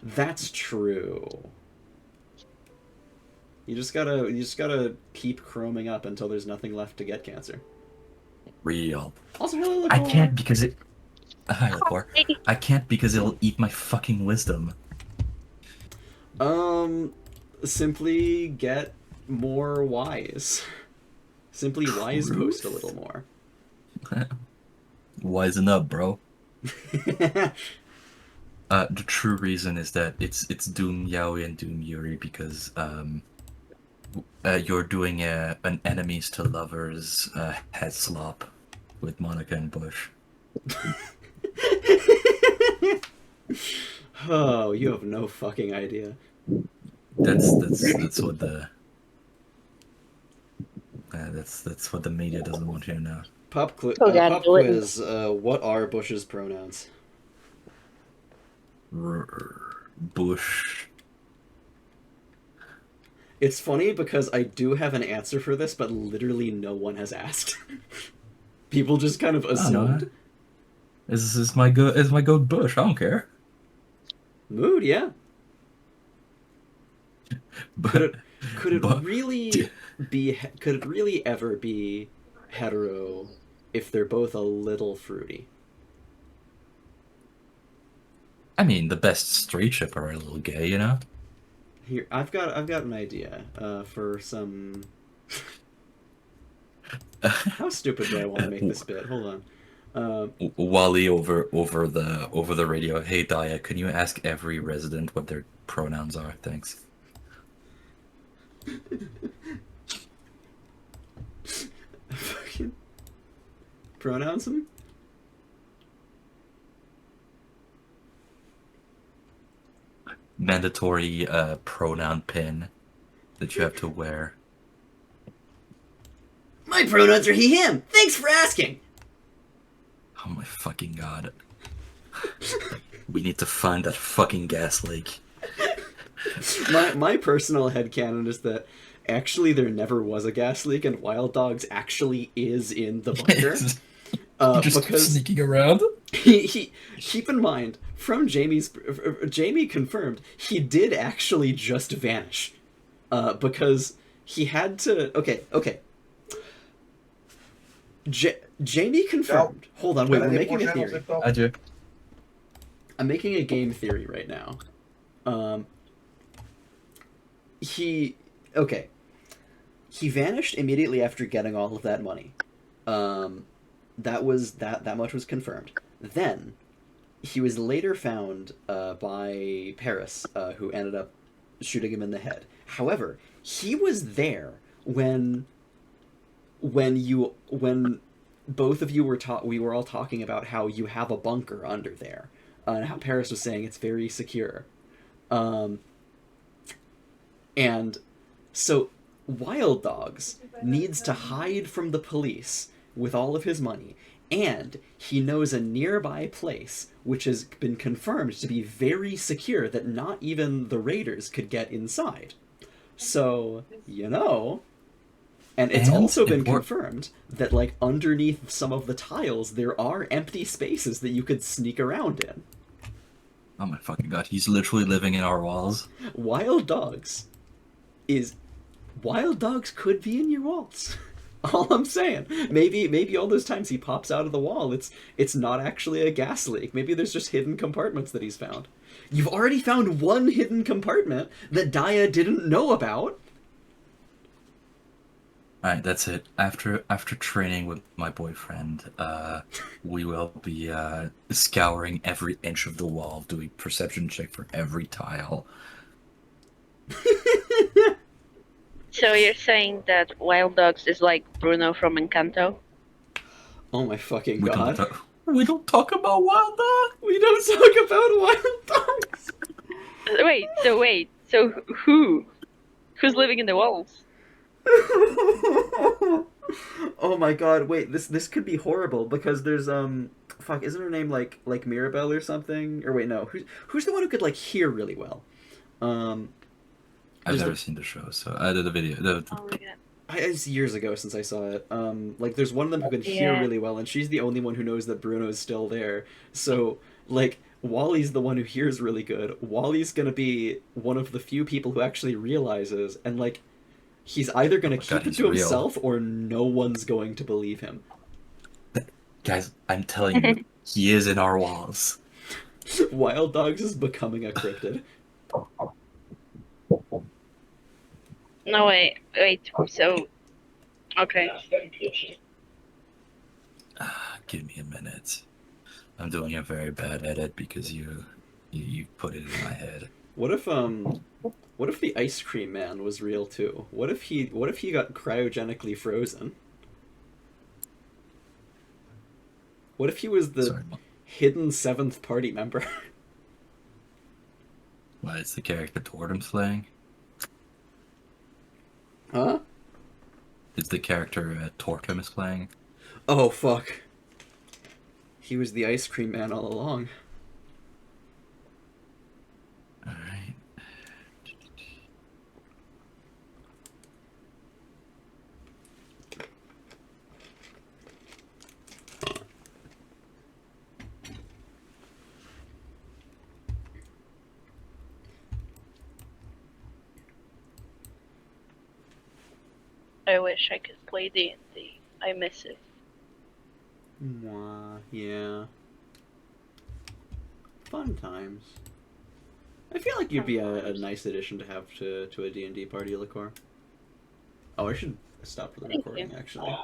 That's true. You just gotta keep chroming up until there's nothing left to get cancer. Real. Also, hello, I Lacore. can't because it. Hi, Lacore. I can't because it'll eat my fucking wisdom. Simply get more wise. Simply wise post a little more. Wisen up, bro. The true reason is that it's Doom Yaoi and Doom Yuri because you're doing an enemies to lovers head slop with Monica and Bush. Oh, you have no fucking idea. That's what the that's what the media doesn't want you to know. Pop quiz. What are Bush's pronouns? Bush. It's funny because I do have an answer for this, but literally no one has asked. People just kind of assumed. Is my goat Bush? I don't care. Mood, yeah. But Could it really ever be hetero if they're both a little fruity? I mean, the best straight ship are a little gay, you know. Here, I've got an idea for some. How stupid do I want to make this bit? Hold on. Wally over the radio. Hey Daya, can you ask every resident what their pronouns are? Thanks. Fucking pronouns them? Mandatory pronoun pin that you have to wear. My pronouns are he, him. Thanks for asking. Oh my fucking god. We need to find that fucking gas leak. My personal headcanon is that actually there never was a gas leak and Wild Dogs actually is in the bunker. Just because sneaking around? he keep in mind, from Jamie confirmed, he did actually just vanish. Because he had to... Okay. Jamie confirmed. Hold on, wait, we're making a theory. I do. I'm making a game theory right now. He vanished immediately after getting all of that money. That much was confirmed. Then he was later found by Paris, who ended up shooting him in the head. However, he was there when both of you we were all talking about how you have a bunker under there, and how Paris was saying it's very secure. And so Wild Dogs needs to hide from the police with all of his money, and he knows a nearby place which has been confirmed to be very secure that not even the raiders could get inside. So, and it's also been confirmed that, like, underneath some of the tiles there are empty spaces that you could sneak around in. Oh my fucking god, he's literally living in our walls. Wild Dogs could be in your walls. All I'm saying. Maybe all those times he pops out of the wall, it's not actually a gas leak. Maybe there's just hidden compartments that he's found. You've already found one hidden compartment that Daya didn't know about. Alright, that's it. After training with my boyfriend, we will be scouring every inch of the wall, doing perception check for every tile. So you're saying that Wild Dogs is like Bruno from Encanto? Oh my fucking god. We don't talk about Wild Dogs! We don't talk about Wild Dogs! Wait, so who's living in the walls? Oh my god, wait, this could be horrible because there's fuck, isn't her name like Mirabelle or something? Or wait, no. Who's the one who could like hear really well? I've there's never seen the show, so I did a video. Oh my god. It's years ago since I saw it. Like there's one of them who can hear Yeah. really well, and she's the only one who knows that Bruno's still there. So like Wally's the one who hears really good. Wally's gonna be one of the few people who actually realizes, and like he's either gonna my keep God, it he's to real. himself or no one's going to believe him. Guys, I'm telling you, he is in our walls. Wild Dogs is becoming a cryptid. No, wait. So, okay. Give me a minute. I'm doing a very bad edit because you put it in my head. What if the ice cream man was real too? What if he got cryogenically frozen? What if he was the Sorry, hidden seventh party member? what is the character Tortem's playing? Huh? Is the character Tortem is playing? Oh fuck. He was the ice cream man all along. Alright. I wish I could play D&D. I miss it. Mwah, yeah. Fun times. I feel like you'd be a nice addition to have to a D&D party, Liquor. Oh, I should stop the Thank recording, you. actually.